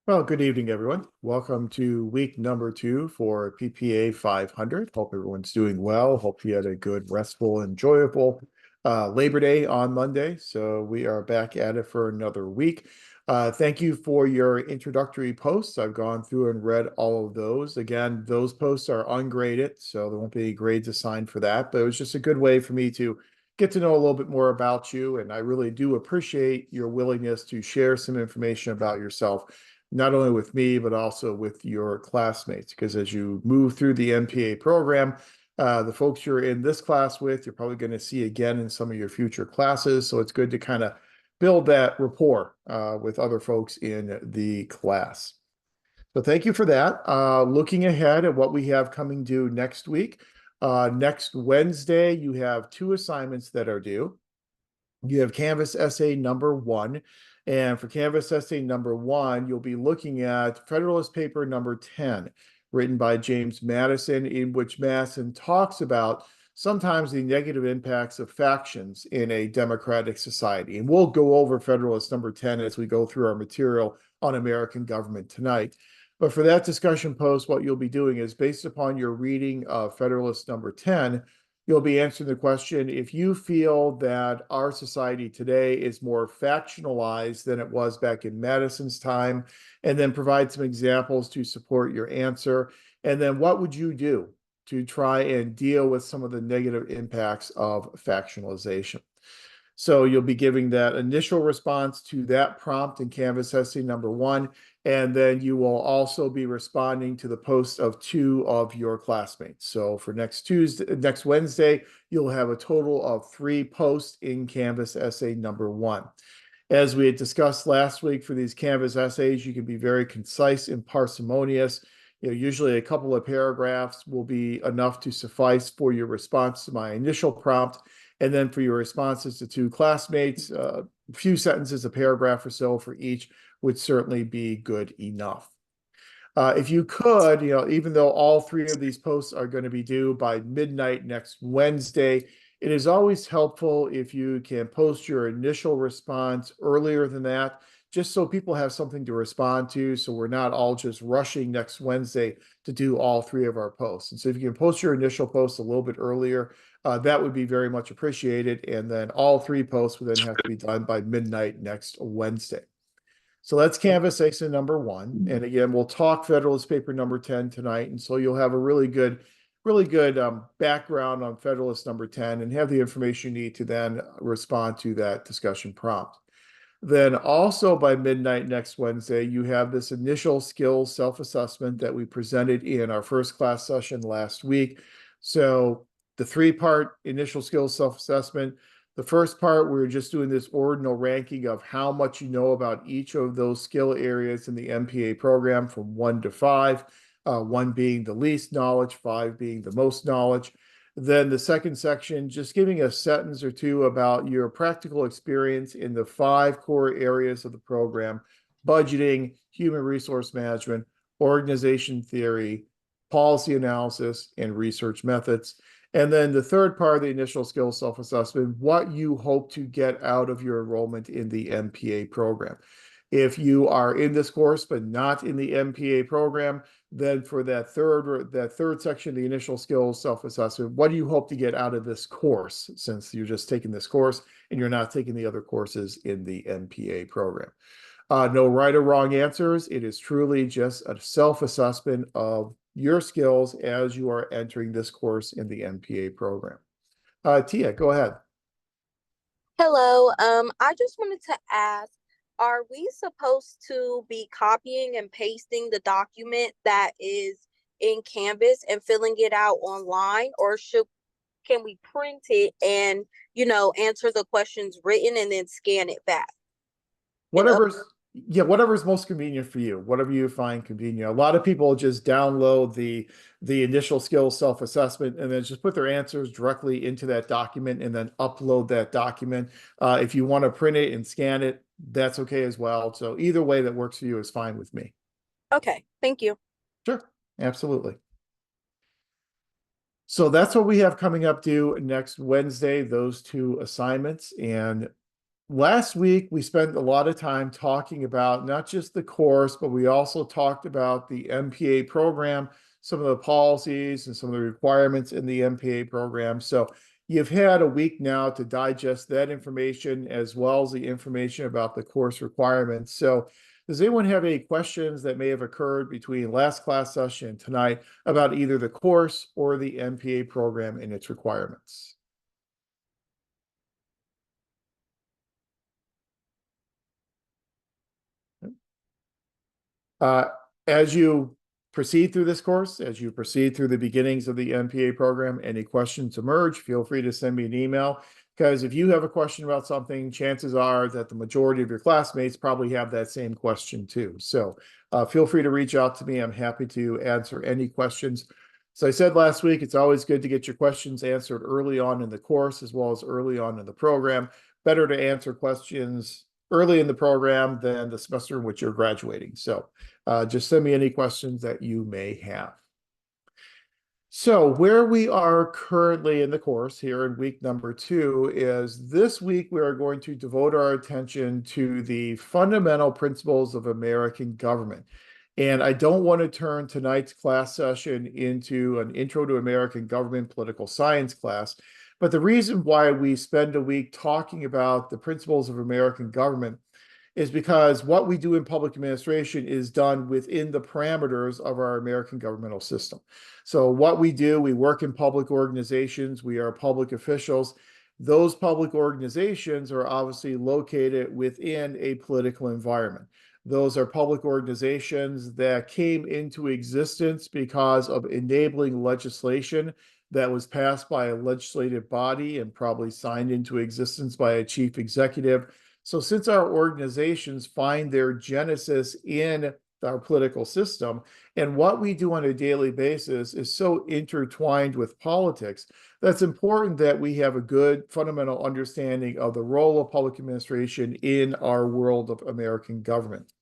Well, good evening, everyone. Welcome to week number 2 for PPA 500. Hope everyone's doing well. Hope you had a good, restful, enjoyable Labor Day on Monday. So we are back at it for another week. Thank you for your introductory posts. I've gone through and read all of those. Again, those posts are ungraded, so there won't be any grades assigned for that. But it was just a good way for me to get to know a little bit more about you. And I really do appreciate your willingness to share some information about yourself, not only with me, but also with your classmates. Because as you move through the MPA program, the folks you're in this class with, you're probably going to see again in some of your future classes. So it's good to kind of build that rapport with other folks in the class. So thank you for that. Looking ahead at what we have coming due next week. Next Wednesday, you have 2 assignments that are due. You have Canvas essay number 1. And for Canvas essay number 1, you'll be looking at Federalist Paper number 10, written by James Madison, in which Madison talks about sometimes the negative impacts of factions in a democratic society. And we'll go over Federalist number 10 as we go through our material on American government tonight. But for that discussion post, what you'll be doing is, based upon your reading of Federalist number 10, you'll be answering the question: if you feel that our society today is more factionalized than it was back in Madison's time, and then provide some examples to support your answer. And then what would you do to try and deal with some of the negative impacts of factionalization? So you'll be giving that initial response to that prompt in Canvas essay number 1, and then you will also be responding to the post of 2 of your classmates. So for next Wednesday, you'll have a total of 3 posts in Canvas essay number 1. As we had discussed last week, for these Canvas essays, you can be very concise and parsimonious. Usually a couple of paragraphs will be enough to suffice for your response to my initial prompt. And then for your responses to 2 classmates, a few sentences, a paragraph or so for each would certainly be good enough. If you could, even though all 3 of these posts are going to be due by midnight next Wednesday, it is always helpful if you can post your initial response earlier than that, just so people have something to respond to, so we're not all just rushing next Wednesday to do all 3 of our posts. And so if you can post your initial post a little bit earlier, that would be very much appreciated. And then all 3 posts would then have to be done by midnight next Wednesday. So that's Canvas essay number 1. And again, we'll talk Federalist Paper number 10 tonight. And so you'll have a really good background on Federalist number 10 and have the information you need to then respond to that discussion prompt. Then also by midnight next Wednesday, you have this initial skills self-assessment that we presented in our first class session last week. So the 3-part initial skills self-assessment. The first part, we're just doing this ordinal ranking of how much you know about each of those skill areas in the MPA program from 1 to 5, 1 being the least knowledge, 5 being the most knowledge. Then the second section, just giving a sentence or 2 about your practical experience in the 5 core areas of the program: budgeting, human resource management, organization theory, policy analysis, and research methods. And then the third part of the initial skills self-assessment, what you hope to get out of your enrollment in the MPA program. If you are in this course but not in the MPA program, then for that third section, the initial skills self-assessment, what do you hope to get out of this course, since you're just taking this course and you're not taking the other courses in the MPA program? No right or wrong answers. It is truly just a self-assessment of your skills as you are entering this course in the MPA program. Tia, go ahead. Hello. I just wanted to ask, are we supposed to be copying and pasting the document that is in Canvas and filling it out online, or can we print it and, answer the questions written and then scan it back? Whatever's most convenient for you, whatever you find convenient. A lot of people just download the initial skills self-assessment and then just put their answers directly into that document and then upload that document. If you want to print it and scan it, that's okay as well. So either way that works for you is fine with me. Okay, thank you. Sure, absolutely. So that's what we have coming up due next Wednesday, those 2 assignments. And last week we spent a lot of time talking about not just the course, but we also talked about the MPA program, some of the policies and some of the requirements in the MPA program. So you've had a week now to digest that information as well as the information about the course requirements. So does anyone have any questions that may have occurred between last class session and tonight about either the course or the MPA program and its requirements? Uh, as you proceed through this course, as you proceed through the beginnings of the MPA program, any questions emerge, feel free to send me an email. Because if you have a question about something, chances are that the majority of your classmates probably have that same question too. So feel free to reach out to me. I'm happy to answer any questions. As I said last week, it's always good to get your questions answered early on in the course as well as early on in the program. Better to answer questions early in the program than the semester in which you're graduating. So just send me any questions that you may have. So where we are currently in the course here in week number 2 is this week we are going to devote our attention to the fundamental principles of American government. And I don't want to turn tonight's class session into an intro to American government political science class. But the reason why we spend a week talking about the principles of American government is because what we do in public administration is done within the parameters of our American governmental system. So what we do, we work in public organizations, we are public officials. Those public organizations are obviously located within a political environment. Those are public organizations that came into existence because of enabling legislation that was passed by a legislative body and probably signed into existence by a chief executive. So since our organizations find their genesis in our political system, and what we do on a daily basis is so intertwined with politics, that's important that we have a good fundamental understanding of the role of public administration in our world of American government.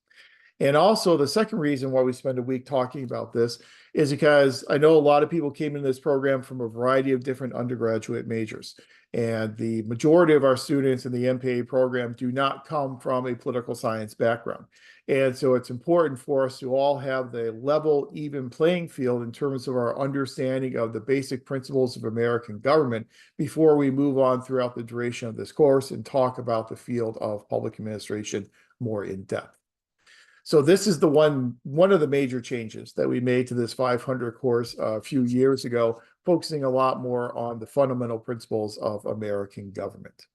And also, the second reason why we spend a week talking about this is because I know a lot of people came into this program from a variety of different undergraduate majors. And the majority of our students in the MPA program do not come from a political science background. And so it's important for us to all have the level, even playing field in terms of our understanding of the basic principles of American government before we move on throughout the duration of this course and talk about the field of public administration more in depth. So this is the one of the major changes that we made to this 500 course a few years ago, focusing a lot more on the fundamental principles of American government.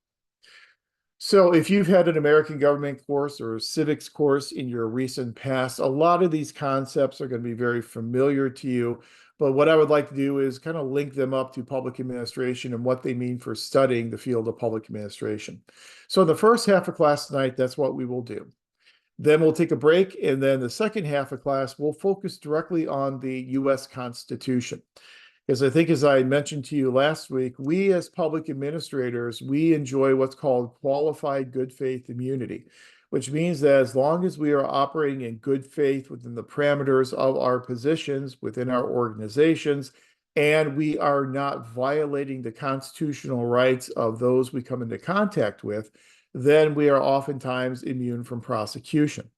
So if you've had an American government course or a civics course in your recent past, a lot of these concepts are going to be very familiar to you. But what I would like to do is kind of link them up to public administration and what they mean for studying the field of public administration. So in the first half of class tonight, that's what we will do. Then we'll take a break, and then the second half of class, we'll focus directly on the U.S. Constitution. Because I think, as I mentioned to you last week, we as public administrators, we enjoy what's called qualified good faith immunity, which means that as long as we are operating in good faith within the parameters of our positions within our organizations, and we are not violating the constitutional rights of those we come into contact with, then we are oftentimes immune from prosecution.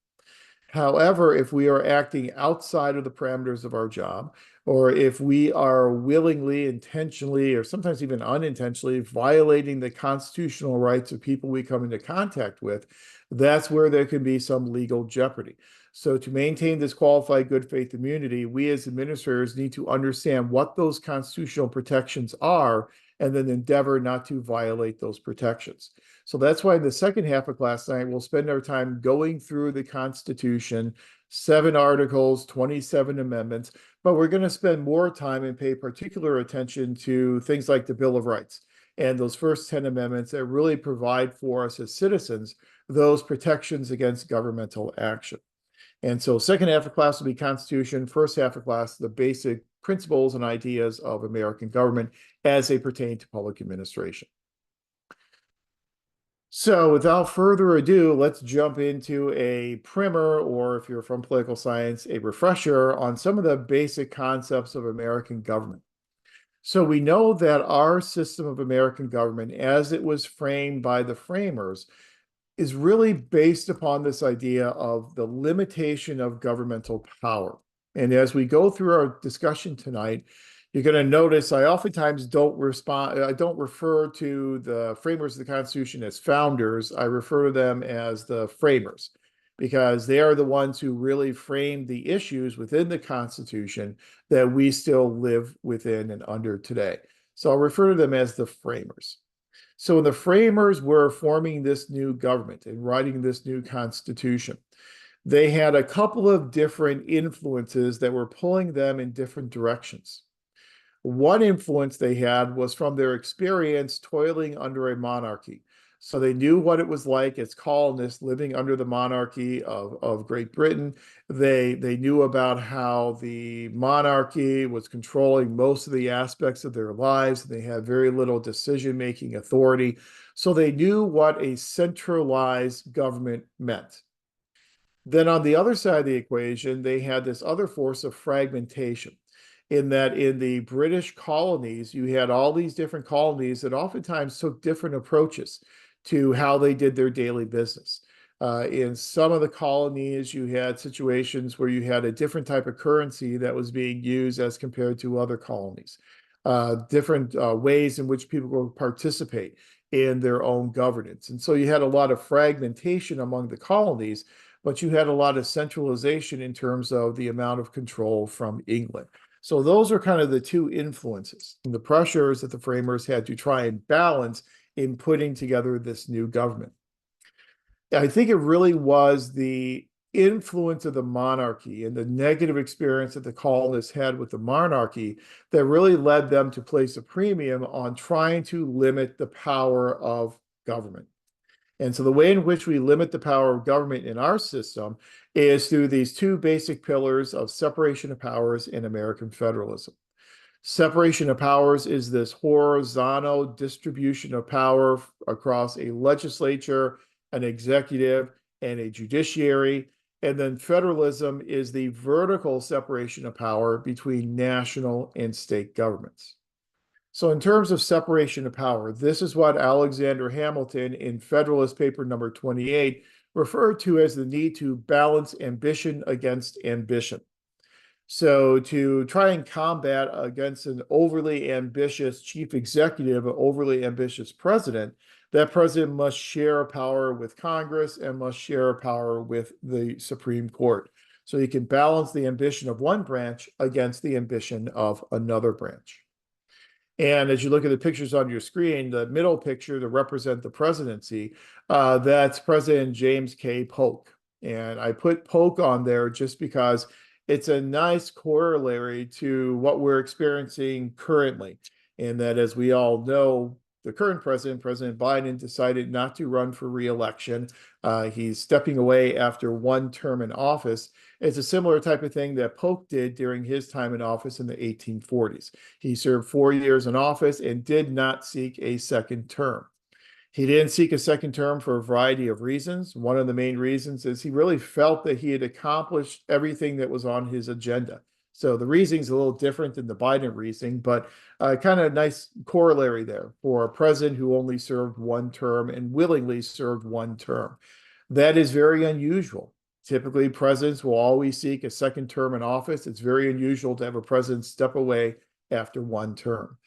However, if we are acting outside of the parameters of our job, or if we are willingly, intentionally, or sometimes even unintentionally violating the constitutional rights of people we come into contact with, that's where there can be some legal jeopardy. So to maintain this qualified good faith immunity, we as administrators need to understand what those constitutional protections are and then endeavor not to violate those protections. So that's why in the second half of class tonight, we'll spend our time going through the Constitution, 7 articles, 27 amendments, but we're going to spend more time and pay particular attention to things like the Bill of Rights and those first 10 amendments that really provide for us as citizens those protections against governmental action. And so second half of class will be Constitution, first half of class, the basic principles and ideas of American government as they pertain to public administration. So without further ado, let's jump into a primer, or if you're from political science, a refresher on some of the basic concepts of American government. So we know that our system of American government, as it was framed by the framers, is really based upon this idea of the limitation of governmental power. And as we go through our discussion tonight, you're going to notice I oftentimes I don't refer to the framers of the Constitution as founders. I refer to them as the framers because they are the ones who really framed the issues within the Constitution that we still live within and under today. So I'll refer to them as the framers. So when the framers were forming this new government and writing this new constitution, they had a couple of different influences that were pulling them in different directions. One influence they had was from their experience toiling under a monarchy. So they knew what it was like as colonists living under the monarchy of Great Britain. They knew about how the monarchy was controlling most of the aspects of their lives. They had very little decision-making authority. So they knew what a centralized government meant. Then on the other side of the equation, they had this other force of fragmentation, in that in the British colonies, you had all these different colonies that oftentimes took different approaches to how they did their daily business. In some of the colonies, you had situations where you had a different type of currency that was being used as compared to other colonies, different ways in which people would participate in their own governance. And so you had a lot of fragmentation among the colonies, but you had a lot of centralization in terms of the amount of control from England. So those are kind of the two influences and the pressures that the framers had to try and balance in putting together this new government. I think it really was the influence of the monarchy and the negative experience that the colonists had with the monarchy that really led them to place a premium on trying to limit the power of government. And so the way in which we limit the power of government in our system is through these two basic pillars of separation of powers and American federalism. Separation of powers is this horizontal distribution of power across a legislature, an executive, and a judiciary. And then federalism is the vertical separation of power between national and state governments. So in terms of separation of power, this is what Alexander Hamilton in Federalist Paper number 28 referred to as the need to balance ambition against ambition. So to try and combat against an overly ambitious chief executive, an overly ambitious president, that president must share power with Congress and must share power with the Supreme Court. So you can balance the ambition of one branch against the ambition of another branch. And as you look at the pictures on your screen, the middle picture to represent the presidency, that's President James K. Polk. And I put Polk on there just because it's a nice corollary to what we're experiencing currently. And that, as we all know, the current president, President Biden, decided not to run for re-election. He's stepping away after one term in office. It's a similar type of thing that Polk did during his time in office in the 1840s. He served 4 years in office and did not seek a second term. He didn't seek a second term for a variety of reasons. One of the main reasons is he really felt that he had accomplished everything that was on his agenda. So the reasoning is a little different than the Biden reasoning, but kind of a nice corollary there for a president who only served one term and willingly served one term. That is very unusual. Typically, presidents will always seek a second term in office. It's very unusual to have a president step away after one term.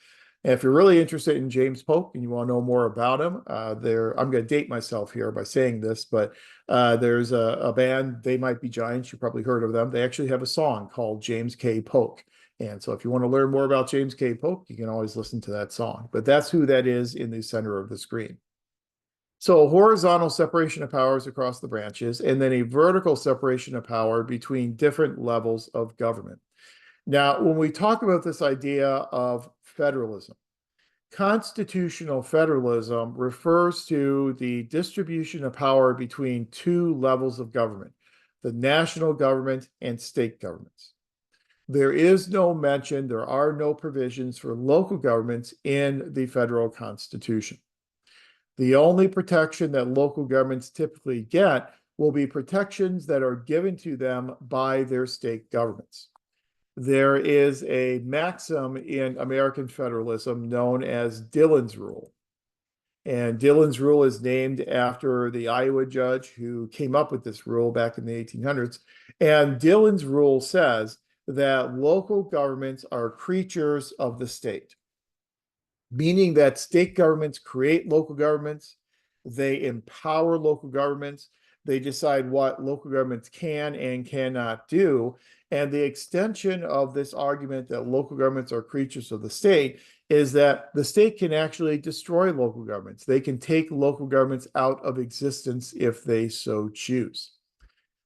And if you're really interested in James Polk and you want to know more about him, I'm going to date myself here by saying this, but there's a band, They Might Be Giants. You probably heard of them. They actually have a song called James K. Polk. And so if you want to learn more about James K. Polk, you can always listen to that song. But that's who that is in the center of the screen. So a horizontal separation of powers across the branches, and then a vertical separation of power between different levels of government. Now, when we talk about this idea of federalism, constitutional federalism refers to the distribution of power between two levels of government, the national government and state governments. There is no mention, there are no provisions for local governments in the federal constitution. The only protection that local governments typically get will be protections that are given to them by their state governments. There is a maxim in American federalism known as Dillon's rule. And Dillon's rule is named after the Iowa judge who came up with this rule back in the 1800s. And Dillon's rule says that local governments are creatures of the state, meaning that state governments create local governments, they empower local governments, they decide what local governments can and cannot do. And the extension of this argument that local governments are creatures of the state is that the state can actually destroy local governments. They can take local governments out of existence if they so choose.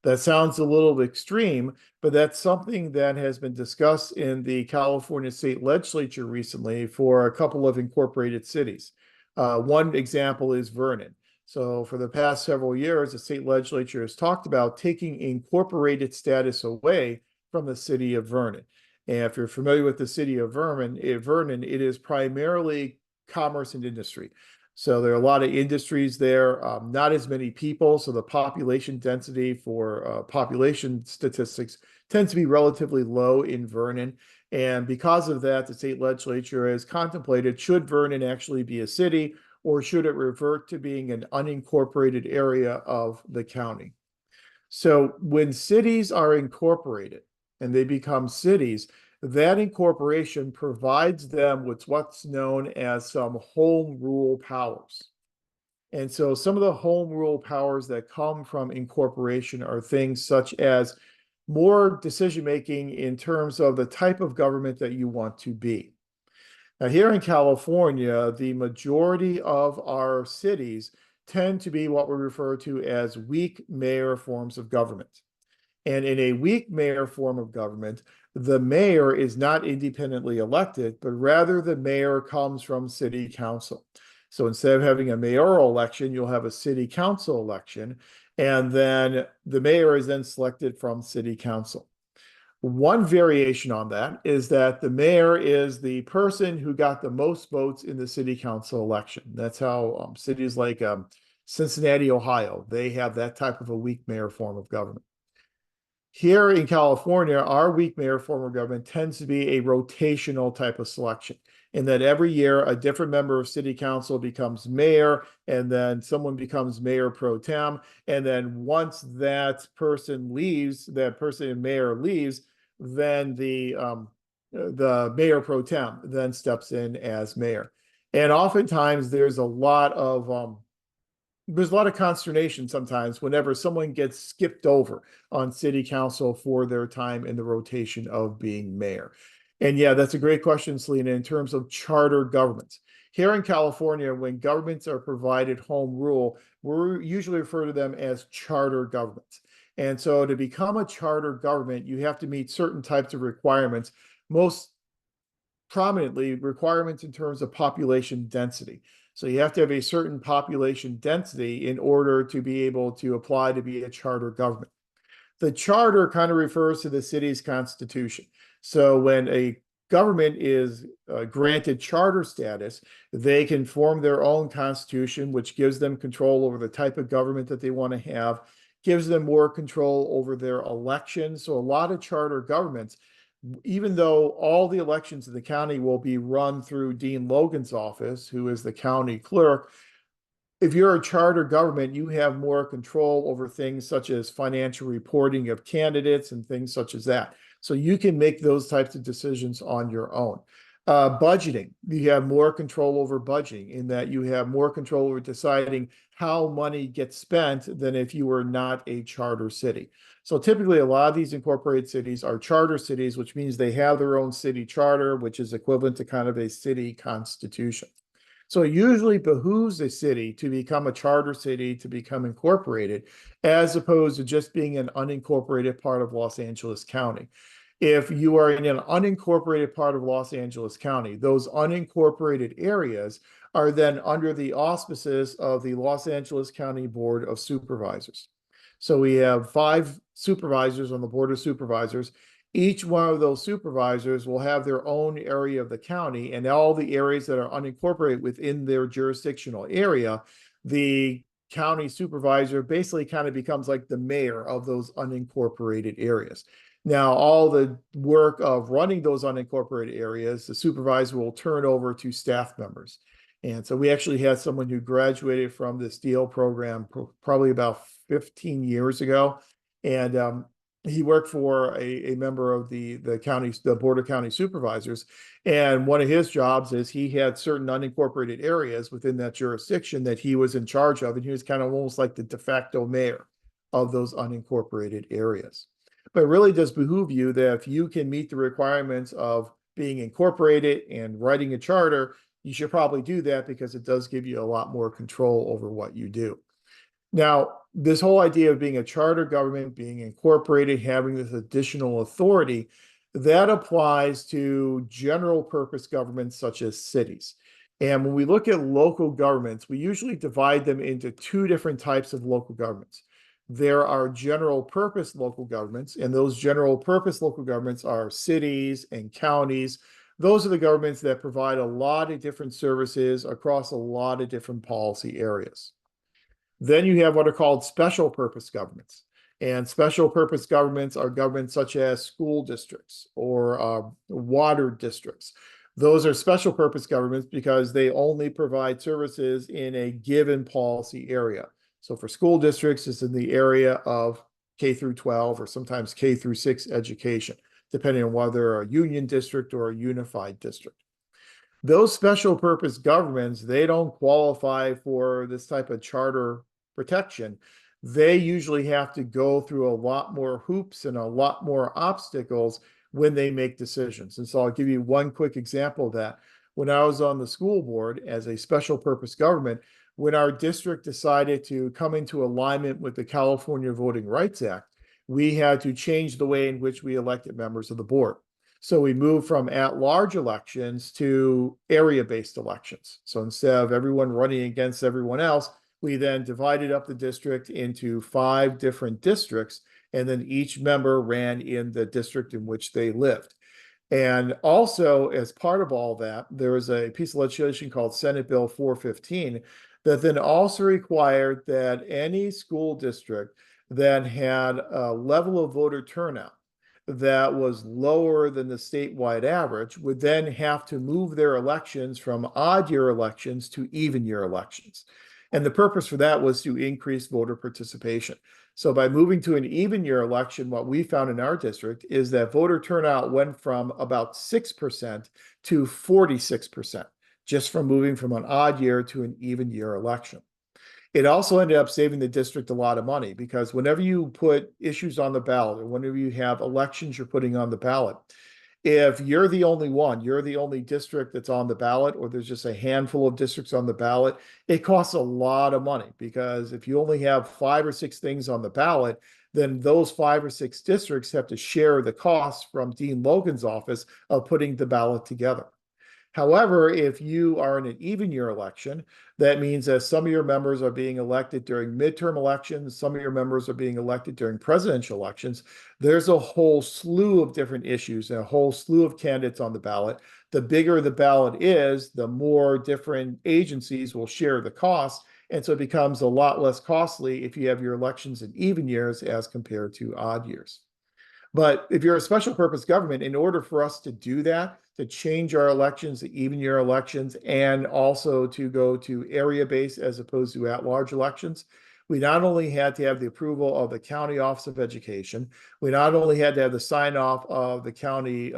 That sounds a little extreme, but that's something that has been discussed in the California state legislature recently for a couple of incorporated cities. One example is Vernon. So for the past several years, the state legislature has talked about taking incorporated status away from the city of Vernon. And if you're familiar with the city of Vernon, it is primarily commerce and industry. So there are a lot of industries there, not as many people. So the population density for population statistics tends to be relatively low in Vernon. And because of that, the state legislature has contemplated, should Vernon actually be a city or should it revert to being an unincorporated area of the county? So when cities are incorporated and they become cities, that incorporation provides them with what's known as some home rule powers. And so some of the home rule powers that come from incorporation are things such as more decision making in terms of the type of government that you want to be. Now, here in California, the majority of our cities tend to be what we refer to as weak mayor forms of government. And in a weak mayor form of government, the mayor is not independently elected, but rather the mayor comes from city council. So instead of having a mayoral election, you'll have a city council election, and then the mayor is then selected from city council. One variation on that is that the mayor is the person who got the most votes in the city council election. That's how cities like Cincinnati, Ohio, they have that type of a weak mayor form of government. Here in California, our weak mayor form of government tends to be a rotational type of selection, in that every year a different member of city council becomes mayor, and then someone becomes mayor pro tem. And then once that person leaves, that person and mayor leaves, then the mayor pro tem then steps in as mayor. And oftentimes there's a lot of consternation sometimes whenever someone gets skipped over on city council for their time in the rotation of being mayor. And yeah, that's a great question, Selena, in terms of charter governments. Here in California, when governments are provided home rule, we usually refer to them as charter governments. And so to become a charter government, you have to meet certain types of requirements, most prominently requirements in terms of population density. So you have to have a certain population density in order to be able to apply to be a charter government. The charter kind of refers to the city's constitution. So when a government is granted charter status, they can form their own constitution, which gives them control over the type of government that they want to have, gives them more control over their elections. So a lot of charter governments, even though all the elections in the county will be run through Dean Logan's office, who is the county clerk, if you're a charter government, you have more control over things such as financial reporting of candidates and things such as that. So you can make those types of decisions on your own. Budgeting, you have more control over budgeting in that you have more control over deciding how money gets spent than if you were not a charter city. So typically, a lot of these incorporated cities are charter cities, which means they have their own city charter, which is equivalent to kind of a city constitution. So it usually behooves a city to become a charter city, to become incorporated, as opposed to just being an unincorporated part of Los Angeles County. If you are in an unincorporated part of Los Angeles County, those unincorporated areas are then under the auspices of the Los Angeles County Board of Supervisors. So we have 5 supervisors on the Board of Supervisors. Each one of those supervisors will have their own area of the county, and all the areas that are unincorporated within their jurisdictional area, the county supervisor basically kind of becomes like the mayor of those unincorporated areas. Now, all the work of running those unincorporated areas, the supervisor will turn over to staff members. And so we actually had someone who graduated from the STEEL program probably about 15 years ago. And he worked for a member of the county, the Board of County Supervisors. And one of his jobs is he had certain unincorporated areas within that jurisdiction that he was in charge of. And he was kind of almost like the de facto mayor of those unincorporated areas. But it really does behoove you that if you can meet the requirements of being incorporated and writing a charter, you should probably do that because it does give you a lot more control over what you do. Now, this whole idea of being a charter government, being incorporated, having this additional authority, that applies to general purpose governments such as cities. And when we look at local governments, we usually divide them into two different types of local governments. There are general purpose local governments, and those general purpose local governments are cities and counties. Those are the governments that provide a lot of different services across a lot of different policy areas. Then you have what are called special purpose governments. And special purpose governments are governments such as school districts or water districts. Those are special purpose governments because they only provide services in a given policy area. So for school districts, it's in the area of K through 12 or sometimes K through 6 education, depending on whether a union district or a unified district. Those special purpose governments, they don't qualify for this type of charter protection. They usually have to go through a lot more hoops and a lot more obstacles when they make decisions. And so I'll give you one quick example of that. When I was on the school board as a special purpose government, when our district decided to come into alignment with the California Voting Rights Act, we had to change the way in which we elected members of the board. So we moved from at-large elections to area-based elections. So instead of everyone running against everyone else, we then divided up the district into 5 different districts, and then each member ran in the district in which they lived. And also, as part of all that, there was a piece of legislation called Senate Bill 415 that then also required that any school district that had a level of voter turnout that was lower than the statewide average would then have to move their elections from odd year elections to even year elections. And the purpose for that was to increase voter participation. So by moving to an even year election, what we found in our district is that voter turnout went from about 6% to 46%, just from moving from an odd year to an even year election. It also ended up saving the district a lot of money because whenever you put issues on the ballot or whenever you have elections you're putting on the ballot, if you're the only one, you're the only district that's on the ballot, or there's just a handful of districts on the ballot, it costs a lot of money because if you only have 5 or 6 things on the ballot, then those 5 or 6 districts have to share the costs from Dean Logan's office of putting the ballot together. However, if you are in an even year election, that means that some of your members are being elected during midterm elections, some of your members are being elected during presidential elections. There's a whole slew of different issues and a whole slew of candidates on the ballot. The bigger the ballot is, the more different agencies will share the cost. And so it becomes a lot less costly if you have your elections in even years as compared to odd years. But if you're a special purpose government, in order for us to do that, to change our elections to even year elections and also to go to area-based as opposed to at-large elections, we not only had to have the approval of the County Office of Education, we not only had to have the sign-off of the county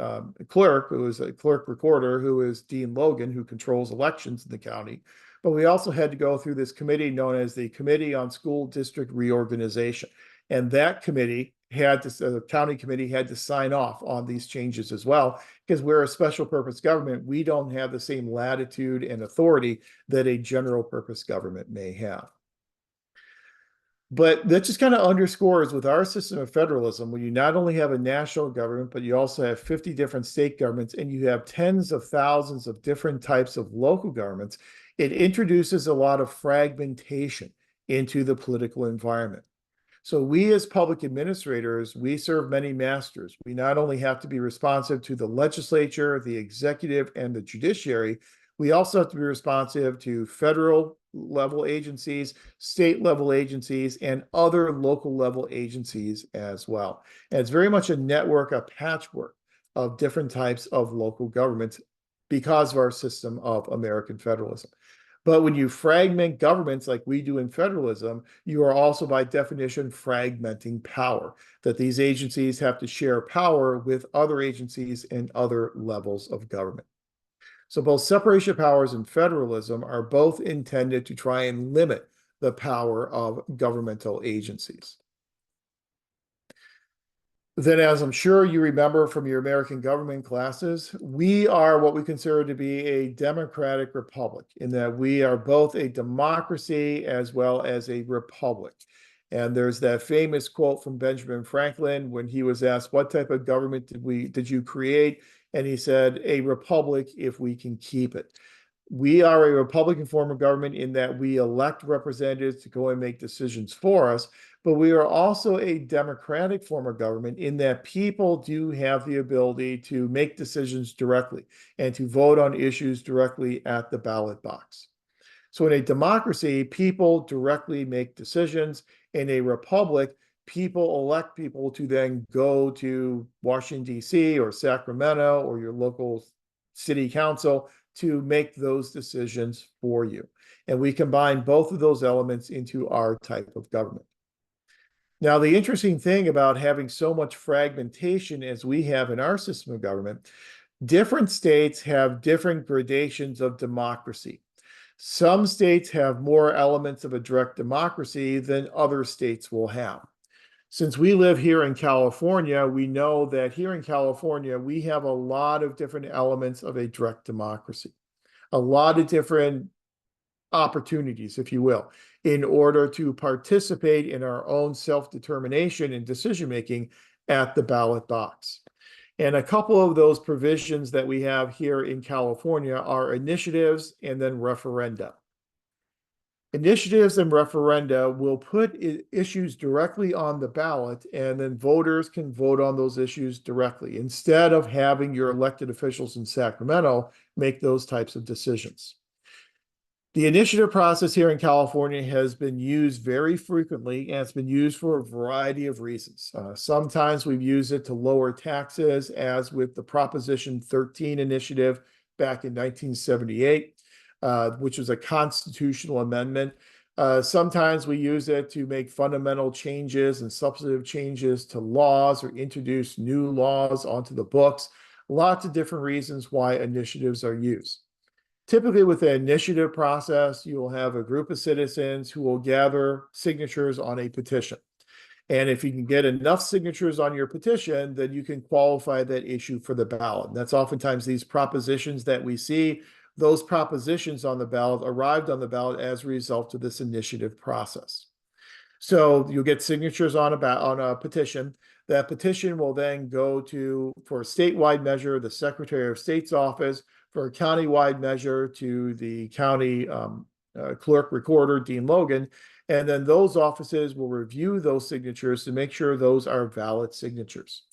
clerk, who is a clerk recorder, who is Dean Logan, who controls elections in the county, but we also had to go through this committee known as the Committee on School District Reorganization. And that committee had to, the county committee had to sign off on these changes as well, because we're a special purpose government. We don't have the same latitude and authority that a general purpose government may have. But that just kind of underscores with our system of federalism, when you not only have a national government, but you also have 50 different state governments and you have tens of thousands of different types of local governments, it introduces a lot of fragmentation into the political environment. So we as public administrators, we serve many masters. We not only have to be responsive to the legislature, the executive, and the judiciary, we also have to be responsive to federal level agencies, state level agencies, and other local level agencies as well. And it's very much a network, a patchwork of different types of local governments because of our system of American federalism. But when you fragment governments like we do in federalism, you are also by definition fragmenting power, that these agencies have to share power with other agencies and other levels of government. So both separation of powers and federalism are both intended to try and limit the power of governmental agencies. Then, as I'm sure you remember from your American government classes, we are what we consider to be a democratic republic, in that we are both a democracy as well as a republic. And there's that famous quote from Benjamin Franklin when he was asked, "What type of government did you create?" And he said, "A republic if we can keep it." We are a Republican form of government in that we elect representatives to go and make decisions for us, but we are also a democratic form of government in that people do have the ability to make decisions directly and to vote on issues directly at the ballot box. So in a democracy, people directly make decisions. In a republic, people elect people to then go to Washington, D.C. or Sacramento or your local city council to make those decisions for you. And we combine both of those elements into our type of government. Now, the interesting thing about having so much fragmentation as we have in our system of government, different states have different gradations of democracy. Some states have more elements of a direct democracy than other states will have. Since we live here in California, we know that here in California, we have a lot of different elements of a direct democracy, a lot of different opportunities, if you will, in order to participate in our own self-determination and decision-making at the ballot box. And a couple of those provisions that we have here in California are initiatives and then referenda. Initiatives and referenda will put issues directly on the ballot, and then voters can vote on those issues directly instead of having your elected officials in Sacramento make those types of decisions. The initiative process here in California has been used very frequently, and it's been used for a variety of reasons. Sometimes we've used it to lower taxes, as with the Proposition 13 initiative back in 1978, which was a constitutional amendment. Sometimes we use it to make fundamental changes and substantive changes to laws or introduce new laws onto the books. Lots of different reasons why initiatives are used. Typically, with the initiative process, you will have a group of citizens who will gather signatures on a petition. And if you can get enough signatures on your petition, then you can qualify that issue for the ballot. And that's oftentimes these propositions that we see. Those propositions on the ballot arrived on the ballot as a result of this initiative process. So you'll get signatures on a petition. That petition will then go to, for a statewide measure, the Secretary of State's office, for a countywide measure to the county clerk recorder, Dean Logan, and then those offices will review those signatures to make sure those are valid signatures.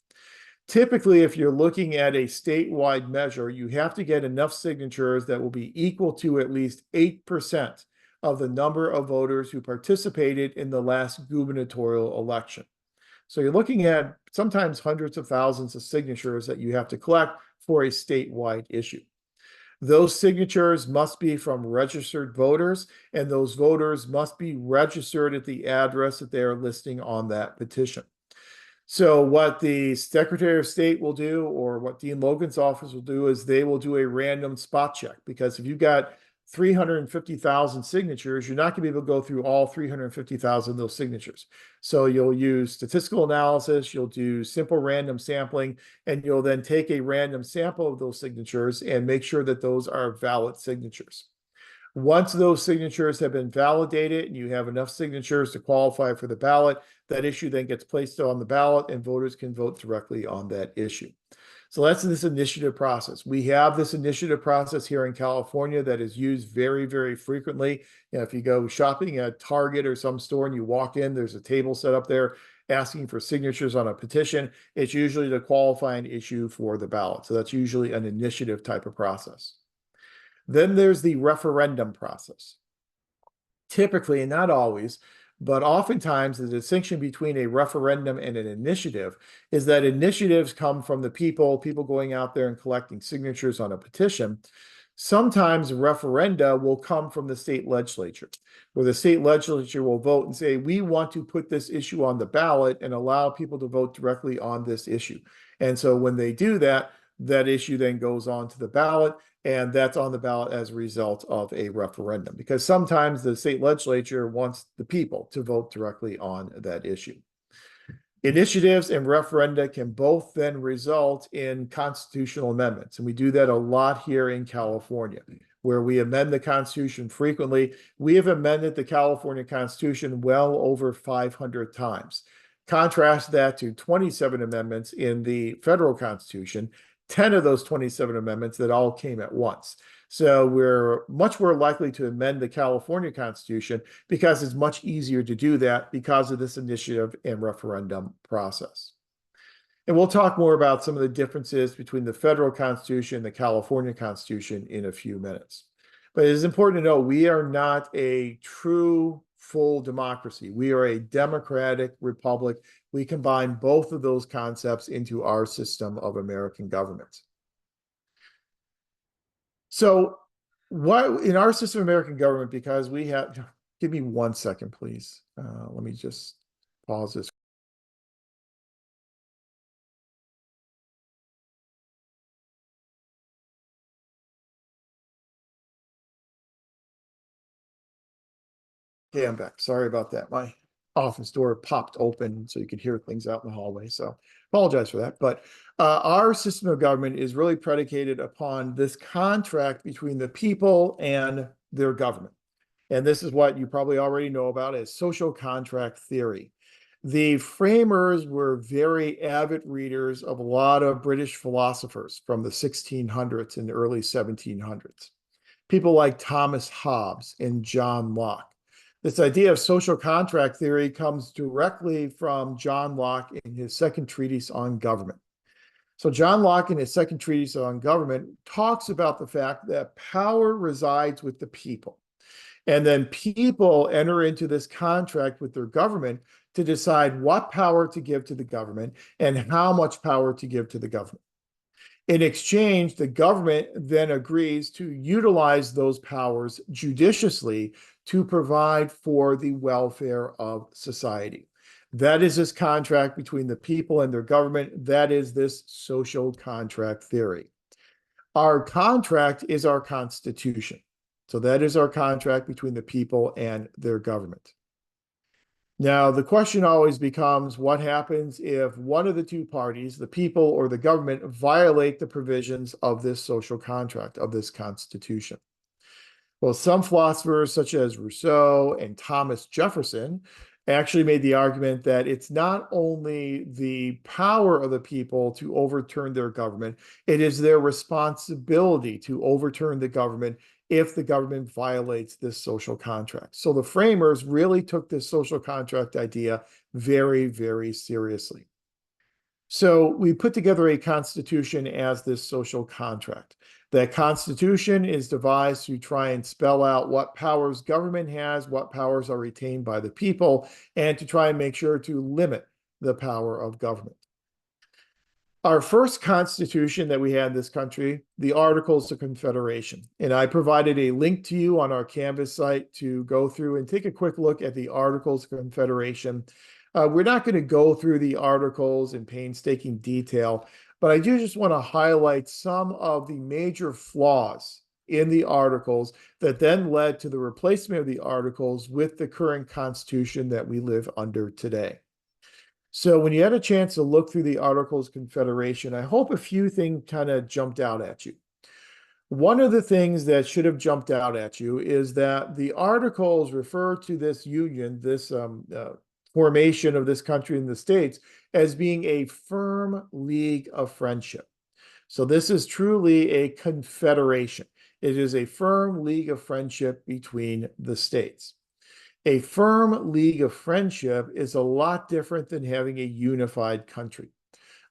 Typically, if you're looking at a statewide measure, you have to get enough signatures that will be equal to at least 8% of the number of voters who participated in the last gubernatorial election. So you're looking at sometimes hundreds of thousands of signatures that you have to collect for a statewide issue. Those signatures must be from registered voters, and those voters must be registered at the address that they are listing on that petition. So what the Secretary of State will do, or what Dean Logan's office will do, is they will do a random spot check. Because if you've got 350,000 signatures, you're not going to be able to go through all 350,000 of those signatures. So you'll use statistical analysis, you'll do simple random sampling, and you'll then take a random sample of those signatures and make sure that those are valid signatures. Once those signatures have been validated and you have enough signatures to qualify for the ballot, that issue then gets placed on the ballot and voters can vote directly on that issue. So that's this initiative process. We have this initiative process here in California that is used very, very frequently. You know, if you go shopping at Target or some store and you walk in, there's a table set up there asking for signatures on a petition. It's usually to qualify an issue for the ballot. So that's usually an initiative type of process. Then there's the referendum process. Typically, and not always, but oftentimes the distinction between a referendum and an initiative is that initiatives come from the people going out there and collecting signatures on a petition. Sometimes referenda will come from the state legislature, where the state legislature will vote and say, we want to put this issue on the ballot and allow people to vote directly on this issue. And so when they do that, that issue then goes on to the ballot, and that's on the ballot as a result of a referendum, because sometimes the state legislature wants the people to vote directly on that issue. Initiatives and referenda can both then result in constitutional amendments. And we do that a lot here in California, where we amend the Constitution frequently. We have amended the California Constitution well over 500 times. Contrast that to 27 amendments in the federal Constitution, 10 of those 27 amendments that all came at once. So we're much more likely to amend the California Constitution because it's much easier to do that because of this initiative and referendum process. And we'll talk more about some of the differences between the federal Constitution and the California Constitution in a few minutes. But it is important to know we are not a true full democracy. We are a democratic republic. We combine both of those concepts into our system of American government. So what in our system of American government, because we have, give me 1 second, please. Let me just pause this. Okay, I'm back. Sorry about that. My office door popped open so you could hear things out in the hallway. So apologize for that. But our system of government is really predicated upon this contract between the people and their government. And this is what you probably already know about as social contract theory. The framers were very avid readers of a lot of British philosophers from the 1600s and the early 1700s. People like Thomas Hobbes and John Locke. This idea of social contract theory comes directly from John Locke in his second treatise on government. So John Locke in his second treatise on government talks about the fact that power resides with the people. And then people enter into this contract with their government to decide what power to give to the government and how much power to give to the government. In exchange, the government then agrees to utilize those powers judiciously to provide for the welfare of society. That is this contract between the people and their government. That is this social contract theory. Our contract is our Constitution. So that is our contract between the people and their government. Now, the question always becomes, what happens if one of the two parties, the people or the government, violate the provisions of this social contract, of this Constitution? Well, some philosophers such as Rousseau and Thomas Jefferson actually made the argument that it's not only the power of the people to overturn their government, it is their responsibility to overturn the government if the government violates this social contract. So the framers really took this social contract idea very, very seriously. So we put together a constitution as this social contract. That constitution is devised to try and spell out what powers government has, what powers are retained by the people, and to try and make sure to limit the power of government. Our first constitution that we had in this country, the Articles of Confederation. And I provided a link to you on our Canvas site to go through and take a quick look at the Articles of Confederation. We're not going to go through the articles in painstaking detail, but I do just want to highlight some of the major flaws in the articles that then led to the replacement of the articles with the current constitution that we live under today. So when you had a chance to look through the Articles of Confederation, I hope a few things kind of jumped out at you. One of the things that should have jumped out at you is that the articles refer to this union, this formation of this country in the States, as being a firm league of friendship. So this is truly a confederation. It is a firm league of friendship between the states. A firm league of friendship is a lot different than having a unified country.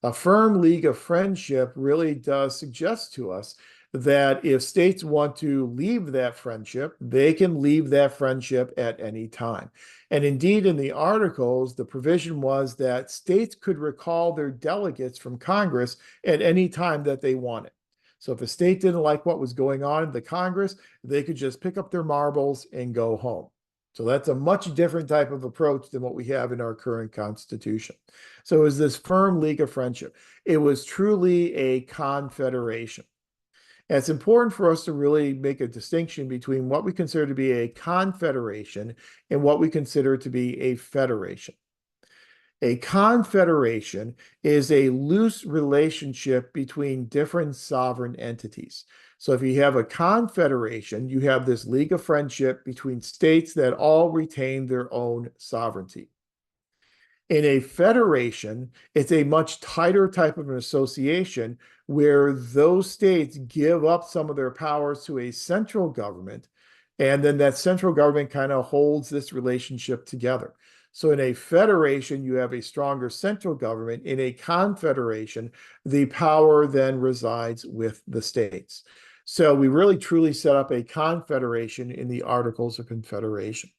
A firm league of friendship really does suggest to us that if states want to leave that friendship, they can leave that friendship at any time. And indeed, in the articles, the provision was that states could recall their delegates from Congress at any time that they wanted. So if a state didn't like what was going on in the Congress, they could just pick up their marbles and go home. So that's a much different type of approach than what we have in our current Constitution. So it was this firm league of friendship. It was truly a confederation. And it's important for us to really make a distinction between what we consider to be a confederation and what we consider to be a federation. A confederation is a loose relationship between different sovereign entities. So if you have a confederation, you have this league of friendship between states that all retain their own sovereignty. In a federation, it's a much tighter type of an association where those states give up some of their powers to a central government, and then that central government kind of holds this relationship together. So in a federation, you have a stronger central government. In a confederation, the power then resides with the states. So we really truly set up a confederation in the Articles of Confederation.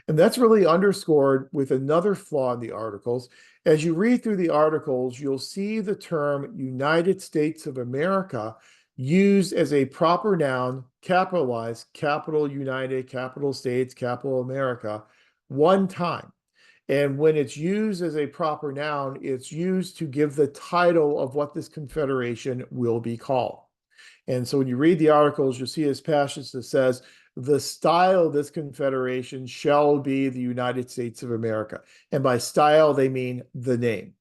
And that's really underscored with another flaw in the articles. As you read through the articles, you'll see the term United States of America used as a proper noun, capitalized, capital United, capital States, capital America, one time. And when it's used as a proper noun, it's used to give the title of what this confederation will be called. And so when you read the articles, you'll see this passage that says, the style of this confederation shall be the United States of America. And by style, they mean the name.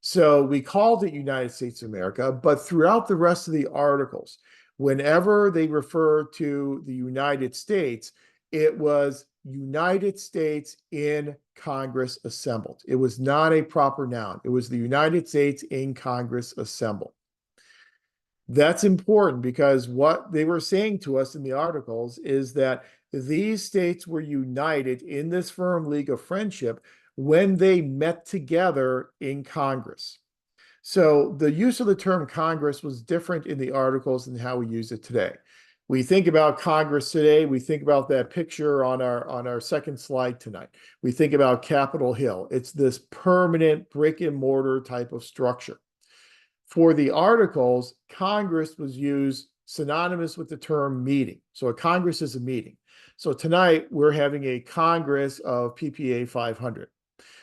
So we called it United States of America, but throughout the rest of the articles, whenever they refer to the United States, it was United States in Congress assembled. It was not a proper noun. It was the United States in Congress assembled. That's important because what they were saying to us in the articles is that these states were united in this firm league of friendship when they met together in Congress. So the use of the term Congress was different in the articles than how we use it today. We think about Congress today, we think about that picture on our second slide tonight. We think about Capitol Hill. It's this permanent brick and mortar type of structure. For the articles, Congress was used synonymous with the term meeting. So a Congress is a meeting. So tonight we're having a Congress of PPA 500.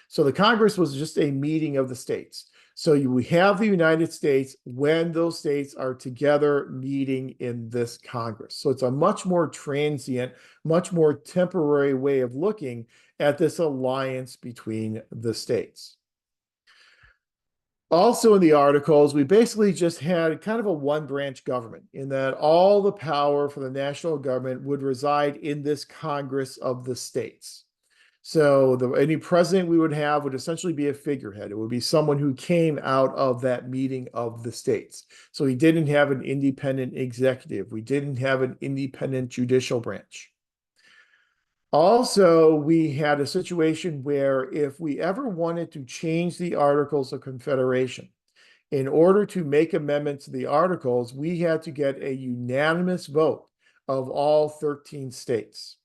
So the Congress was just a meeting of the states. So we have the United States when those states are together meeting in this Congress. So it's a much more transient, much more temporary way of looking at this alliance between the states. Also in the articles, we basically just had kind of a one branch government in that all the power for the national government would reside in this Congress of the states. So any president we would have would essentially be a figurehead. It would be someone who came out of that meeting of the states. So we didn't have an independent executive. We didn't have an independent judicial branch. Also, we had a situation where if we ever wanted to change the Articles of Confederation, in order to make amendments to the Articles, we had to get a unanimous vote of all 13 states.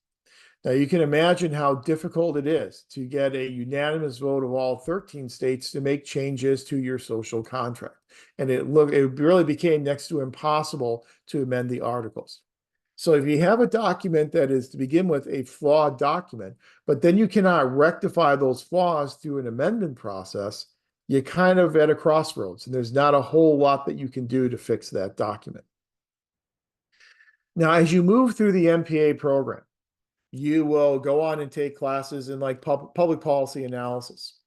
Now, you can imagine how difficult it is to get a unanimous vote of all 13 states to make changes to your social contract. And it really became next to impossible to amend the Articles. So if you have a document that is, to begin with, a flawed document, but then you cannot rectify those flaws through an amendment process, you're kind of at a crossroads, and there's not a whole lot that you can do to fix that document. Now, as you move through the MPA program, you will go on and take classes in like public policy analysis.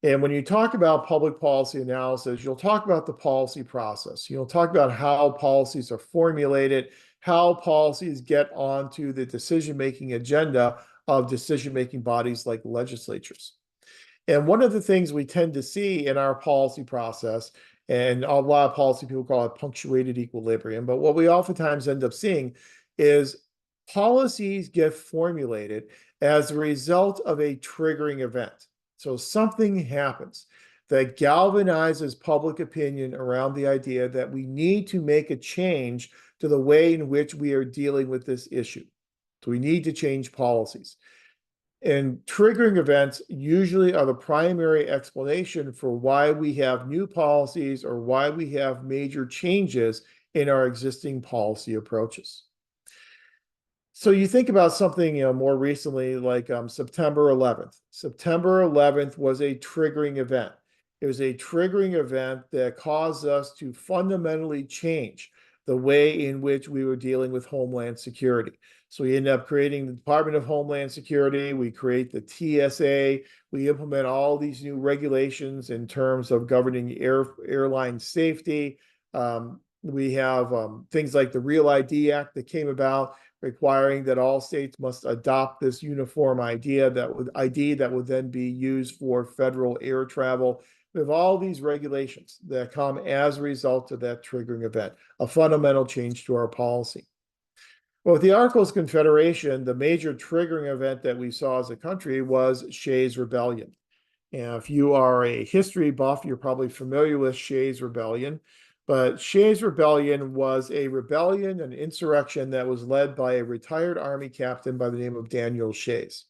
And when you talk about public policy analysis, you'll talk about the policy process. You'll talk about how policies are formulated, how policies get onto the decision-making agenda of decision-making bodies like legislatures. And one of the things we tend to see in our policy process, and a lot of policy people call it punctuated equilibrium, but what we oftentimes end up seeing is policies get formulated as a result of a triggering event. So something happens that galvanizes public opinion around the idea that we need to make a change to the way in which we are dealing with this issue. So we need to change policies. And triggering events usually are the primary explanation for why we have new policies or why we have major changes in our existing policy approaches. So you think about something, more recently, like September 11th. September 11th was a triggering event. It was a triggering event that caused us to fundamentally change the way in which we were dealing with Homeland Security. So we ended up creating the Department of Homeland Security. We create the TSA. We implement all these new regulations in terms of governing airline safety. We have things like the Real ID Act that came about, requiring that all states must adopt this uniform ID that would then be used for federal air travel. We have all these regulations that come as a result of that triggering event, a fundamental change to our policy. Well, with the Articles of Confederation, the major triggering event that we saw as a country was Shays' Rebellion. And if you are a history buff, you're probably familiar with Shays' Rebellion. But Shays' Rebellion was a rebellion, an insurrection that was led by a retired Army captain by the name of Daniel Shays.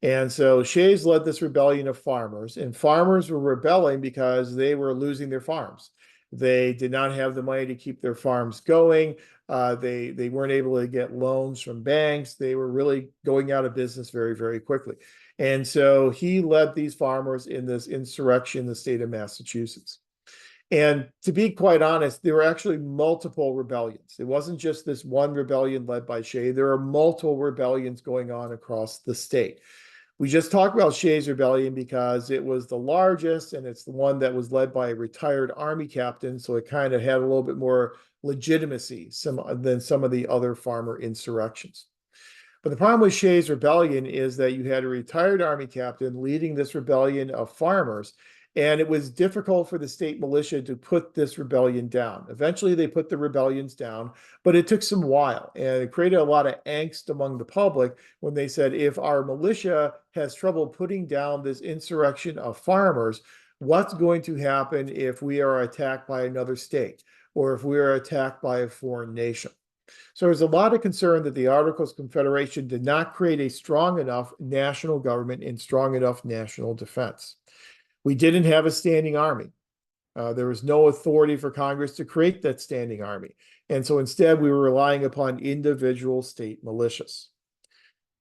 And so Shays led this rebellion of farmers, and farmers were rebelling because they were losing their farms. They did not have the money to keep their farms going. They weren't able to get loans from banks. They were really going out of business very, very quickly. And so he led these farmers in this insurrection in the state of Massachusetts. And to be quite honest, there were actually multiple rebellions. It wasn't just this one rebellion led by Shay. There are multiple rebellions going on across the state. We just talked about Shays' Rebellion because it was the largest and it's the one that was led by a retired Army captain. So it kind of had a little bit more legitimacy than some of the other farmer insurrections. But the problem with Shays' Rebellion is that you had a retired Army captain leading this rebellion of farmers, and it was difficult for the state militia to put this rebellion down. Eventually, they put the rebellions down, but it took some while, and it created a lot of angst among the public when they said, if our militia has trouble putting down this insurrection of farmers, what's going to happen if we are attacked by another state or if we are attacked by a foreign nation? So there's a lot of concern that the Articles of Confederation did not create a strong enough national government and strong enough national defense. We didn't have a standing army. There was no authority for Congress to create that standing army. And so instead, we were relying upon individual state militias.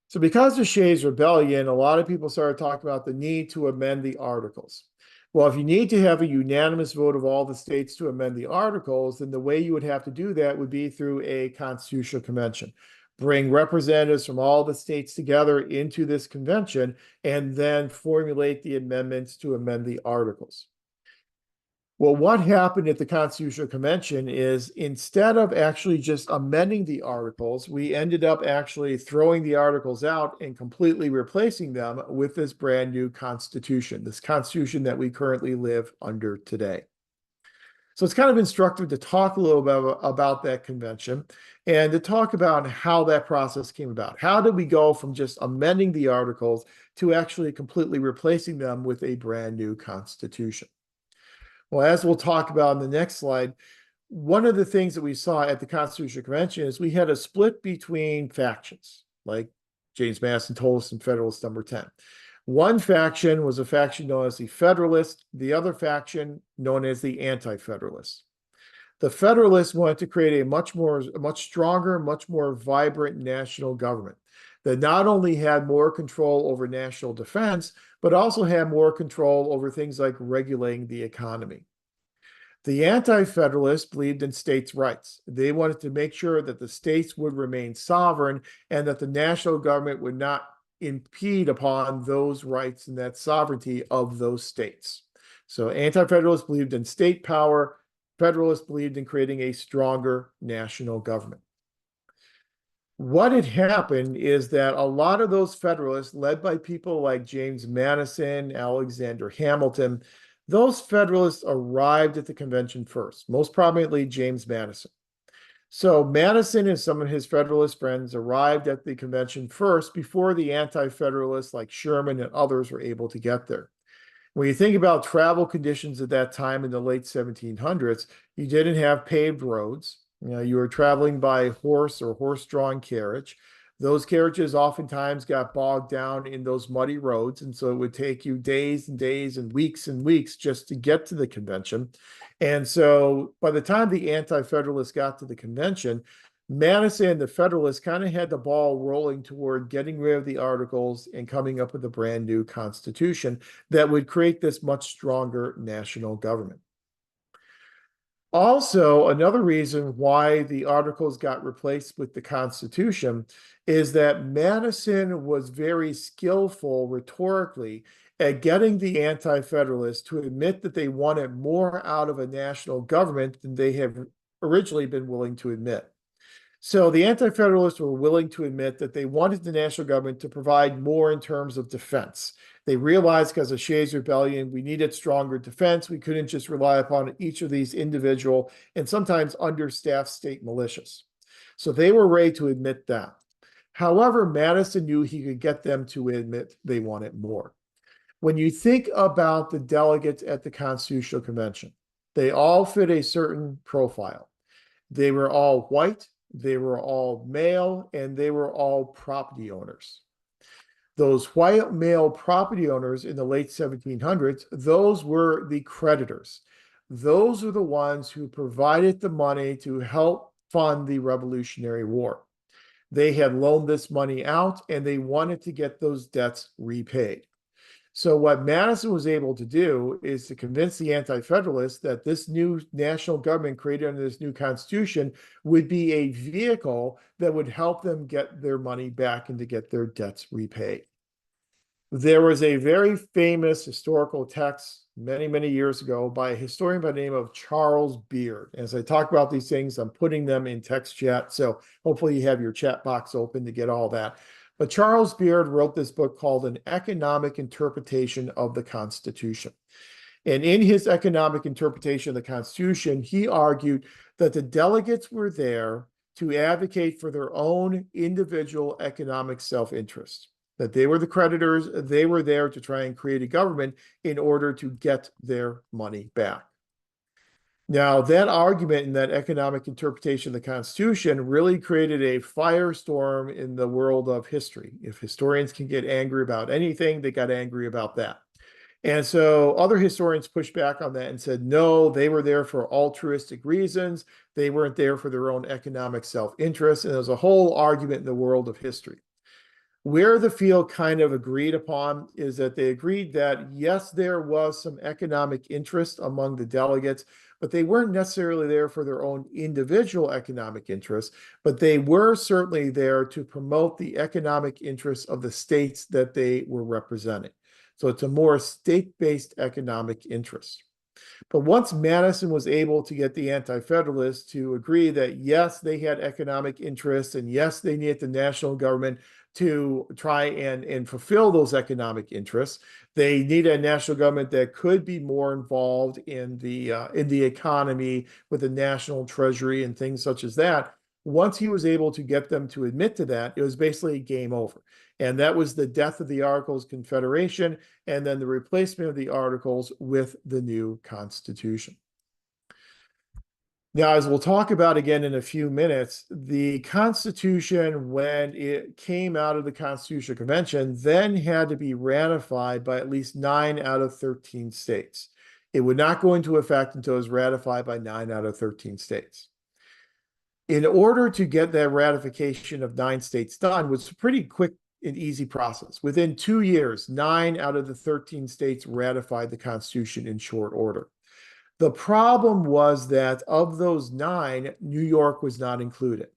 So because of Shays' Rebellion, a lot of people started talking about the need to amend the Articles. Well, if you need to have a unanimous vote of all the states to amend the Articles, then the way you would have to do that would be through a constitutional convention. Bring representatives from all the states together into this convention and then formulate the amendments to amend the Articles. Well, what happened at the Constitutional Convention is instead of actually just amending the articles, we ended up actually throwing the articles out and completely replacing them with this brand new Constitution, this Constitution that we currently live under today. So it's kind of instructive to talk a little bit about that convention and to talk about how that process came about. How did we go from just amending the articles to actually completely replacing them with a brand new Constitution? Well, as we'll talk about in the next slide, one of the things that we saw at the Constitutional Convention is we had a split between factions, like James Madison told us in Federalist Number 10. One faction was a faction known as the Federalists, the other faction known as the Anti-Federalists. The Federalists wanted to create a much stronger, much more vibrant national government that not only had more control over national defense, but also had more control over things like regulating the economy. The Anti-Federalists believed in states' rights. They wanted to make sure that the states would remain sovereign and that the national government would not impede upon those rights and that sovereignty of those states. So Anti-Federalists believed in state power. Federalists believed in creating a stronger national government. What had happened is that a lot of those Federalists, led by people like James Madison, Alexander Hamilton, those Federalists arrived at the convention first, most prominently James Madison. So Madison and some of his Federalist friends arrived at the convention first before the Anti-Federalists like Sherman and others were able to get there. When you think about travel conditions at that time in the late 1700s, you didn't have paved roads. You were traveling by horse or horse-drawn carriage. Those carriages oftentimes got bogged down in those muddy roads, and so it would take you days and days and weeks just to get to the convention. And so by the time the Anti-Federalists got to the convention, Madison and the Federalists kind of had the ball rolling toward getting rid of the Articles and coming up with a brand new constitution that would create this much stronger national government. Also, another reason why the Articles got replaced with the Constitution is that Madison was very skillful rhetorically at getting the Anti-Federalists to admit that they wanted more out of a national government than they have originally been willing to admit. So the Anti-Federalists were willing to admit that they wanted the national government to provide more in terms of defense. They realized because of Shays' Rebellion, we needed stronger defense. We couldn't just rely upon each of these individual and sometimes understaffed state militias. So they were ready to admit that. However, Madison knew he could get them to admit they wanted more. When you think about the delegates at the Constitutional Convention, they all fit a certain profile. They were all white, they were all male, and they were all property owners. Those white male property owners in the late 1700s, those were the creditors. Those are the ones who provided the money to help fund the Revolutionary War. They had loaned this money out and they wanted to get those debts repaid. So what Madison was able to do is to convince the Anti-Federalists that this new national government created under this new constitution would be a vehicle that would help them get their money back and to get their debts repaid. There was a very famous historical text many, many years ago by a historian by the name of Charles Beard. As I talk about these things, I'm putting them in text chat. So hopefully you have your chat box open to get all that. But Charles Beard wrote this book called An Economic Interpretation of the Constitution. And in his economic interpretation of the Constitution, he argued that the delegates were there to advocate for their own individual economic self-interest, that they were the creditors, they were there to try and create a government in order to get their money back. Now, that argument and that economic interpretation of the Constitution really created a firestorm in the world of history. If historians can get angry about anything, they got angry about that. And so other historians pushed back on that and said, no, they were there for altruistic reasons. They weren't there for their own economic self-interest. And there's a whole argument in the world of history. Where the field kind of agreed upon is that they agreed that, yes, there was some economic interest among the delegates, but they weren't necessarily there for their own individual economic interests, but they were certainly there to promote the economic interests of the states that they were representing. So it's a more state-based economic interest. But once Madison was able to get the Anti-Federalists to agree that, yes, they had economic interests, and yes, they needed the national government to try and fulfill those economic interests. They needed a national government that could be more involved in the economy with the national treasury and things such as that. Once he was able to get them to admit to that, it was basically game over. And that was the death of the Articles of Confederation and then the replacement of the Articles with the new Constitution. Now, as we'll talk about again in a few minutes, the Constitution, when it came out of the Constitutional Convention, then had to be ratified by at least 9 out of 13 states. It would not go into effect until it was ratified by 9 out of 13 states. In order to get that ratification of 9 states done was a pretty quick and easy process. Within 2 years, 9 out of the 13 states ratified the Constitution in short order. The problem was that of those 9, New York was not included.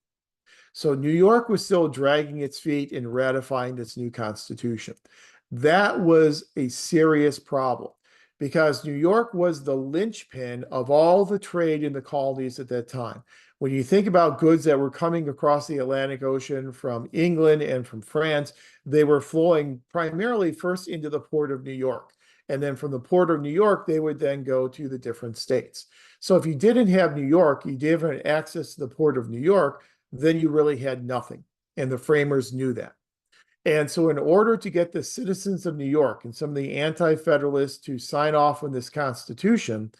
So New York was still dragging its feet in ratifying this new Constitution. That was a serious problem because New York was the linchpin of all the trade in the colonies at that time. When you think about goods that were coming across the Atlantic Ocean from England and from France, they were flowing primarily first into the port of New York. And then from the port of New York, they would then go to the different states. So if you didn't have New York, you didn't have access to the port of New York, then you really had nothing. And the framers knew that. And so in order to get the citizens of New York and some of the Anti-Federalists to sign off on this Constitution,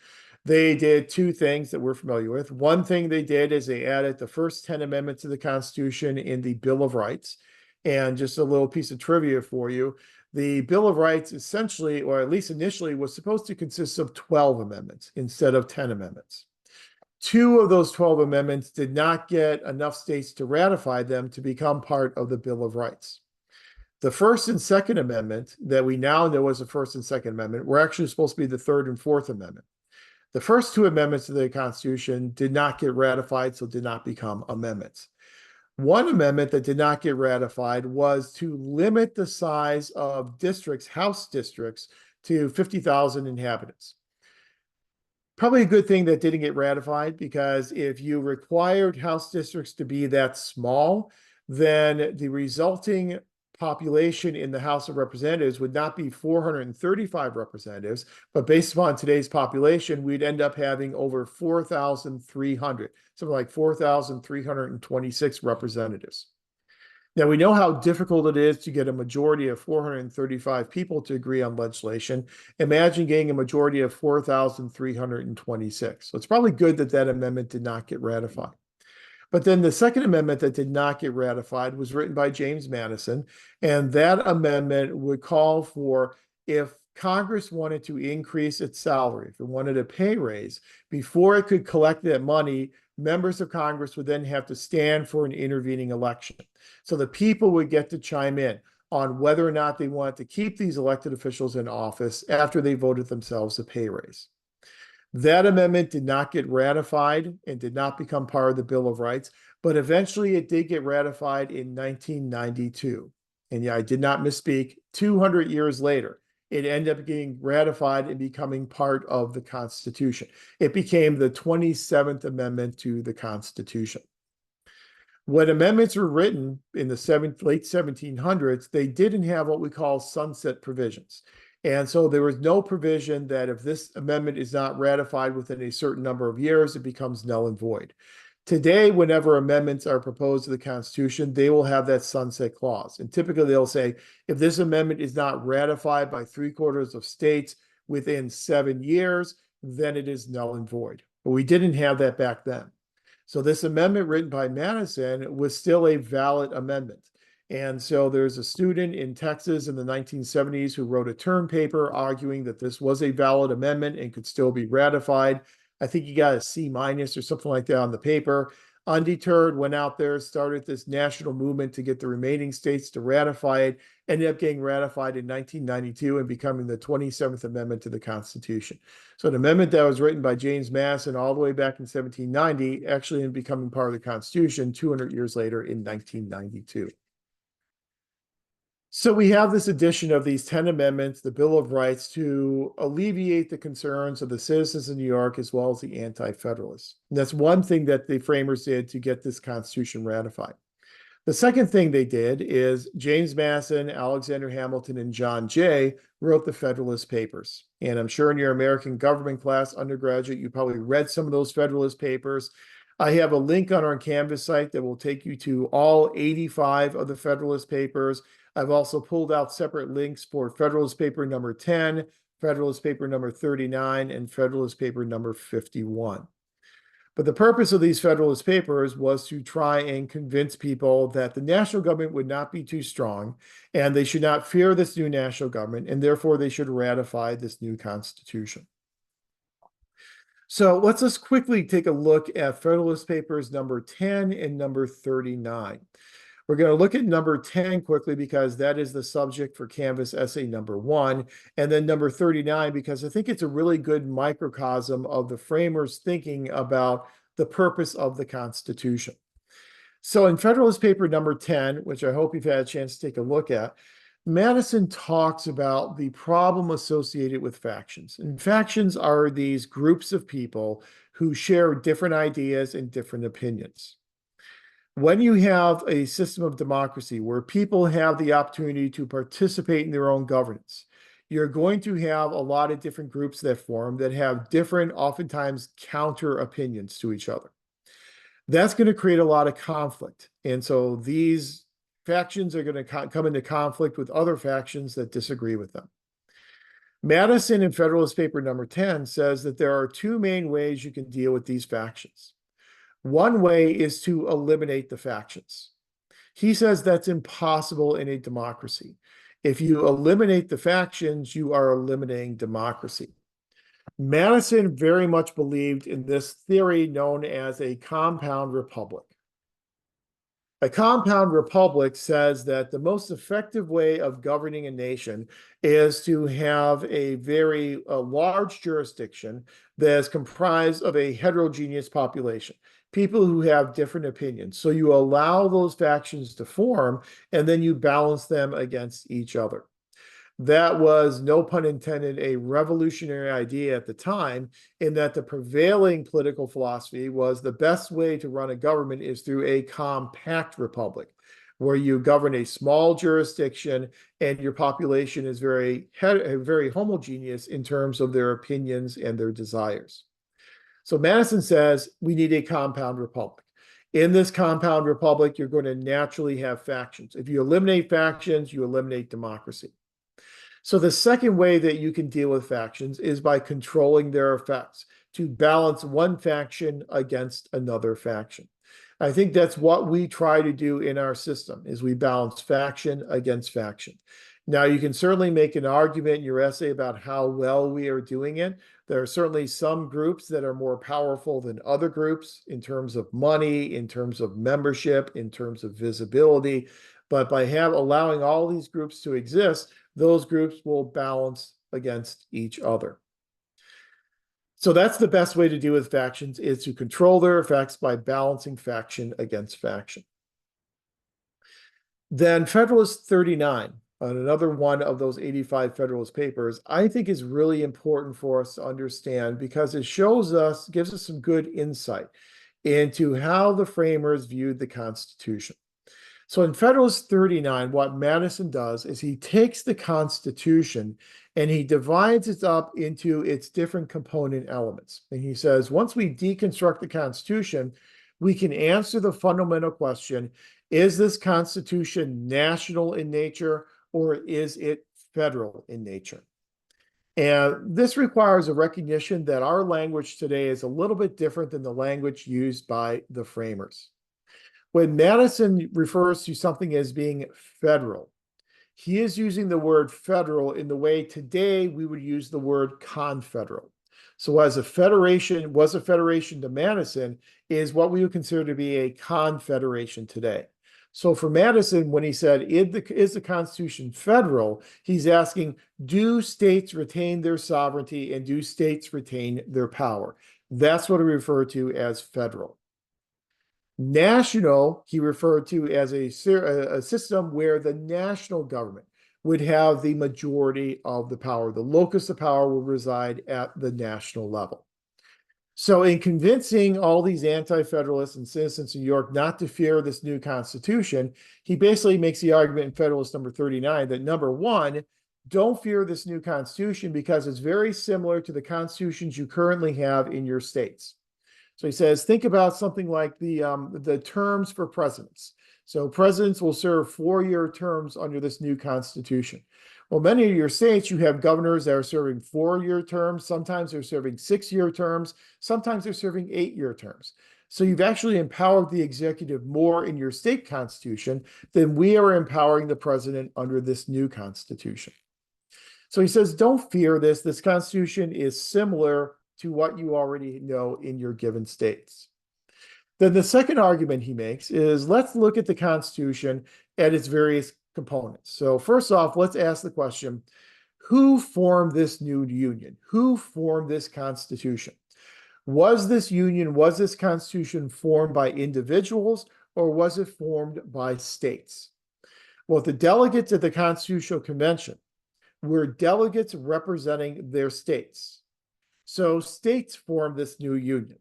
they did 2 things that we're familiar with. One thing they did is they added the first 10 amendments to the Constitution in the Bill of Rights. And just a little piece of trivia for you. The Bill of Rights essentially, or at least initially, was supposed to consist of 12 amendments instead of 10 amendments. Two of those 12 amendments did not get enough states to ratify them to become part of the Bill of Rights. The First and Second Amendment that we now know as the First and Second Amendment were actually supposed to be the Third and Fourth Amendment. The first two amendments to the Constitution did not get ratified, so did not become amendments. One amendment that did not get ratified was to limit the size of districts, House districts, to 50,000 inhabitants. Probably a good thing that didn't get ratified, because if you required House districts to be that small, then the resulting population in the House of Representatives would not be 435 representatives, but based upon today's population, we'd end up having over 4,300, something like 4,326 representatives. Now, we know how difficult it is to get a majority of 435 people to agree on legislation. Imagine getting a majority of 4,326. So it's probably good that that amendment did not get ratified. But then the Second Amendment that did not get ratified was written by James Madison, and that amendment would call for, if Congress wanted to increase its salary, if it wanted a pay raise, before it could collect that money, members of Congress would then have to stand for an intervening election. So the people would get to chime in on whether or not they wanted to keep these elected officials in office after they voted themselves a pay raise. That amendment did not get ratified and did not become part of the Bill of Rights, but eventually it did get ratified in 1992. And yeah, I did not misspeak. 200 years later, it ended up getting ratified and becoming part of the Constitution. It became the 27th Amendment to the Constitution. When amendments were written in the late 1700s, they didn't have what we call sunset provisions. And so there was no provision that if this amendment is not ratified within a certain number of years, it becomes null and void. Today, whenever amendments are proposed to the Constitution, they will have that sunset clause. And typically they'll say, if this amendment is not ratified by 3/4 of states within 7 years, then it is null and void. But we didn't have that back then. So this amendment written by Madison was still a valid amendment. And so there's a student in Texas in the 1970s who wrote a term paper arguing that this was a valid amendment and could still be ratified. I think he got a C- or something like that on the paper. Undeterred, went out there, started this national movement to get the remaining states to ratify it, ended up getting ratified in 1992 and becoming the 27th Amendment to the Constitution. So an amendment that was written by James Madison all the way back in 1790 actually ended up becoming part of the Constitution 200 years later in 1992. So we have this addition of these 10 amendments, the Bill of Rights, to alleviate the concerns of the citizens of New York as well as the anti-federalists. And that's one thing that the framers did to get this Constitution ratified. The second thing they did is James Madison, Alexander Hamilton, and John Jay wrote the Federalist Papers. And I'm sure in your American government class, undergraduate, you probably read some of those Federalist Papers. I have a link on our Canvas site that will take you to all 85 of the Federalist Papers. I've also pulled out separate links for Federalist Paper number 10, Federalist Paper number 39, and Federalist Paper number 51. But the purpose of these Federalist Papers was to try and convince people that the national government would not be too strong and they should not fear this new national government, and therefore they should ratify this new Constitution. So let's just quickly take a look at Federalist Papers number 10 and number 39. We're going to look at number 10 quickly because that is the subject for Canvas essay number 1, and then number 39 because I think it's a really good microcosm of the framers thinking about the purpose of the Constitution. So in Federalist Paper number 10, which I hope you've had a chance to take a look at, Madison talks about the problem associated with factions. And factions are these groups of people who share different ideas and different opinions. When you have a system of democracy where people have the opportunity to participate in their own governance, you're going to have a lot of different groups that form that have different, oftentimes counter opinions to each other. That's going to create a lot of conflict. And so these factions are going to come into conflict with other factions that disagree with them. Madison in Federalist Paper number 10 says that there are two main ways you can deal with these factions. One way is to eliminate the factions. He says that's impossible in a democracy. If you eliminate the factions, you are eliminating democracy. Madison very much believed in this theory known as a compound republic. A compound republic says that the most effective way of governing a nation is to have a very large jurisdiction that is comprised of a heterogeneous population, people who have different opinions. So you allow those factions to form, and then you balance them against each other. That was, no pun intended, a revolutionary idea at the time, in that the prevailing political philosophy was the best way to run a government is through a compact republic, where you govern a small jurisdiction and your population is very homogeneous in terms of their opinions and their desires. So Madison says we need a compound republic. In this compound republic, you're going to naturally have factions. If you eliminate factions, you eliminate democracy. So the second way that you can deal with factions is by controlling their effects, to balance one faction against another faction. I think that's what we try to do in our system, is we balance faction against faction. Now, you can certainly make an argument in your essay about how well we are doing it. There are certainly some groups that are more powerful than other groups in terms of money, in terms of membership, in terms of visibility. But by allowing all these groups to exist, those groups will balance against each other. So that's the best way to deal with factions, is to control their effects by balancing faction against faction. Then Federalist 39, on another one of those 85 Federalist Papers, I think is really important for us to understand, because it gives us some good insight into how the framers viewed the Constitution. So in Federalist 39, what Madison does is he takes the Constitution and he divides it up into its different component elements. And he says, once we deconstruct the Constitution, we can answer the fundamental question, is this Constitution national in nature, or is it federal in nature? And this requires a recognition that our language today is a little bit different than the language used by the framers. When Madison refers to something as being federal, he is using the word federal in the way today we would use the word confederal. So as a federation was a federation to Madison, is what we would consider to be a confederation today. So for Madison, when he said, is the Constitution federal, he's asking, do states retain their sovereignty and do states retain their power? That's what we refer to as federal. National, he referred to as a system where the national government would have the majority of the power. The locus of power will reside at the national level. So in convincing all these anti-federalists and citizens of New York not to fear this new Constitution, he basically makes the argument in Federalist number 39 that, number one, don't fear this new Constitution because it's very similar to the constitutions you currently have in your states. So he says, think about something like the terms for presidents. So presidents will serve 4-year terms under this new Constitution. Well, many of your states, you have governors that are serving 4-year terms. Sometimes they're serving 6-year terms. Sometimes they're serving 8-year terms. So you've actually empowered the executive more in your state constitution than we are empowering the president under this new Constitution. So he says, don't fear this. This Constitution is similar to what you already know in your given states. Then the second argument he makes is, let's look at the Constitution at its various components. So first off, let's ask the question, who formed this new union? Who formed this Constitution? Was this Constitution formed by individuals, or was it formed by states? Well, the delegates at the Constitutional Convention were delegates representing their states. So states formed this new union.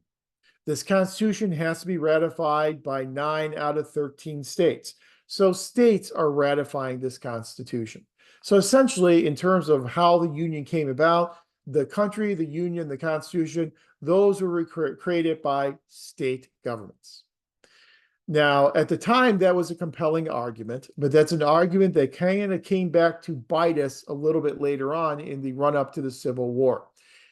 This Constitution has to be ratified by 9 out of 13 states. So states are ratifying this Constitution. So essentially, in terms of how the Union came about, the country, the Union, the Constitution, those were created by state governments. Now, at the time, that was a compelling argument, but that's an argument that kind of came back to bite us a little bit later on in the run-up to the Civil War,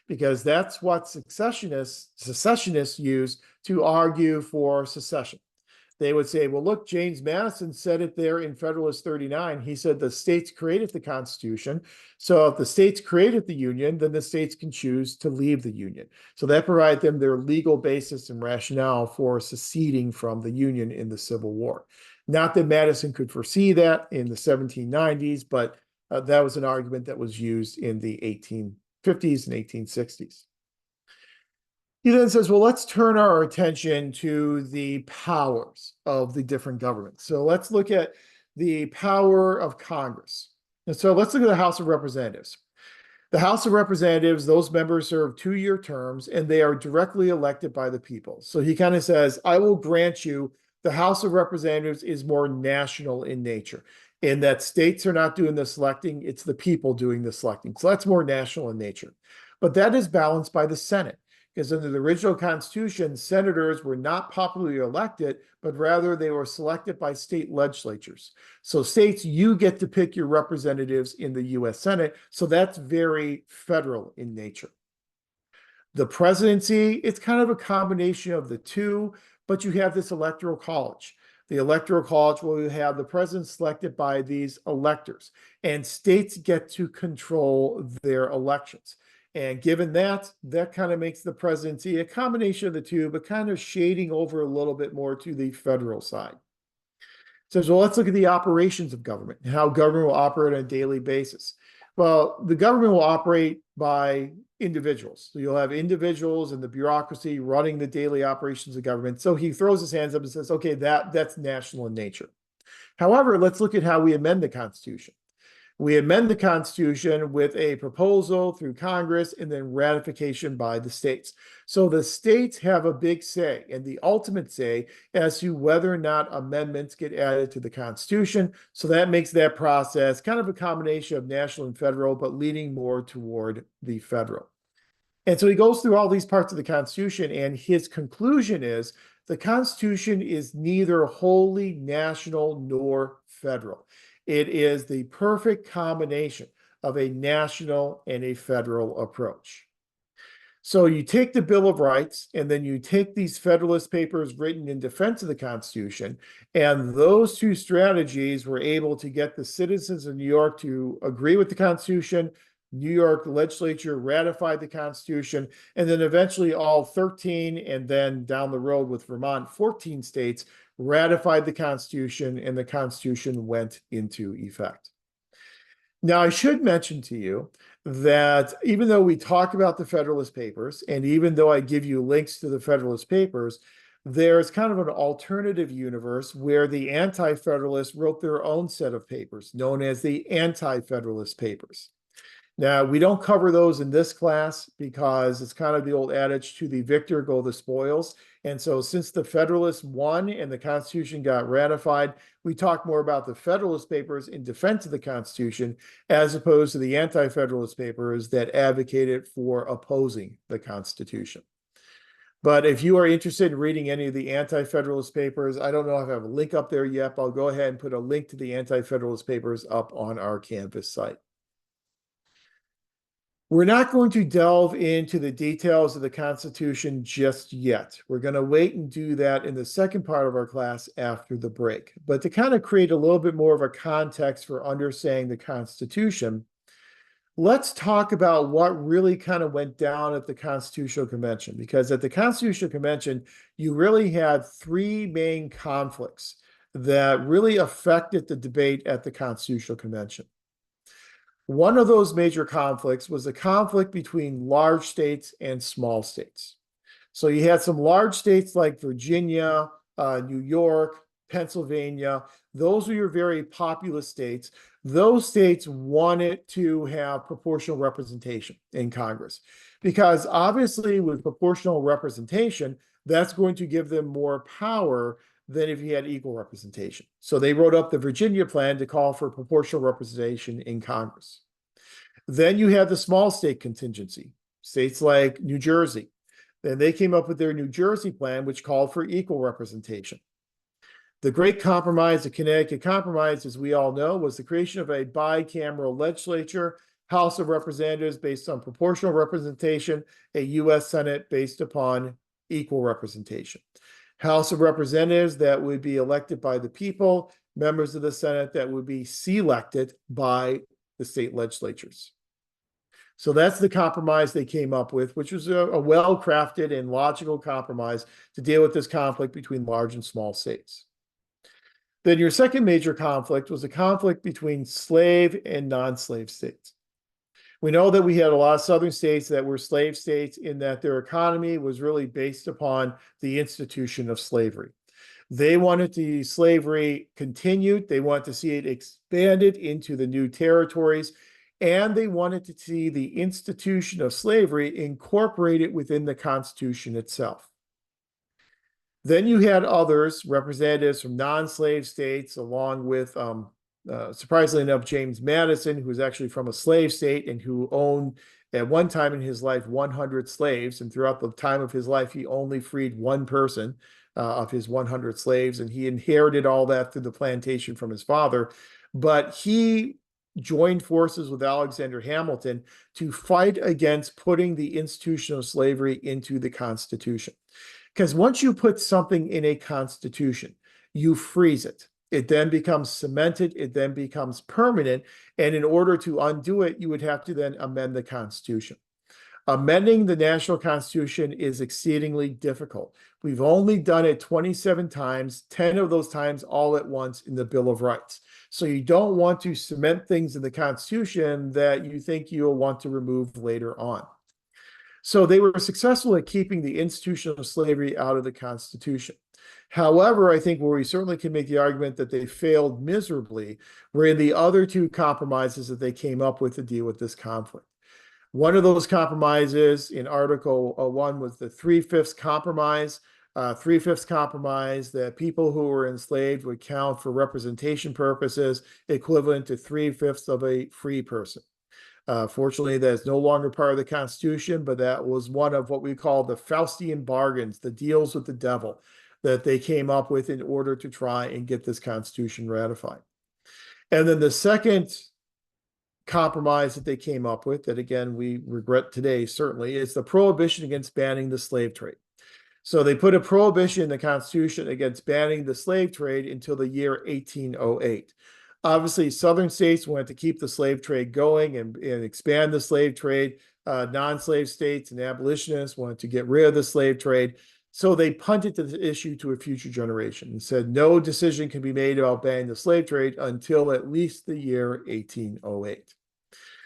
because that's what secessionists use to argue for secession. they would say, well, look, James Madison said it there in Federalist 39. He said the states created the Constitution. So if the states created the Union, then the states can choose to leave the Union. So that provided them their legal basis and rationale for seceding from the Union in the Civil War. Not that Madison could foresee that in the 1790s, but that was an argument that was used in the 1850s and 1860s. He then says, well, let's turn our attention to the powers of the different governments. So let's look at the power of Congress. And so let's look at the House of Representatives. The House of Representatives, those members serve 2-year terms, and they are directly elected by the people. So he kind of says, I will grant you the House of Representatives is more national in nature, in that states are not doing the selecting, it's the people doing the selecting. So that's more national in nature. But that is balanced by the Senate, because under the original Constitution, senators were not popularly elected, but rather they were selected by state legislatures. So states, you get to pick your representatives in the US Senate. So that's very federal in nature. The presidency, it's kind of a combination of the two, but you have this electoral college. The electoral college will have the president selected by these electors, and states get to control their elections. And given that, that kind of makes the presidency a combination of the two, but kind of shading over a little bit more to the federal side. So let's look at the operations of government and how government will operate on a daily basis. Well, the government will operate by individuals. So you'll have individuals in the bureaucracy running the daily operations of government. So he throws his hands up and says, okay, that's national in nature. However, let's look at how we amend the Constitution. We amend the Constitution with a proposal through Congress and then ratification by the states. So the states have a big say and the ultimate say as to whether or not amendments get added to the Constitution. So that makes that process kind of a combination of national and federal, but leaning more toward the federal. And so he goes through all these parts of the Constitution, and his conclusion is the Constitution is neither wholly national nor federal. It is the perfect combination of a national and a federal approach. So you take the Bill of Rights, and then you take these Federalist Papers written in defense of the Constitution, and those two strategies were able to get the citizens of New York to agree with the Constitution. New York legislature ratified the Constitution, and then eventually all 13, and then down the road with Vermont, 14 states ratified the Constitution, and the Constitution went into effect. Now, I should mention to you that even though we talk about the Federalist Papers, and even though I give you links to the Federalist Papers, there's kind of an alternative universe where the Anti-Federalists wrote their own set of papers, known as the Anti-Federalist Papers. Now, we don't cover those in this class because it's kind of the old adage, to the victor go the spoils. And so since the Federalists won and the Constitution got ratified, we talk more about the Federalist Papers in defense of the Constitution, as opposed to the Anti-Federalist Papers that advocated for opposing the Constitution. But if you are interested in reading any of the Anti-Federalist Papers, I don't know if I have a link up there yet, but I'll go ahead and put a link to the Anti-Federalist Papers up on our Canvas site. We're not going to delve into the details of the Constitution just yet. We're going to wait and do that in the second part of our class after the break. But to kind of create a little bit more of a context for understanding the Constitution, let's talk about what really kind of went down at the Constitutional Convention. Because at the Constitutional Convention, you really had three main conflicts that really affected the debate at the Constitutional Convention. One of those major conflicts was a conflict between large states and small states. So you had some large states like Virginia, New York, Pennsylvania. Those were your very populous states. Those states wanted to have proportional representation in Congress because obviously with proportional representation, that's going to give them more power than if you had equal representation. So they wrote up the Virginia plan to call for proportional representation in Congress. Then you have the small state contingency, states like New Jersey. Then they came up with their New Jersey plan, which called for equal representation. The Great Compromise, the Connecticut Compromise, as we all know, was the creation of a bicameral legislature, House of Representatives based on proportional representation, a U.S. Senate based upon equal representation. House of Representatives that would be elected by the people, members of the Senate that would be selected by the state legislatures. So that's the compromise they came up with, which was a well-crafted and logical compromise to deal with this conflict between large and small states. Then your second major conflict was a conflict between slave and non-slave states. We know that we had a lot of southern states that were slave states in that their economy was really based upon the institution of slavery. They wanted the slavery continued. They wanted to see it expanded into the new territories, and they wanted to see the institution of slavery incorporated within the Constitution itself. Then you had others, representatives from non-slave states, along with, surprisingly enough, James Madison, who was actually from a slave state and who owned, at one time in his life, 100 slaves. And throughout the time of his life, he only freed one person of his 100 slaves. And he inherited all that through the plantation from his father. But he joined forces with Alexander Hamilton to fight against putting the institution of slavery into the Constitution. Because once you put something in a constitution, you freeze it. It then becomes cemented. It then becomes permanent. And in order to undo it, you would have to then amend the Constitution. Amending the national Constitution is exceedingly difficult. We've only done it 27 times, 10 of those times all at once in the Bill of Rights. So you don't want to cement things in the Constitution that you think you'll want to remove later on. So they were successful at keeping the institution of slavery out of the Constitution. However, I think where we certainly can make the argument that they failed miserably were in the other two compromises that they came up with to deal with this conflict. One of those compromises in Article 1 was the 3/5 compromise. 3/5 compromise that people who were enslaved would count for representation purposes equivalent to 3/5 of a free person. Fortunately, that is no longer part of the Constitution, but that was one of what we call the Faustian bargains, the deals with the devil that they came up with in order to try and get this Constitution ratified. And then the second compromise that they came up with, that again, we regret today, certainly, is the prohibition against banning the slave trade. So they put a prohibition in the Constitution against banning the slave trade until the year 1808. Obviously, southern states wanted to keep the slave trade going and expand the slave trade. Non-slave states and abolitionists wanted to get rid of the slave trade. So they punted the issue to a future generation and said no decision can be made about banning the slave trade until at least the year 1808.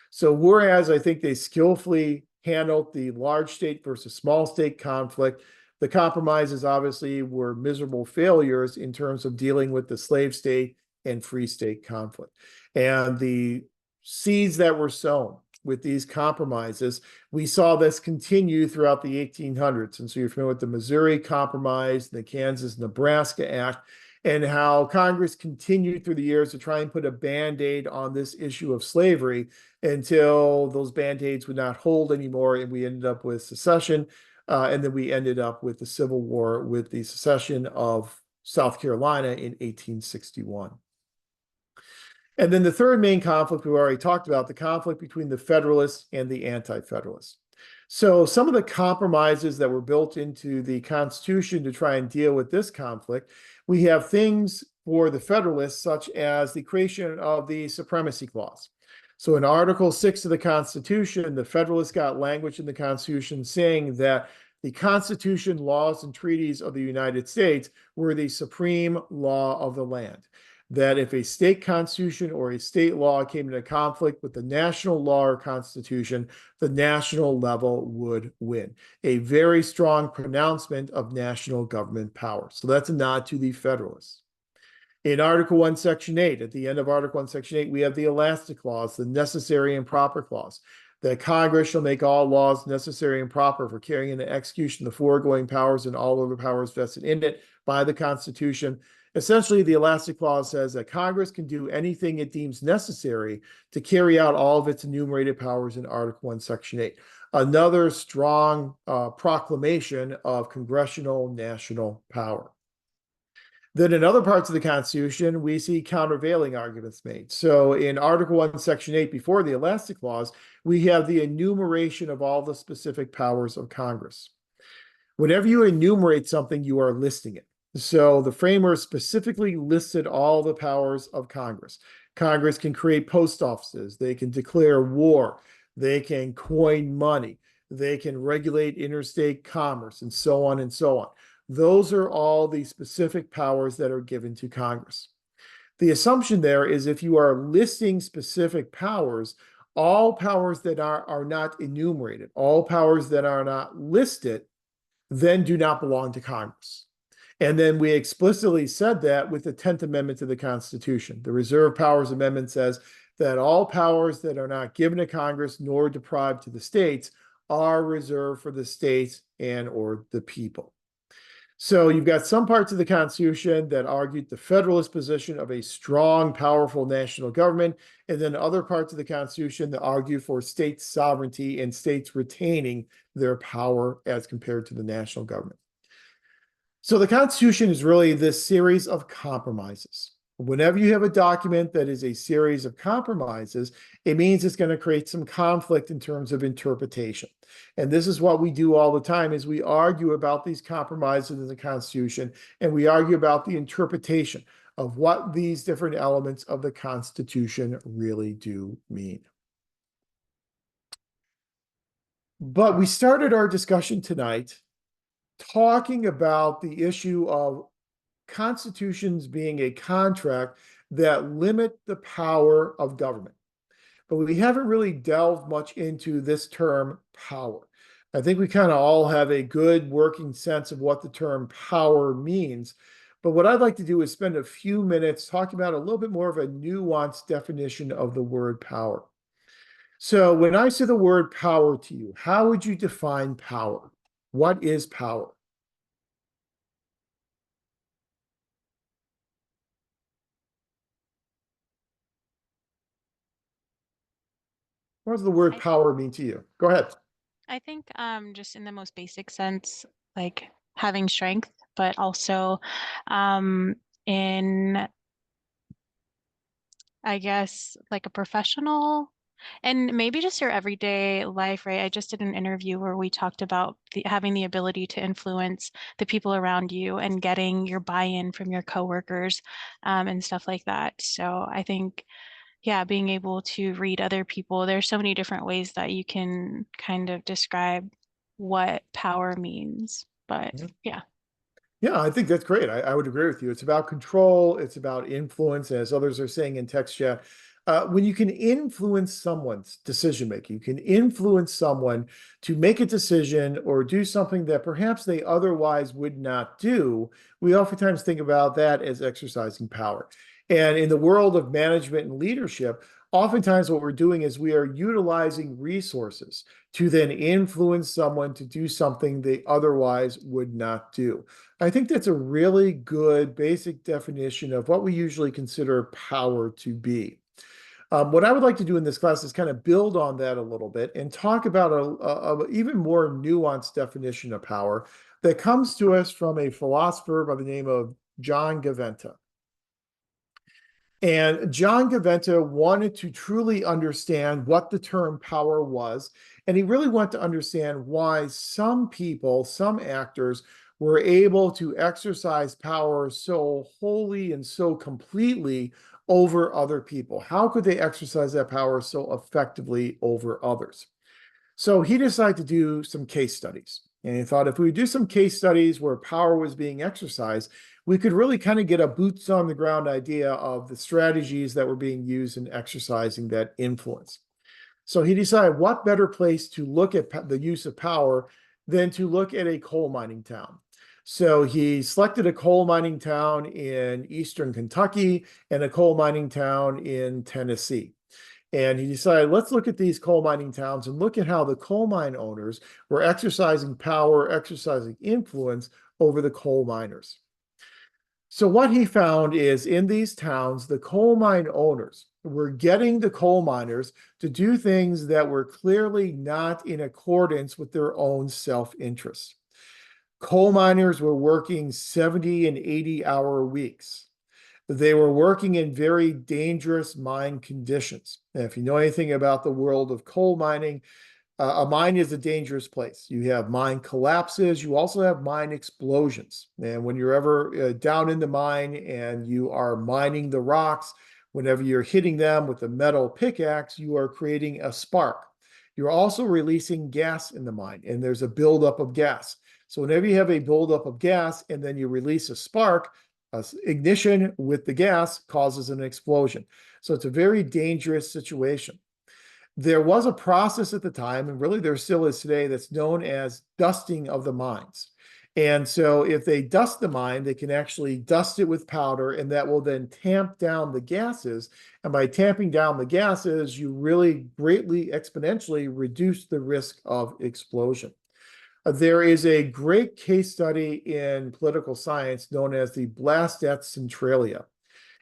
So whereas I think they skillfully handled the large state versus small state conflict, the compromises obviously were miserable failures in terms of dealing with the slave state and free state conflict. And the seeds that were sown with these compromises, we saw this continue throughout the 1800s. And so you're familiar with the Missouri Compromise, the Kansas-Nebraska Act, and how Congress continued through the years to try and put a Band-Aid on this issue of slavery until those Band-Aids would not hold anymore, and we ended up with secession, and then we ended up with the Civil War with the secession of South Carolina in 1861. And then the third main conflict we already talked about, the conflict between the Federalists and the Anti-Federalists. So some of the compromises that were built into the Constitution to try and deal with this conflict, we have things for the Federalists, such as the creation of the Supremacy Clause. So in Article 6 of the Constitution, the Federalists got language in the Constitution saying that the Constitution, laws, and treaties of the United States were the supreme law of the land. That if a state constitution or a state law came into conflict with the national law or constitution, the national level would win. A very strong pronouncement of national government power. So that's a nod to the Federalists. In Article 1, Section 8, at the end of Article 1, Section 8, we have the elastic clause, the necessary and proper clause, that Congress shall make all laws necessary and proper for carrying into execution the foregoing powers and all other powers vested in it by the Constitution. Essentially, the elastic clause says that Congress can do anything it deems necessary to carry out all of its enumerated powers in Article 1, Section 8. Another strong proclamation of congressional national power. Then in other parts of the Constitution, we see countervailing arguments made. So in Article 1, Section 8, before the elastic clause, we have the enumeration of all the specific powers of Congress. Whenever you enumerate something, you are listing it. So the framers specifically listed all the powers of Congress. Congress can create post offices, they can declare war, they can coin money, they can regulate interstate commerce, and so on and so on. Those are all the specific powers that are given to Congress. The assumption there is if you are listing specific powers, all powers that are not enumerated, all powers that are not listed, then do not belong to Congress. And then we explicitly said that with the 10th Amendment to the Constitution. The Reserve Powers Amendment says that all powers that are not given to Congress nor deprived to the states are reserved for the states and or the people. So you've got some parts of the Constitution that argued the Federalist position of a strong, powerful national government, and then other parts of the Constitution that argue for state sovereignty and states retaining their power as compared to the national government. So the Constitution is really this series of compromises. Whenever you have a document that is a series of compromises, it means it's going to create some conflict in terms of interpretation. And this is what we do all the time is we argue about these compromises in the Constitution, and we argue about the interpretation of what these different elements of the Constitution really do mean. But we started our discussion tonight talking about the issue of constitutions being a contract that limit the power of government. But we haven't really delved much into this term power. I think we kind of all have a good working sense of what the term power means. But what I'd like to do is spend a few minutes talking about a little bit more of a nuanced definition of the word power. So when I say the word power to you, how would you define power? What is power? What does the word I power mean to you? Go ahead. I think just in the most basic sense, like having strength, but also um in I guess like a professional and maybe just your everyday life, right? I just did an interview where we talked about having the ability to influence the people around you and getting your buy-in from your coworkers and stuff like that. So I think yeah, being able to read other people, there's so many different ways that you can kind of describe what power means. But yeah. Yeah, I think that's great. I would agree with you. It's about control, it's about influence, as others are saying in text chat. When you can influence someone's decision making, you can influence someone to make a decision or do something that perhaps they otherwise would not do, we oftentimes think about that as exercising power. And in the world of management and leadership, oftentimes what we're doing is we are utilizing resources to then influence someone to do something they otherwise would not do. I think that's a really good basic definition of what we usually consider power to be. What I would like to do in this class is kind of build on that a little bit and talk about a even more nuanced definition of power that comes to us from a philosopher by the name of John Gaventa. And John Gaventa wanted to truly understand what the term power was. And he really wanted to understand why some people, some actors, were able to exercise power so wholly and so completely over other people. How could they exercise that power so effectively over others? So he decided to do some case studies. And he thought if we do some case studies where power was being exercised, we could really kind of get a boots on the ground idea of the strategies that were being used in exercising that influence. So he decided what better place to look at the use of power than to look at a coal mining town. So he selected a coal mining town in eastern Kentucky and a coal mining town in Tennessee. And he decided, let's look at these coal mining towns and look at how the coal mine owners were exercising power, exercising influence over the coal miners. So what he found is in these towns, the coal mine owners were getting the coal miners to do things that were clearly not in accordance with their own self-interest. Coal miners were working 70 and 80-hour weeks. They were working in very dangerous mine conditions. And if you know anything about the world of coal mining, A mine is a dangerous place. You have mine collapses. You also have mine explosions. And when you're ever down in the mine and you are mining the rocks, whenever you're hitting them with a metal pickaxe, you are creating a spark. You're also releasing gas in the mine, and there's a buildup of gas. So whenever you have a buildup of gas and then you release a spark, ignition with the gas causes an explosion. So it's a very dangerous situation. There was a process at the time, and really there still is today, that's known as dusting of the mines. And so if they dust the mine, they can actually dust it with powder, and that will then tamp down the gases. And by tamping down the gases, you really greatly exponentially reduce the risk of explosion. There is a great case study in political science known as the blast at Centralia.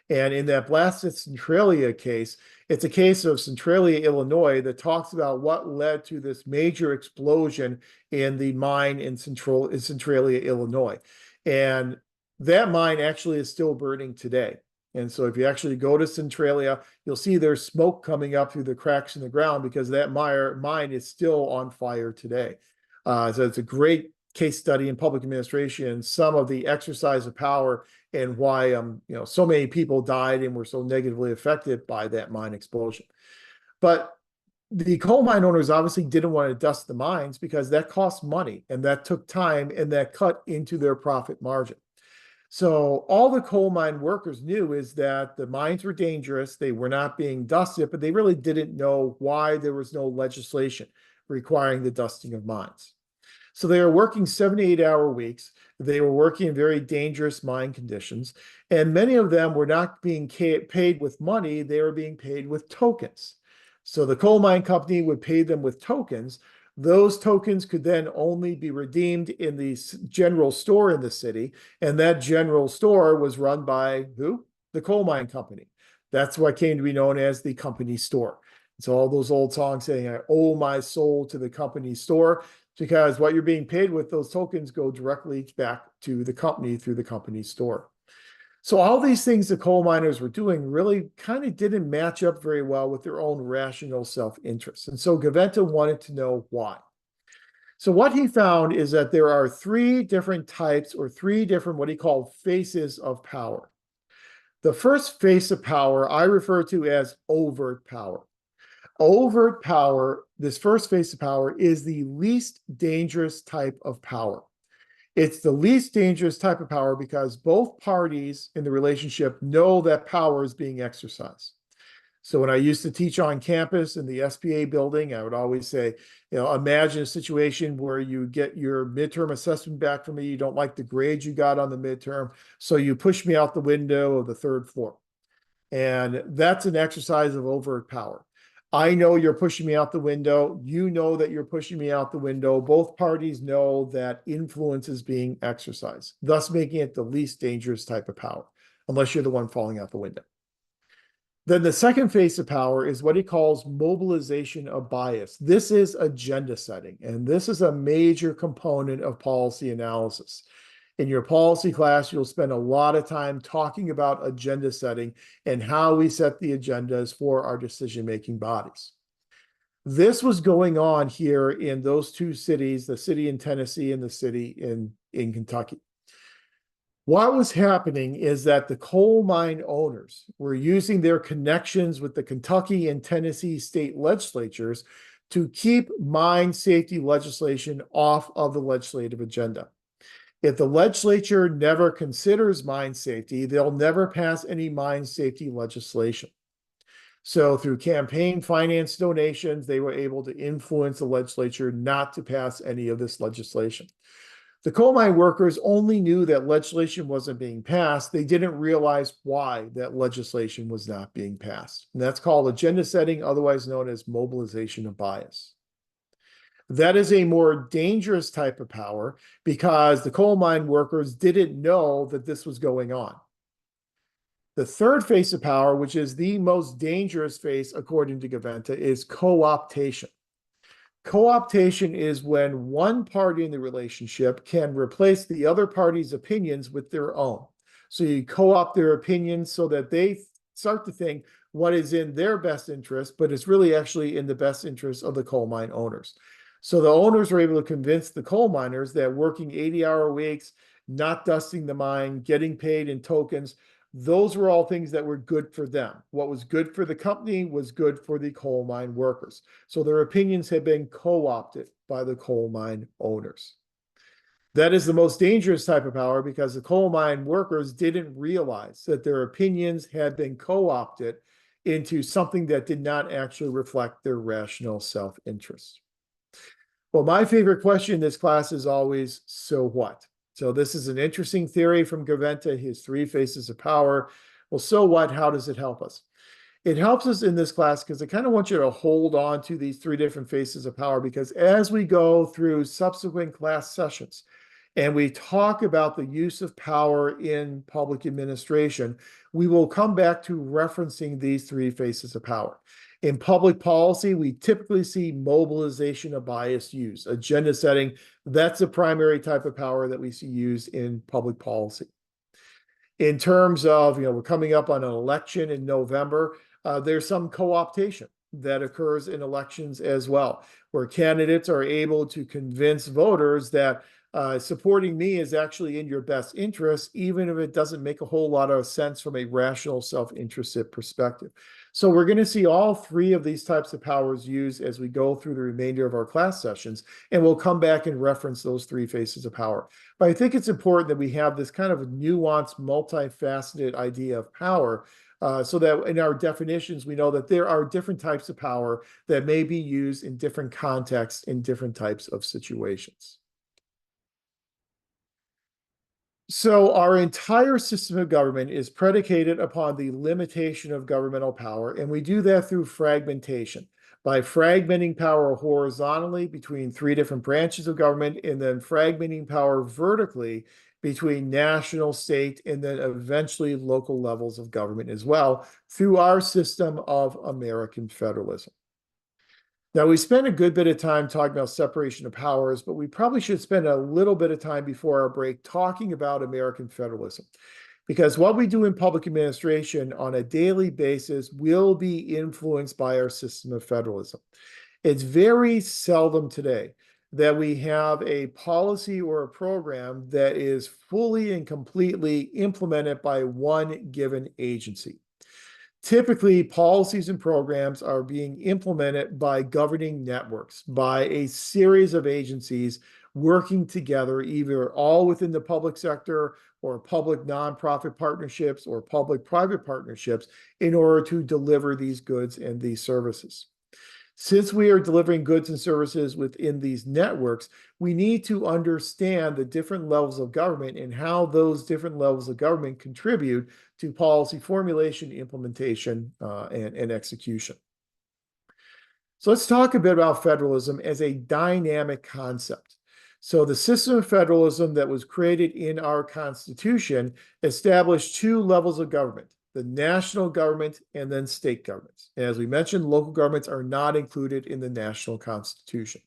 And in that blast at Centralia case, it's a case of Centralia, Illinois, that talks about what led to this major explosion in the mine in Centralia, Illinois. And that mine actually is still burning today. And so if you actually go to Centralia, you'll see there's smoke coming up through the cracks in the ground because that mine is still on fire today. So it's a great case study in public administration, some of the exercise of power and why so many people died and were so negatively affected by that mine explosion. But the coal mine owners obviously didn't want to dust the mines because that cost money and that took time and that cut into their profit margin. So all the coal mine workers knew is that the mines were dangerous, they were not being dusted, but they really didn't know why there was no legislation requiring the dusting of mines. So they were working 78-hour weeks. They were working in very dangerous mine conditions. And many of them were not being paid with money. They were being paid with tokens. So the coal mine company would pay them with tokens. Those tokens could then only be redeemed in the general store in the city. And that general store was run by who? The coal mine company. That's what came to be known as the company store. So all those old songs saying, I owe my soul to the company store, because what you're being paid with, those tokens go directly back to the company through the company store. So all these things the coal miners were doing really kind of didn't match up very well with their own rational self-interest. And so Gaventa wanted to know why. So what he found is that there are three different types or three different what he called faces of power. The first face of power I refer to as overt power. Overt power, this first face of power, is the least dangerous type of power. It's the least dangerous type of power because both parties in the relationship know that power is being exercised. So when I used to teach on campus in the SPA building, I would always say, imagine a situation where you get your midterm assessment back from me. You don't like the grades you got on the midterm, so you push me out the window of the third floor. And that's an exercise of overt power. I know you're pushing me out the window. You know that you're pushing me out the window. Both parties know that influence is being exercised, thus making it the least dangerous type of power, unless you're the one falling out the window. Then the second face of power is what he calls mobilization of bias. This is agenda setting, and this is a major component of policy analysis. In your policy class, you'll spend a lot of time talking about agenda setting and how we set the agendas for our decision-making bodies. This was going on here in those two cities, the city in Tennessee and the city in Kentucky. What was happening is that the coal mine owners were using their connections with the Kentucky and Tennessee state legislatures to keep mine safety legislation off of the legislative agenda. If the legislature never considers mine safety, they'll never pass any mine safety legislation. So through campaign finance donations, they were able to influence the legislature not to pass any of this legislation. The coal mine workers only knew that legislation wasn't being passed. They didn't realize why that legislation was not being passed. And that's called agenda setting, otherwise known as mobilization of bias. That is a more dangerous type of power because the coal mine workers didn't know that this was going on. The third face of power, which is the most dangerous face according to Gaventa, is co-optation. Co-optation is when one party in the relationship can replace the other party's opinions with their own. So you co-opt their opinions so that they start to think, what is in their best interest, but it's really actually in the best interest of the coal mine owners. So the owners were able to convince the coal miners that working 80-hour weeks, not dusting the mine, getting paid in tokens, those were all things that were good for them. What was good for the company was good for the coal mine workers. So their opinions had been co-opted by the coal mine owners. That is the most dangerous type of power because the coal mine workers didn't realize that their opinions had been co-opted into something that did not actually reflect their rational self-interest. Well, my favorite question in this class is always, so what? So this is an interesting theory from Gaventa, his three faces of power. Well, so what? How does it help us? It helps us in this class because I kind of want you to hold on to these three different faces of power, because as we go through subsequent class sessions and we talk about the use of power in public administration, we will come back to referencing these three faces of power. In public policy, we typically see mobilization of bias use, agenda setting. That's a primary type of power that we see used in public policy. In terms of, we're coming up on an election in November, there's some co-optation that occurs in elections as well, where candidates are able to convince voters that supporting me is actually in your best interest, even if it doesn't make a whole lot of sense from a rational, self-interested perspective. So we're going to see all three of these types of powers used as we go through the remainder of our class sessions, and we'll come back and reference those three faces of power. But I think it's important that we have this kind of nuanced, multifaceted idea of power, so that in our definitions, we know that there are different types of power that may be used in different contexts, in different types of situations. So our entire system of government is predicated upon the limitation of governmental power, and we do that through fragmentation, by fragmenting power horizontally between three different branches of government, and then fragmenting power vertically between national, state, and then eventually local levels of government as well, through our system of American federalism. Now, we spent a good bit of time talking about separation of powers, but we probably should spend a little bit of time before our break talking about American federalism, because what we do in public administration on a daily basis will be influenced by our system of federalism. It's very seldom today that we have a policy or a program that is fully and completely implemented by one given agency. Typically, policies and programs are being implemented by governing networks, by a series of agencies working together, either all within the public sector or public nonprofit partnerships or public-private partnerships, in order to deliver these goods and these services. Since we are delivering goods and services within these networks, we need to understand the different levels of government and how those different levels of government contribute to policy formulation, implementation, and execution. So let's talk a bit about federalism as a dynamic concept. So the system of federalism that was created in our Constitution established two levels of government: the national government and then state governments. And as we mentioned, local governments are not included in the national Constitution.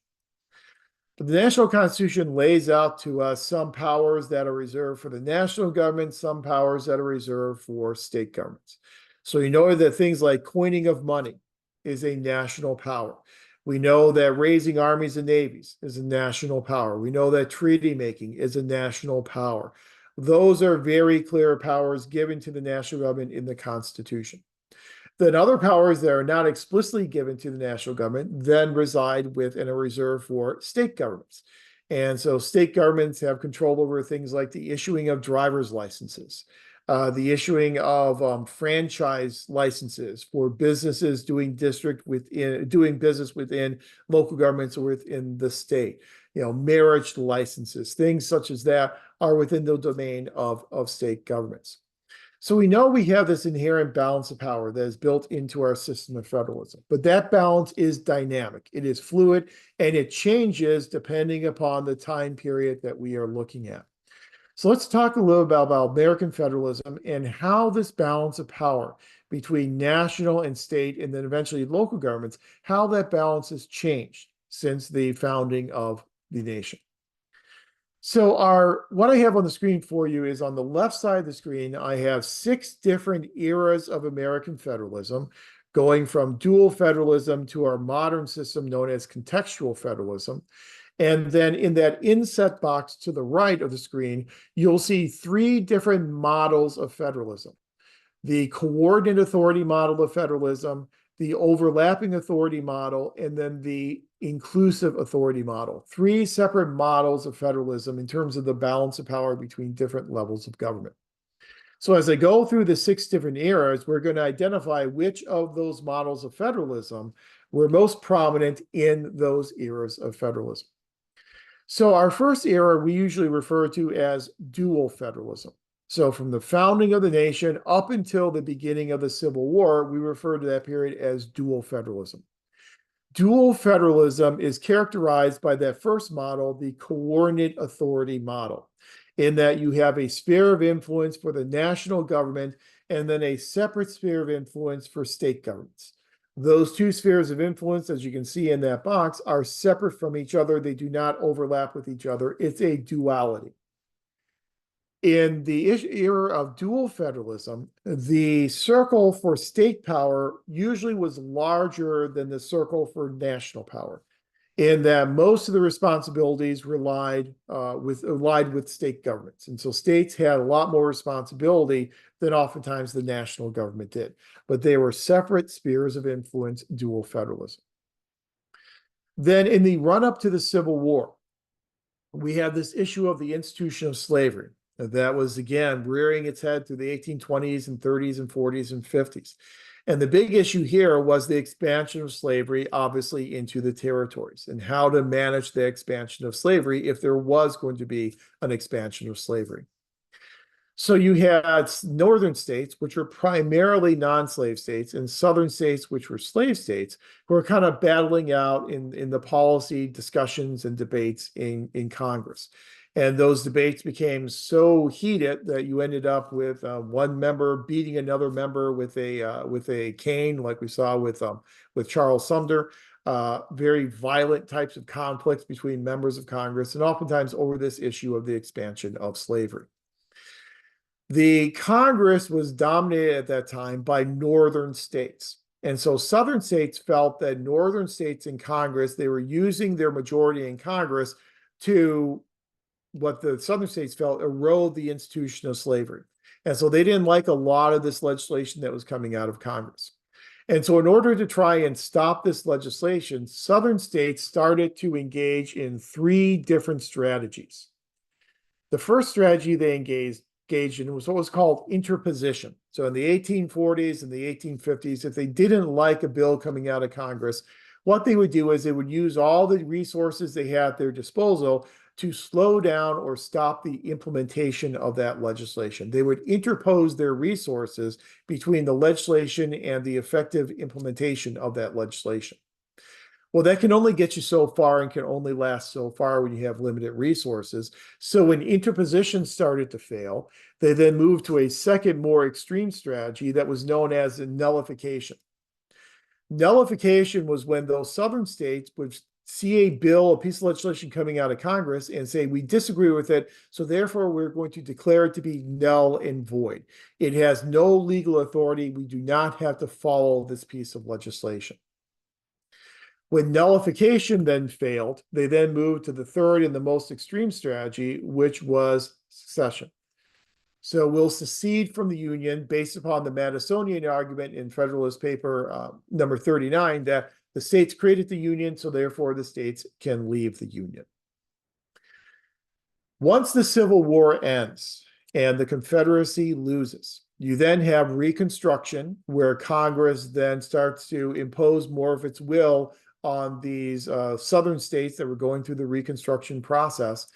But the national Constitution lays out to us some powers that are reserved for the national government, some powers that are reserved for state governments. So you know that things like coining of money is a national power. We know that raising armies and navies is a national power. We know that treaty making is a national power. Those are very clear powers given to the national government in the Constitution. Then other powers that are not explicitly given to the national government then reside with and are reserved for state governments. And so state governments have control over things like the issuing of driver's licenses, the issuing of franchise licenses for businesses doing business within local governments or within the state. Marriage licenses, things such as that are within the domain of state governments. So we know we have this inherent balance of power that is built into our system of federalism, but that balance is dynamic, it is fluid, and it changes depending upon the time period that we are looking at. So let's talk a little bit about American federalism and how this balance of power between national and state and then eventually local governments, how that balance has changed since the founding of the nation. So what I have on the screen for you is on the left side of the screen, I have 6 different eras of American federalism, going from dual federalism to our modern system known as contextual federalism. And then in that inset box to the right of the screen, you'll see 3 different models of federalism: the coordinate authority model of federalism, the overlapping authority model, and then the inclusive authority model. 3 separate models of federalism in terms of the balance of power between different levels of government. So as I go through the 6 different eras, we're going to identify which of those models of federalism were most prominent in those eras of federalism. So our first era we usually refer to as dual federalism. So from the founding of the nation up until the beginning of the Civil War, we refer to that period as dual federalism. Dual federalism is characterized by that first model, the coordinate authority model, in that you have a sphere of influence for the national government and then a separate sphere of influence for state governments. Those 2 spheres of influence, as you can see in that box, are separate from each other. They do not overlap with each other. It's a duality. In the era of dual federalism, the circle for state power usually was larger than the circle for national power, in that most of the responsibilities relied with state governments. And so states had a lot more responsibility than oftentimes the national government did. But they were separate spheres of influence, dual federalism. Then in the run-up to the Civil War, we had this issue of the institution of slavery. That was, again, rearing its head through the 1820s and 30s and 40s and 50s. And the big issue here was the expansion of slavery, obviously, into the territories, and how to manage the expansion of slavery if there was going to be an expansion of slavery. So you had northern states, which were primarily non-slave states, and southern states, which were slave states, who were kind of battling out in the policy discussions and debates in Congress. And those debates became so heated that you ended up with one member beating another member with a cane, like we saw with Charles Sumner. Very violent types of conflicts between members of Congress, and oftentimes over this issue of the expansion of slavery. The Congress was dominated at that time by northern states. And so southern states felt that northern states in Congress, they were using their majority in Congress to, what the southern states felt, erode the institution of slavery. And so they didn't like a lot of this legislation that was coming out of Congress. And so in order to try and stop this legislation, southern states started to engage in 3 different strategies. The first strategy they engaged in was what was called interposition. So in the 1840s and the 1850s, if they didn't like a bill coming out of Congress, what they would do is they would use all the resources they had at their disposal to slow down or stop the implementation of that legislation. They would interpose their resources between the legislation and the effective implementation of that legislation. Well, that can only get you so far and can only last so far when you have limited resources. So when interposition started to fail, they then moved to a second, more extreme strategy that was known as nullification. Nullification was when those southern states would see a bill, a piece of legislation coming out of Congress and say, we disagree with it, so therefore we're going to declare it to be null and void. It has no legal authority. We do not have to follow this piece of legislation. When nullification then failed, they then moved to the third and the most extreme strategy, which was secession. So we'll secede from the Union based upon the Madisonian argument in Federalist Paper number 39 that the states created the Union, so therefore the states can leave the Union. Once the Civil War ends and the Confederacy loses, you then have Reconstruction, where Congress then starts to impose more of its will on these southern states that were going through the Reconstruction process.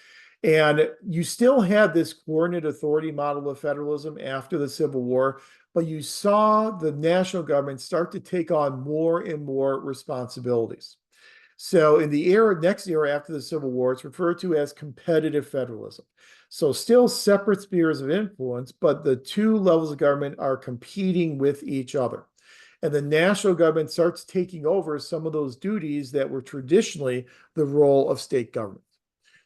And you still had this coordinate authority model of federalism after the Civil War, but you saw the national government start to take on more and more responsibilities. So in the next era after the Civil War, it's referred to as competitive federalism. So still separate spheres of influence, but the 2 levels of government are competing with each other. And the national government starts taking over some of those duties that were traditionally the role of state government.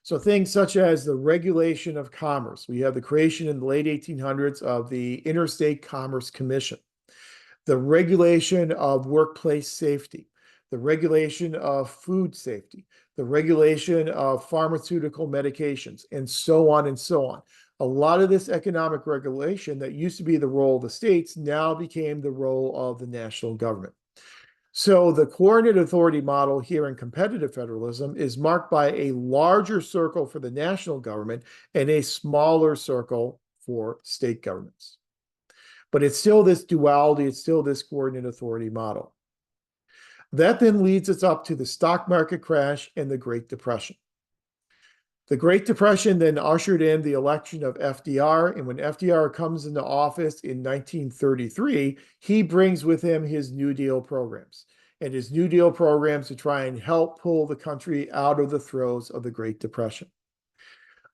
So things such as the regulation of commerce. We have the creation in the late 1800s of the Interstate Commerce Commission, the regulation of workplace safety, the regulation of food safety, the regulation of pharmaceutical medications, and so on and so on. A lot of this economic regulation that used to be the role of the states now became the role of the national government. So the coordinated authority model here in competitive federalism is marked by a larger circle for the national government and a smaller circle for state governments. But it's still this duality, it's still this coordinated authority model. That then leads us up to the stock market crash and the Great Depression. The Great Depression then ushered in the election of FDR, and when FDR comes into office in 1933, he brings with him his New Deal programs, and his New Deal programs to try and help pull the country out of the throes of the Great Depression.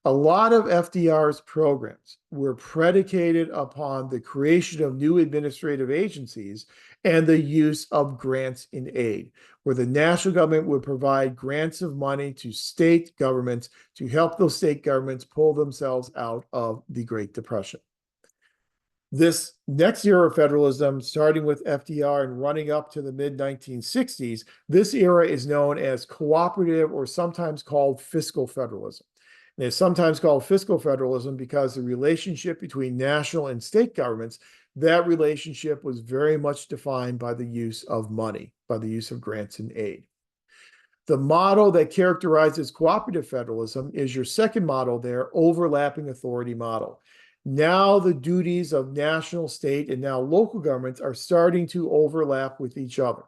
A lot of FDR's programs were predicated upon the creation of new administrative agencies and the use of grants and aid, where the national government would provide grants of money to state governments to help those state governments pull themselves out of the Great Depression. This next era of federalism, starting with FDR and running up to the mid-1960s, this era is known as cooperative or sometimes called fiscal federalism. And it's sometimes called fiscal federalism because the relationship between national and state governments, that relationship was very much defined by the use of money, by the use of grants and aid. The model that characterizes cooperative federalism is your second model there, overlapping authority model. Now the duties of national, state, and now local governments are starting to overlap with each other.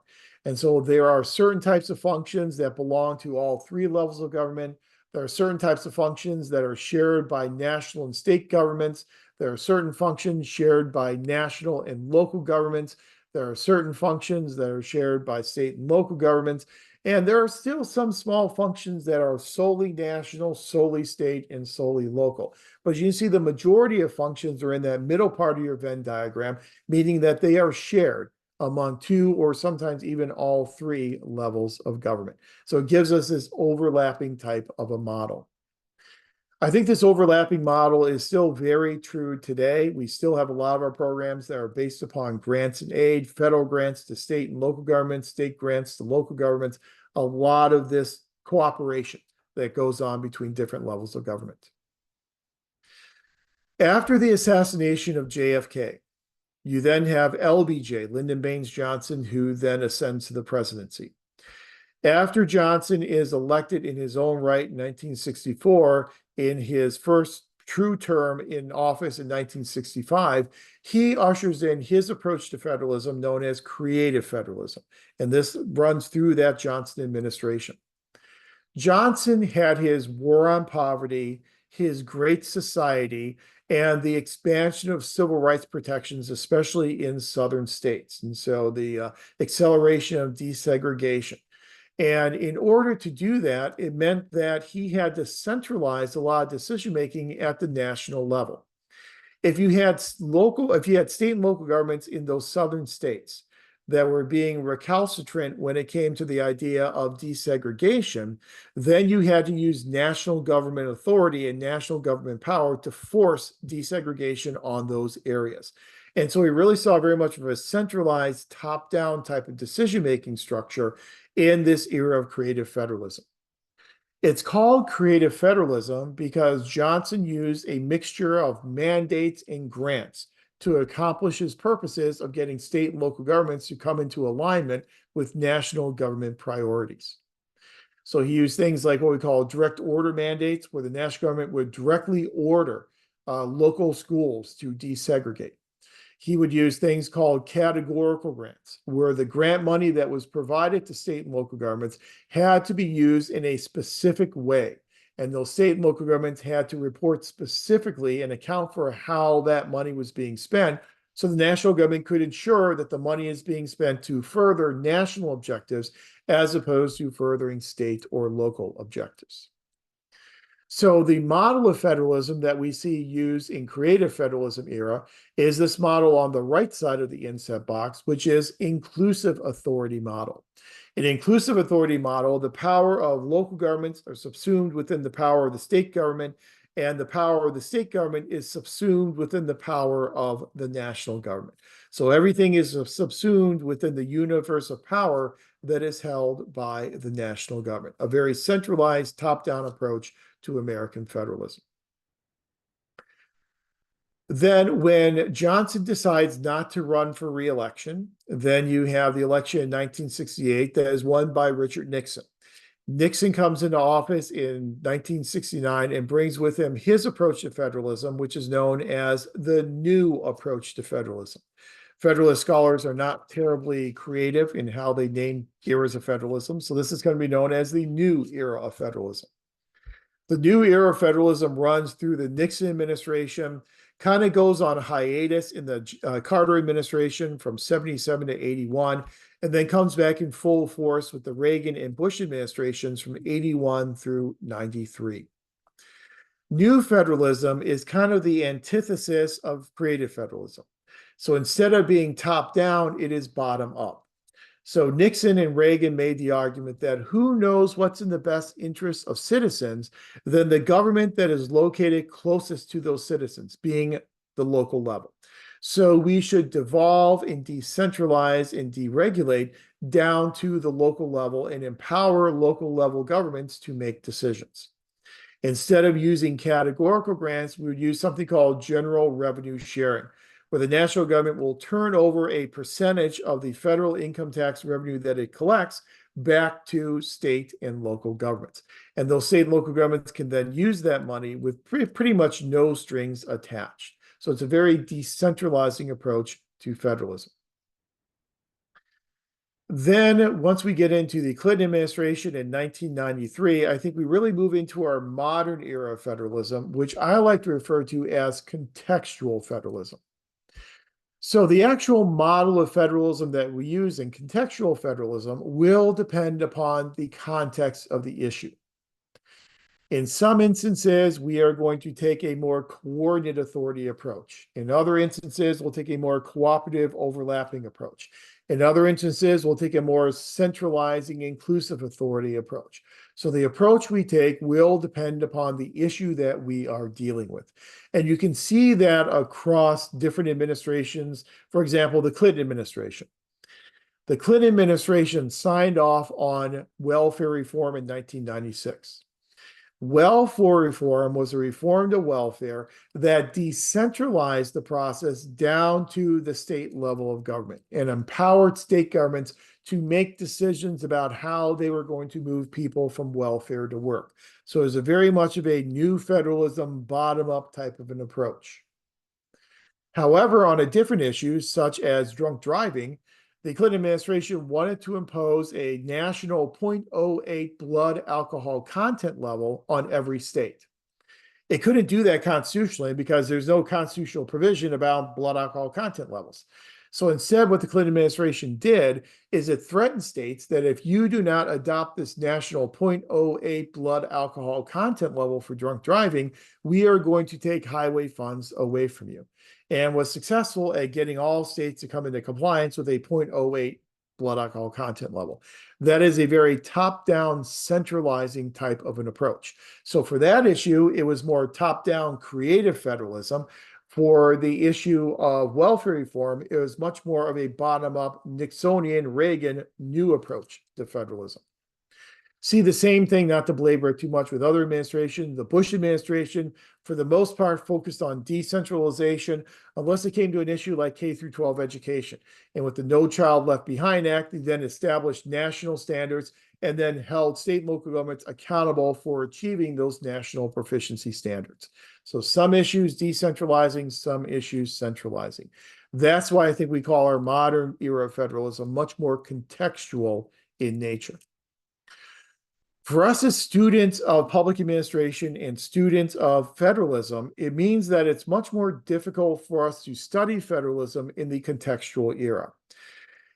And so there are certain types of functions that belong to all three levels of government. There are certain types of functions that are shared by national and state governments. There are certain functions shared by national and local governments. There are certain functions that are shared by state and local governments. And there are still some small functions that are solely national, solely state, and solely local. But you can see the majority of functions are in that middle part of your Venn diagram, meaning that they are shared among two or sometimes even all three levels of government. So it gives us this overlapping type of a model. I think this overlapping model is still very true today. We still have a lot of our programs that are based upon grants and aid, federal grants to state and local governments, state grants to local governments, a lot of this cooperation that goes on between different levels of government. After the assassination of JFK, you then have LBJ, Lyndon Baines Johnson, who then ascends to the presidency. After Johnson is elected in his own right in 1964, in his first true term in office in 1965, he ushers in his approach to federalism known as creative federalism. And this runs through that Johnson administration. Johnson had his war on poverty, his Great Society, and the expansion of civil rights protections, especially in southern states. And so the acceleration of desegregation. And in order to do that, it meant that he had to centralize a lot of decision-making at the national level. If you had state and local governments in those southern states that were being recalcitrant when it came to the idea of desegregation, then you had to use national government authority and national government power to force desegregation on those areas. And so we really saw very much of a centralized top-down type of decision-making structure in this era of creative federalism. It's called creative federalism because Johnson used a mixture of mandates and grants to accomplish his purposes of getting state and local governments to come into alignment with national government priorities. So he used things like what we call direct order mandates, where the national government would directly order local schools to desegregate. He would use things called categorical grants, where the grant money that was provided to state and local governments had to be used in a specific way. And those state and local governments had to report specifically and account for how that money was being spent, so the national government could ensure that the money is being spent to further national objectives as opposed to furthering state or local objectives. So the model of federalism that we see used in creative federalism era is this model on the right side of the inset box, which is inclusive authority model. In inclusive authority model, the power of local governments are subsumed within the power of the state government, and the power of the state government is subsumed within the power of the national government. So everything is subsumed within the universe of power that is held by the national government, a very centralized top-down approach to American federalism. Then when Johnson decides not to run for re-election, then you have the election in 1968 that is won by Richard Nixon. Nixon comes into office in 1969 and brings with him his approach to federalism, which is known as the new approach to federalism. Federalist scholars are not terribly creative in how they name eras of federalism, so this is going to be known as the new era of federalism. The new era of federalism runs through the Nixon administration, kind of goes on hiatus in the Carter administration from 77 to 81, and then comes back in full force with the Reagan and Bush administrations from 81 through 93. New federalism is kind of the antithesis of creative federalism. So instead of being top down, it is bottom up. So Nixon and Reagan made the argument that who knows what's in the best interest of citizens than the government that is located closest to those citizens, being the local level. So we should devolve and decentralize and deregulate down to the local level and empower local level governments to make decisions. Instead of using categorical grants, we would use something called general revenue sharing, where the national government will turn over a percentage of the federal income tax revenue that it collects back to state and local governments. And those state and local governments can then use that money with pretty much no strings attached. So it's a very decentralizing approach to federalism. Then once we get into the Clinton administration in 1993, I think we really move into our modern era of federalism, which I like to refer to as contextual federalism. So the actual model of federalism that we use in contextual federalism will depend upon the context of the issue. In some instances, we are going to take a more coordinated authority approach. In other instances, we'll take a more cooperative overlapping approach. In other instances, we'll take a more centralizing inclusive authority approach. So the approach we take will depend upon the issue that we are dealing with. And you can see that across different administrations. For example, the Clinton administration. The Clinton administration signed off on welfare reform in 1996. Welfare reform was a reform to welfare that decentralized the process down to the state level of government and empowered state governments to make decisions about how they were going to move people from welfare to work. So it was a very much of a new federalism, bottom-up type of an approach. However, on a different issue, such as drunk driving, the Clinton administration wanted to impose a national 0.08 blood alcohol content level on every state. It couldn't do that constitutionally because there's no constitutional provision about blood alcohol content levels. So instead, what the Clinton administration did is it threatened states that if you do not adopt this national 0.08 blood alcohol content level for drunk driving, we are going to take highway funds away from you. And was successful at getting all states to come into compliance with a 0.08 blood alcohol content level. That is a very top-down centralizing type of an approach. So for that issue, it was more top-down creative federalism. For the issue of welfare reform, it was much more of a bottom-up Nixonian Reagan new approach to federalism. See the same thing, not to belabor it too much, with other administrations. The Bush administration, for the most part, focused on decentralization, unless it came to an issue like K through 12 education. And with the No Child Left Behind Act, they then established national standards and then held state and local governments accountable for achieving those national proficiency standards. So some issues decentralizing, some issues centralizing. That's why I think we call our modern era of federalism much more contextual in nature. For us as students of public administration and students of federalism, it means that it's much more difficult for us to study federalism in the contextual era.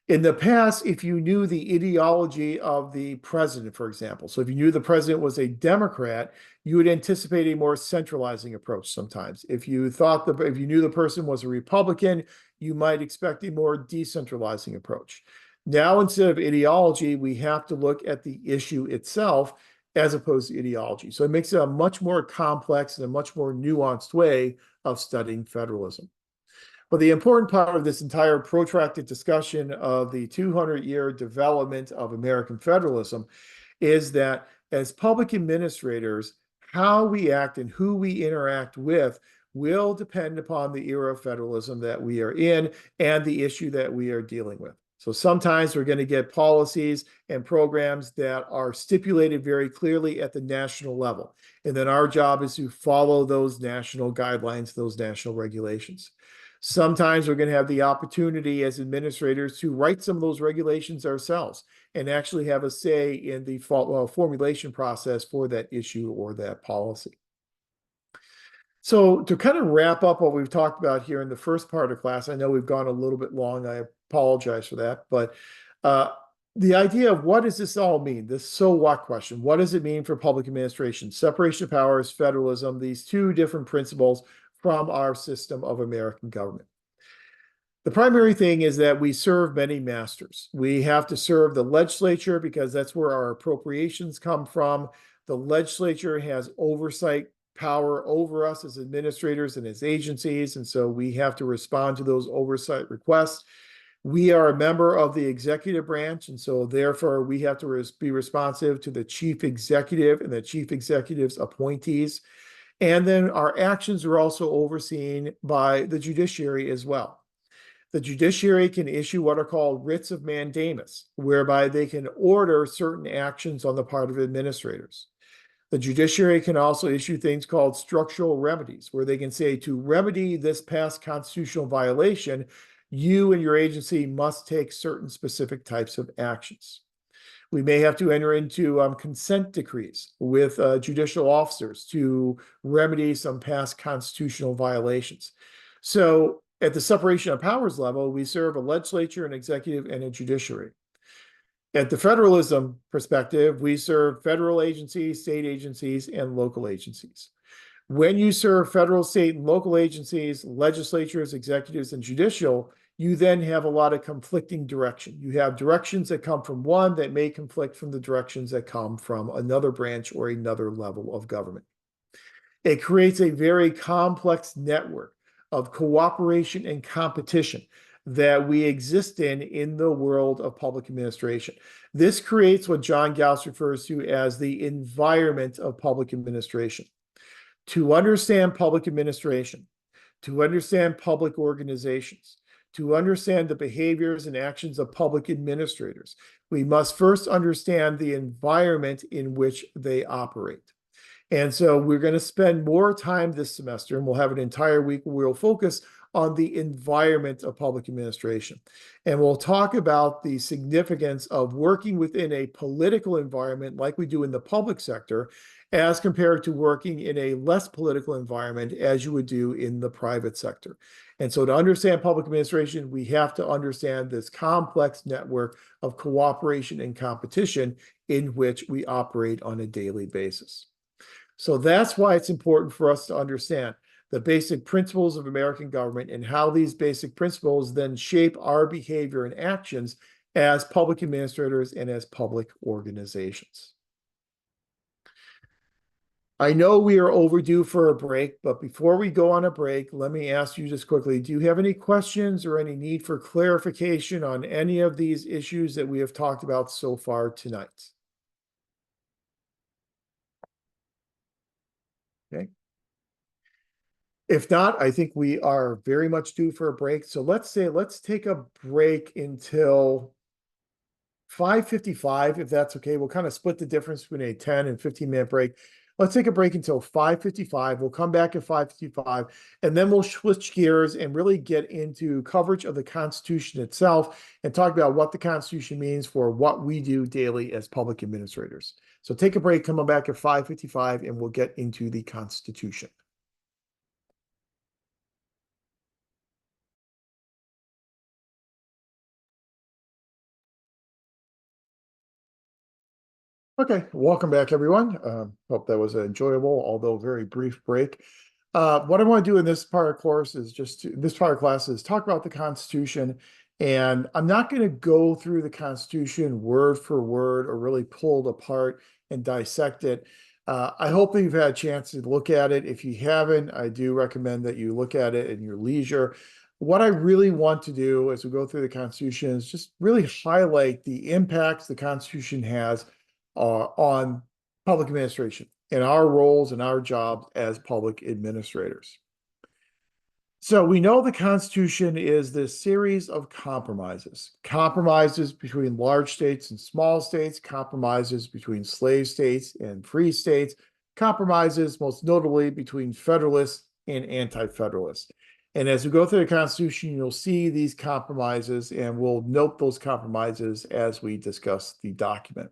In the past, if you knew the ideology of the president, for example, so if you knew the president was a Democrat, you would anticipate a more centralizing approach sometimes. If you knew the person was a Republican, you might expect a more decentralizing approach. Now, instead of ideology, we have to look at the issue itself as opposed to ideology. So it makes it a much more complex and a much more nuanced way of studying federalism. But the important part of this entire protracted discussion of the 200-year development of American federalism is that as public administrators, how we act and who we interact with will depend upon the era of federalism that we are in and the issue that we are dealing with. So sometimes we're going to get policies and programs that are stipulated very clearly at the national level. And then our job is to follow those national guidelines, those national regulations. Sometimes we're going to have the opportunity as administrators to write some of those regulations ourselves and actually have a say in the formulation process for that issue or that policy. So to kind of wrap up what we've talked about here in the first part of class, I know we've gone a little bit long. I apologize for that, but the idea of what does this all mean? This so what question. What does it mean for public administration? Separation of powers, federalism, these two different principles from our system of American government. The primary thing is that we serve many masters. We have to serve the legislature because that's where our appropriations come from. The legislature has oversight power over us as administrators and as agencies, and so we have to respond to those oversight requests. We are a member of the executive branch, and so therefore we have to be responsive to the chief executive and the chief executive's appointees. And then our actions are also overseen by the judiciary as well. The judiciary can issue what are called writs of mandamus, whereby they can order certain actions on the part of administrators. The judiciary can also issue things called structural remedies, where they can say to remedy this past constitutional violation, you and your agency must take certain specific types of actions. We may have to enter into consent decrees with judicial officers to remedy some past constitutional violations. So at the separation of powers level, we serve a legislature, an executive, and a judiciary. At the federalism perspective, we serve federal agencies, state agencies, and local agencies. When you serve federal, state, and local agencies, legislatures, executives, and judicial, you then have a lot of conflicting direction. You have directions that come from one that may conflict from the directions that come from another branch or another level of government. It creates a very complex network of cooperation and competition that we exist in the world of public administration. This creates what John Gauss refers to as the environment of public administration. To understand public administration, to understand public organizations, to understand the behaviors and actions of public administrators, we must first understand the environment in which they operate. And so we're going to spend more time this semester, and we'll have an entire week where we'll focus on the environment of public administration. And we'll talk about the significance of working within a political environment like we do in the public sector, as compared to working in a less political environment as you would do in the private sector. And so to understand public administration, we have to understand this complex network of cooperation and competition in which we operate on a daily basis. So that's why it's important for us to understand the basic principles of American government and how these basic principles then shape our behavior and actions as public administrators and as public organizations. I know we are overdue for a break, but before we go on a break, let me ask you just quickly, do you have any questions or any need for clarification on any of these issues that we have talked about so far tonight? Okay. If not, I think we are very much due for a break. So let's take a break until 5:55, if that's okay. We'll kind of split the difference between a 10 and 15-minute break. Let's take a break until 5:55. We'll come back at 5:55, and then we'll switch gears and really get into coverage of the Constitution itself and talk about what the Constitution means for what we do daily as public administrators. So take a break, come on back at 5:55, and we'll get into the Constitution. Okay, welcome back, everyone. Hope that was an enjoyable, although very brief break. What I want to do in this part of course is this part of class is talk about the Constitution And I'm not going to go through the Constitution word for word or really pull it apart and dissect it. I hope that you've had a chance to look at it. If you haven't, I do recommend that you look at it in your leisure. What I really want to do as we go through the Constitution is just really highlight the impacts the Constitution has on public administration and our roles and our jobs as public administrators. So we know the Constitution is this series of compromises, compromises between large states and small states, compromises between slave states and free states, compromises most notably between Federalists and Anti-Federalists. And as we go through the Constitution, you'll see these compromises, and we'll note those compromises as we discuss the document.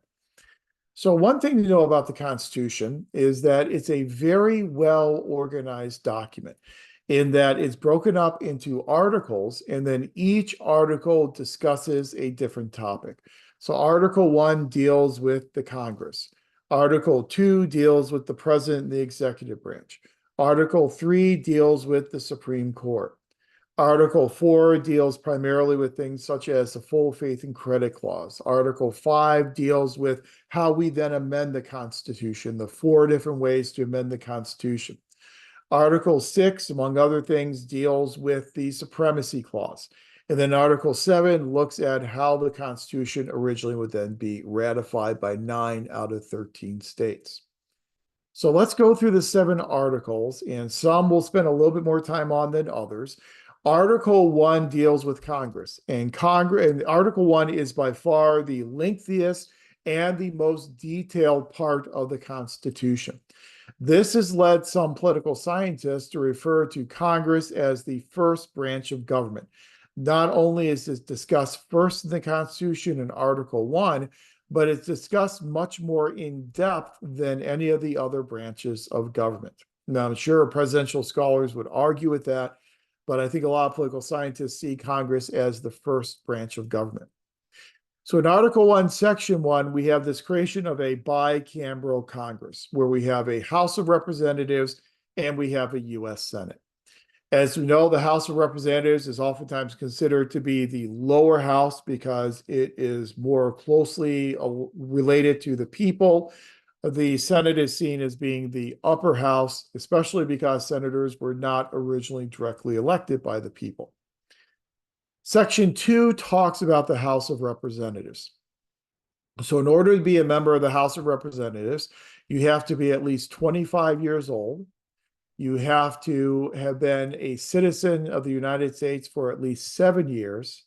So one thing to know about the Constitution is that it's a very well organized document in that it's broken up into articles, and then each article discusses a different topic. So Article 1 deals with the Congress. Article 2 deals with the president and the executive branch. Article 3 deals with the Supreme Court. Article 4 deals primarily with things such as the full faith and credit clause. Article 5 deals with how we then amend the Constitution, the 4 different ways to amend the Constitution. Article 6, among other things, deals with the supremacy clause. And then Article 7 looks at how the Constitution originally would then be ratified by 9 out of 13 states. So let's go through the 7 articles, and some we'll spend a little bit more time on than others. Article 1 deals with Congress, and Article 1 is by far the lengthiest and the most detailed part of the Constitution. This has led some political scientists to refer to Congress as the first branch of government. Not only is this discussed first in the Constitution in Article 1, but it's discussed much more in depth than any of the other branches of government. Now, I'm sure presidential scholars would argue with that, but I think a lot of political scientists see Congress as the first branch of government. So in Article 1, Section 1, we have this creation of a bicameral Congress, where we have a House of Representatives and we have a U.S. Senate. As we know, the House of Representatives is oftentimes considered to be the lower house because it is more closely related to the people. The Senate is seen as being the upper house, especially because senators were not originally directly elected by the people. Section 2 talks about the House of Representatives. So in order to be a member of the House of Representatives, you have to be at least 25 years old. You have to have been a citizen of the United States for at least 7 years,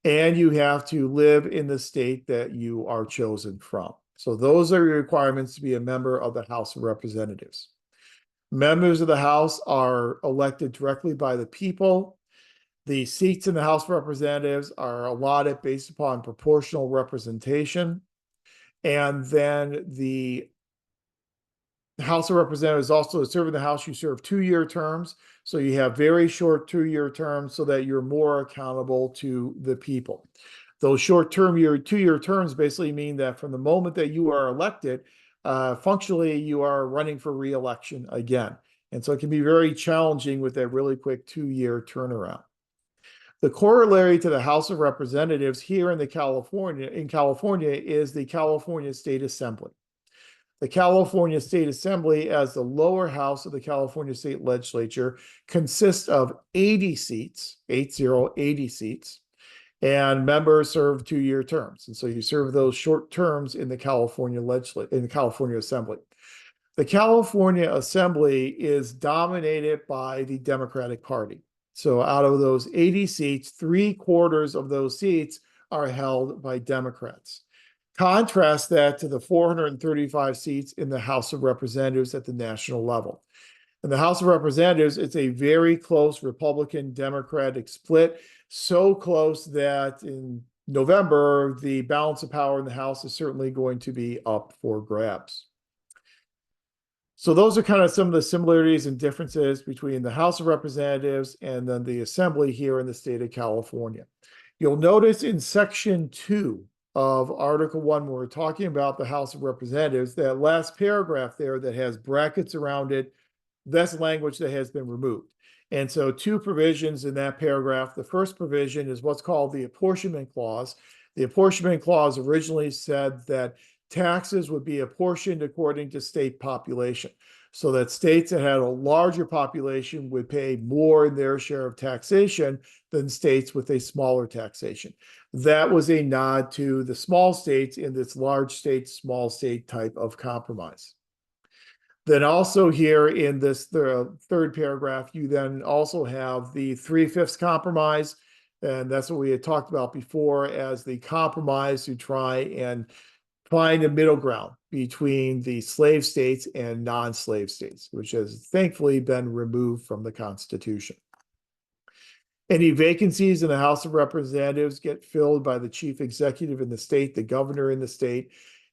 and you have to live in the state that you are chosen from. So those are your requirements to be a member of the House of Representatives. Members of the House are elected directly by the people. The seats in the House of Representatives are allotted based upon proportional representation. And then the House of Representatives also, to serve in the House, you serve 2-year terms. So you have very short 2-year terms so that you're more accountable to the people. Those short-term 2-year terms basically mean that from the moment that you are elected, functionally you are running for re-election again. And so it can be very challenging with that really quick 2-year turnaround. The corollary to the House of Representatives here in California is the California State Assembly. The California State Assembly, as the lower house of the California State Legislature, consists of 80 seats, 80 seats, and members serve 2-year terms. And so you serve those short terms in the California Assembly. The California Assembly is dominated by the Democratic Party. So out of those 80 seats, 3/4 of those seats are held by Democrats. Contrast that to the 435 seats in the House of Representatives at the national level. In the House of Representatives, it's a very close Republican-Democratic split, so close that in November, the balance of power in the House is certainly going to be up for grabs. So those are kind of some of the similarities and differences between the House of Representatives and then the Assembly here in the state of California. You'll notice in Section 2 of Article 1, when we're talking about the House of Representatives, that last paragraph there that has brackets around it That's language that has been removed. And so two provisions in that paragraph. The first provision is what's called the apportionment clause. The apportionment clause originally said that taxes would be apportioned according to state population, so that states that had a larger population would pay more in their share of taxation than states with a smaller taxation. That was a nod to the small states in this large state, small state type of compromise. Then also here in this third paragraph, you then also have the 3/5 compromise. And that's what we had talked about before as the compromise to try and find a middle ground between the slave states and non-slave states, which has thankfully been removed from the Constitution. Any vacancies in the House of Representatives get filled by the chief executive in the state, the governor in the state,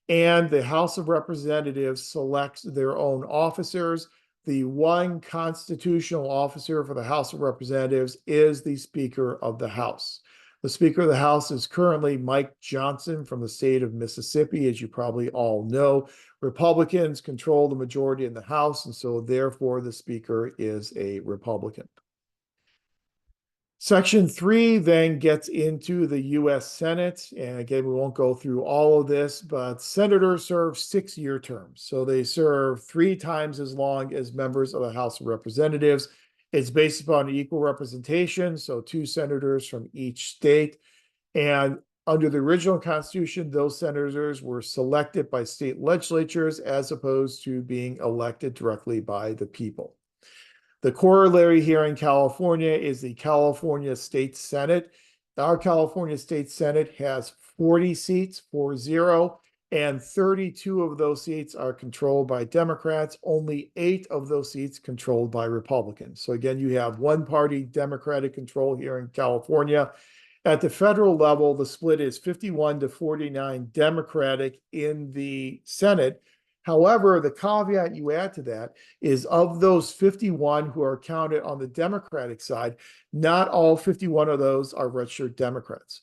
and the House of Representatives selects their own officers. The one constitutional officer for the House of Representatives is the Speaker of the House. The Speaker of the House is currently Mike Johnson from the state of Mississippi. As you probably all know, Republicans control the majority in the House, and so therefore the Speaker is a Republican. Section 3 then gets into the U.S. Senate. And again, we won't go through all of this, but senators serve 6-year terms. So they serve 3 times as long as members of the House of Representatives. It's based upon equal representation, so 2 senators from each state. And under the original Constitution, those senators were selected by state legislatures as opposed to being elected directly by the people. The corollary here in California is the California State Senate. Our California State Senate has 40 seats, 40, and 32 of those seats are controlled by Democrats, only 8 of those seats controlled by Republicans. So again, you have one-party Democratic control here in California. At the federal level, the split is 51 to 49 Democratic in the Senate. However, the caveat you add to that is of those 51 who are counted on the Democratic side, not all 51 of those are registered Democrats.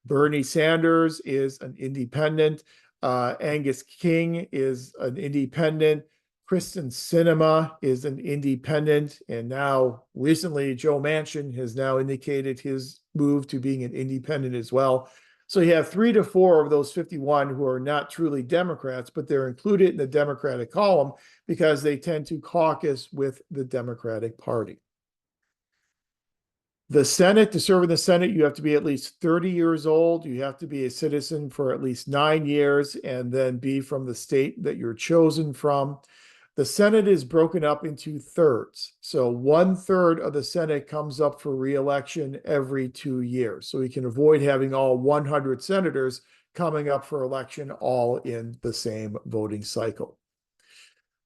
Bernie Sanders is an independent. Angus King is an independent. Kristen Sinema is an independent. And now recently, Joe Manchin has now indicated his move to being an independent as well. So you have 3 to 4 of those 51 who are not truly Democrats, but they're included in the Democratic column because they tend to caucus with the Democratic Party. The Senate, to serve in the Senate, you have to be at least 30 years old. You have to be a citizen for at least 9 years and then be from the state that you're chosen from. The Senate is broken up into thirds. So 1/3 of the Senate comes up for re-election every 2 years. So we can avoid having all 100 senators coming up for election all in the same voting cycle.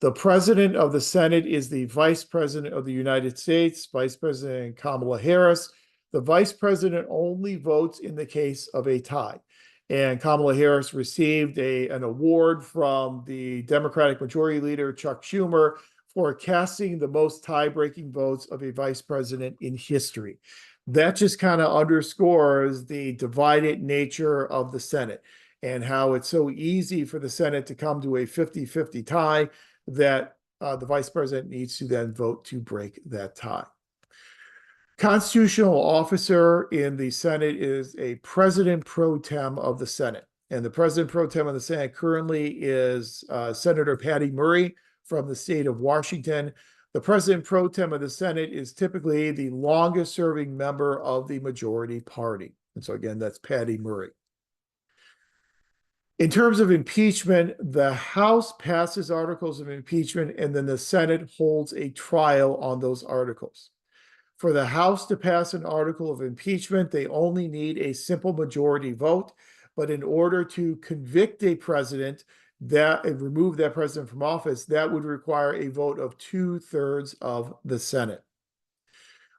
The president of the Senate is the vice president of the United States, Vice President Kamala Harris. The vice president only votes in the case of a tie. And Kamala Harris received an award from the Democratic Majority Leader, Chuck Schumer, for casting the most tie-breaking votes of a vice president in history. That just kind of underscores the divided nature of the Senate and how it's so easy for the Senate to come to a 50-50 tie that the vice president needs to then vote to break that tie. Constitutional officer in the Senate is a president pro tem of the Senate. And the president pro tem of the Senate currently is Senator Patty Murray from the state of Washington. The president pro tem of the Senate is typically the longest serving member of the majority party. And so again, that's Patty Murray. In terms of impeachment, the House passes articles of impeachment and then the Senate holds a trial on those articles. For the House to pass an article of impeachment, they only need a simple majority vote. But in order to convict a president and remove that president from office, that would require a vote of 2/3 of the Senate.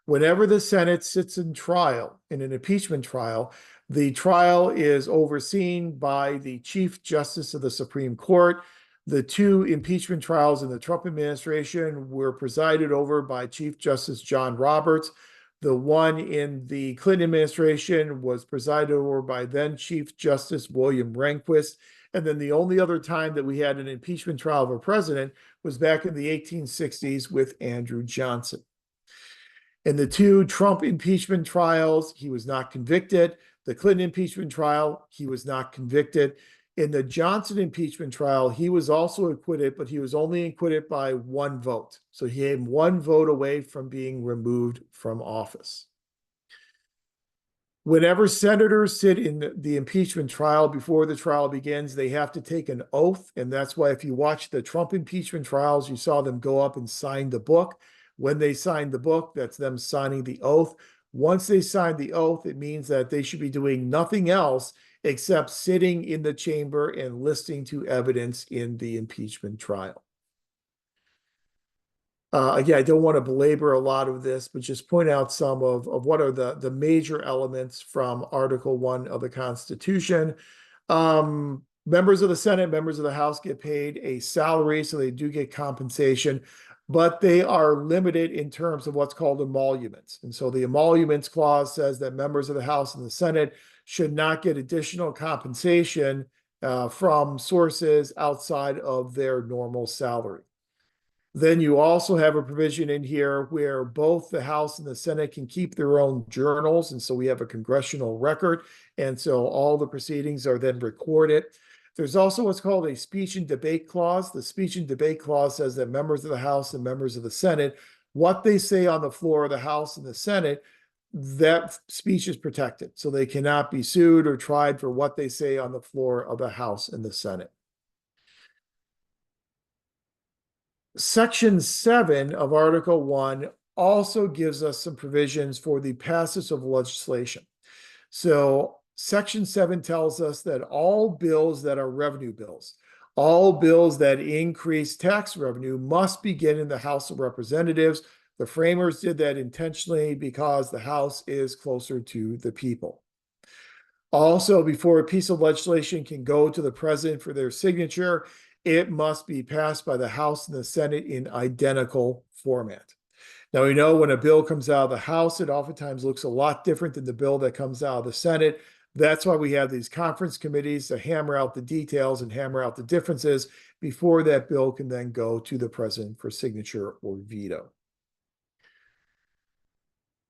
Whenever the Senate sits in trial, in an impeachment trial, the trial is overseen by the Chief Justice of the Supreme Court. The 2 impeachment trials in the Trump administration were presided over by Chief Justice John Roberts. The one in the Clinton administration was presided over by then Chief Justice William Rehnquist. And then the only other time that we had an impeachment trial of a president was back in the 1860s with Andrew Johnson. In the two Trump impeachment trials, he was not convicted. The Clinton impeachment trial, he was not convicted. In the Johnson impeachment trial, he was also acquitted, but he was only acquitted by one vote. So he came one vote away from being removed from office. Whenever senators sit in the impeachment trial, before the trial begins, they have to take an oath. And that's why if you watch the Trump impeachment trials, you saw them go up and sign the book. When they sign the book, that's them signing the oath. Once they sign the oath, it means that they should be doing nothing else except sitting in the chamber and listening to evidence in the impeachment trial. Again, I don't want to belabor a lot of this, but just point out some of what are the major elements from Article 1 of the Constitution. Members of the Senate, members of the House get paid a salary, so they do get compensation, but they are limited in terms of what's called emoluments. And so the emoluments clause says that members of the House and the Senate should not get additional compensation from sources outside of their normal salary. Then you also have a provision in here where both the House and the Senate can keep their own journals. And so we have a congressional record. And so all the proceedings are then recorded. There's also what's called a speech and debate clause. The speech and debate clause says that members of the House and members of the Senate, what they say on the floor of the House and the Senate, that speech is protected. So they cannot be sued or tried for what they say on the floor of the House and the Senate. Section 7 of Article 1 also gives us some provisions for the passage of legislation. So Section 7 tells us that all bills that are revenue bills, all bills that increase tax revenue must begin in the House of Representatives. The framers did that intentionally because the House is closer to the people. Also, before a piece of legislation can go to the president for their signature, it must be passed by the House and the Senate in identical format. Now, we know when a bill comes out of the House, it oftentimes looks a lot different than the bill that comes out of the Senate. That's why we have these conference committees to hammer out the details and hammer out the differences before that bill can then go to the president for signature or veto.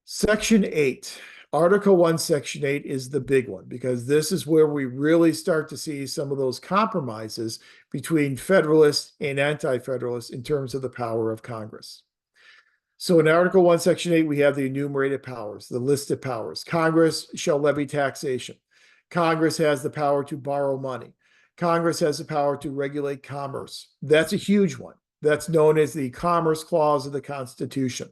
Section 8. Article 1, Section 8 is the big one because this is where we really start to see some of those compromises between Federalists and Anti-Federalists in terms of the power of Congress. So in Article 1, Section 8, we have the enumerated powers, the listed powers. Congress shall levy taxation. Congress has the power to borrow money. Congress has the power to regulate commerce. That's a huge one. That's known as the Commerce Clause of the Constitution.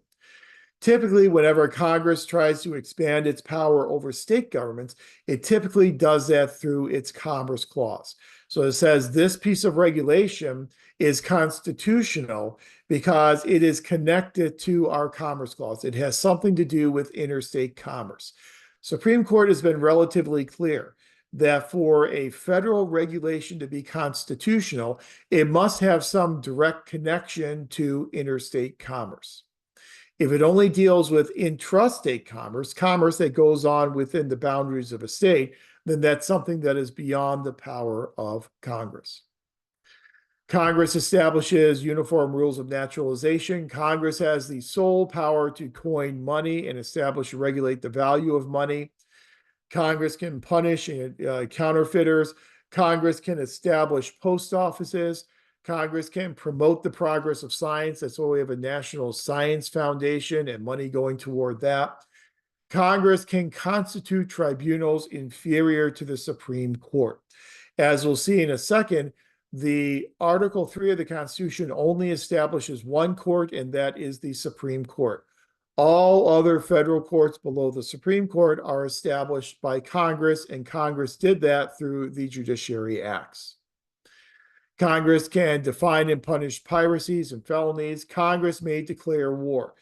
Typically, whenever Congress tries to expand its power over state governments, it typically does that through its Commerce Clause. So it says this piece of regulation is constitutional because it is connected to our Commerce Clause. It has something to do with interstate commerce. Supreme Court has been relatively clear that for a federal regulation to be constitutional, it must have some direct connection to interstate commerce. If it only deals with intrastate commerce, commerce that goes on within the boundaries of a state, then that's something that is beyond the power of Congress. Congress establishes uniform rules of naturalization. Congress has the sole power to coin money and establish and regulate the value of money. Congress can punish counterfeiters. Congress can establish post offices. Congress can promote the progress of science. That's why we have a National Science Foundation and money going toward that. Congress can constitute tribunals inferior to the Supreme Court. As we'll see in a second, the Article 3 of the Constitution only establishes one court, and that is the Supreme Court. All other federal courts below the Supreme Court are established by Congress, and Congress did that through the Judiciary Acts. Congress can define and punish piracies and felonies. Congress may declare war.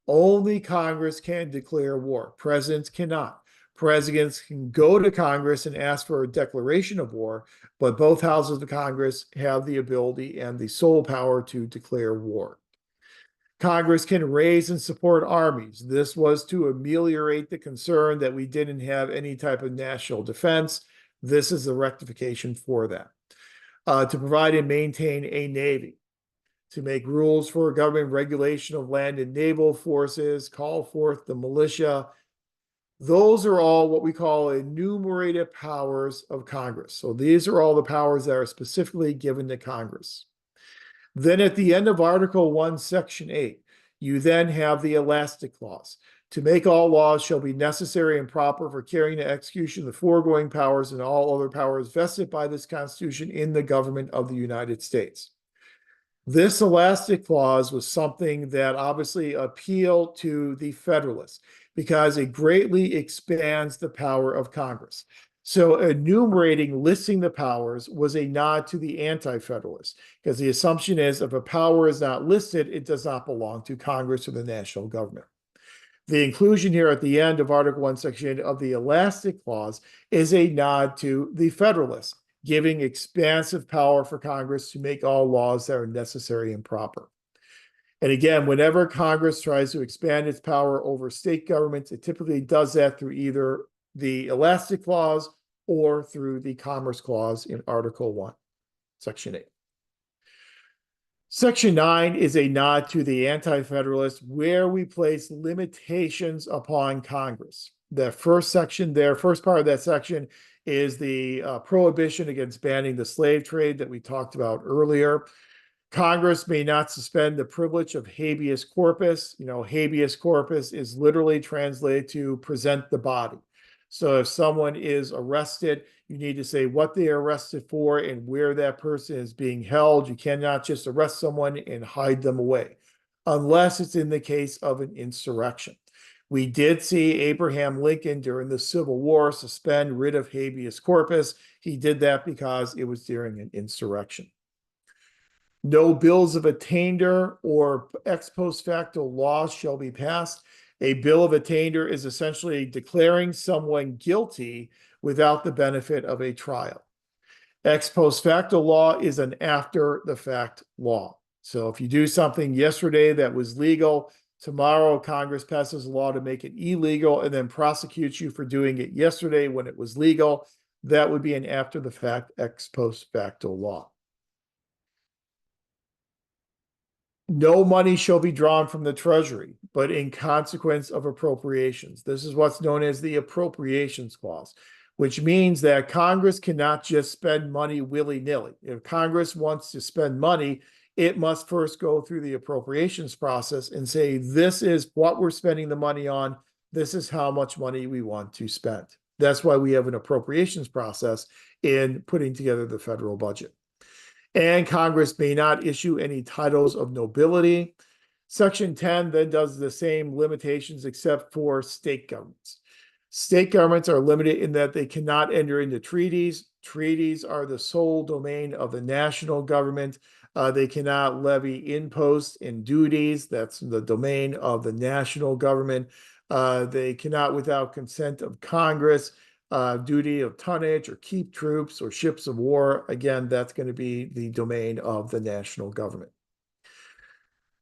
Only Congress can declare war. Presidents cannot. Presidents can go to Congress and ask for a declaration of war, but both houses of Congress have the ability and the sole power to declare war. Congress can raise and support armies. This was to ameliorate the concern that we didn't have any type of national defense. This is the rectification for that. to provide and maintain a navy, to make rules for government regulation of land and naval forces, call forth the militia. Those are all what we call enumerated powers of Congress. So these are all the powers that are specifically given to Congress. Then at the end of Article 1, Section 8, you then have the elastic clause. To make all laws shall be necessary and proper for carrying to execution the foregoing powers and all other powers vested by this Constitution in the government of the United States. This elastic clause was something that obviously appealed to the Federalists because it greatly expands the power of Congress. So enumerating, listing the powers was a nod to the anti-Federalists, because the assumption is if a power is not listed, it does not belong to Congress or the national government. The inclusion here at the end of Article 1, Section 8 of the elastic clause is a nod to the Federalists, giving expansive power for Congress to make all laws that are necessary and proper. And again, whenever Congress tries to expand its power over state governments, it typically does that through either the elastic clause or through the Commerce Clause in Article 1, Section 8. Section 9 is a nod to the anti-federalists, where we place limitations upon Congress. The first section there, first part of that section is the prohibition against banning the slave trade that we talked about earlier. Congress may not suspend the privilege of habeas corpus. You know, habeas corpus is literally translated to present the body. So if someone is arrested, you need to say what they are arrested for and where that person is being held. You cannot just arrest someone and hide them away, unless it's in the case of an insurrection. We did see Abraham Lincoln during the Civil War suspend writ of habeas corpus. He did that because it was during an insurrection. No bills of attainder or ex post facto laws shall be passed. A bill of attainder is essentially declaring someone guilty without the benefit of a trial. Ex post facto law is an after the fact law. So if you do something yesterday that was legal, tomorrow Congress passes a law to make it illegal and then prosecutes you for doing it yesterday when it was legal, that would be an after the fact ex post facto law. No money shall be drawn from the Treasury, but in consequence of appropriations. This is what's known as the Appropriations Clause, which means that Congress cannot just spend money willy-nilly. If Congress wants to spend money, it must first go through the appropriations process and say, this is what we're spending the money on. This is how much money we want to spend. That's why we have an appropriations process in putting together the federal budget. And Congress may not issue any titles of nobility. Section 10 then does the same limitations except for state governments. State governments are limited in that they cannot enter into treaties. Treaties are the sole domain of the national government. They cannot levy imposts and duties. That's the domain of the national government. They cannot, without consent of Congress, duty of tonnage or keep troops or ships of war. Again, that's going to be the domain of the national government.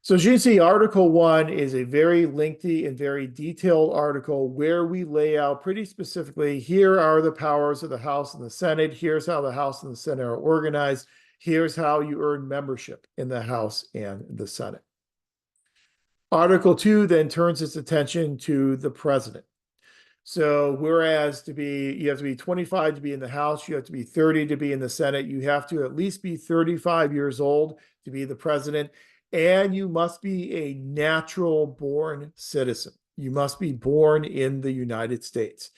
So as you can see, Article 1 is a very lengthy and very detailed article where we lay out pretty specifically, here are the powers of the House and the Senate. Here's how the House and the Senate are organized. Here's how you earn membership in the House and the Senate. Article 2 then turns its attention to the president. So whereas you have to be 25 to be in the House, you have to be 30 to be in the Senate, you have to at least be 35 years old to be the president, and you must be a natural born citizen. You must be born in the United States.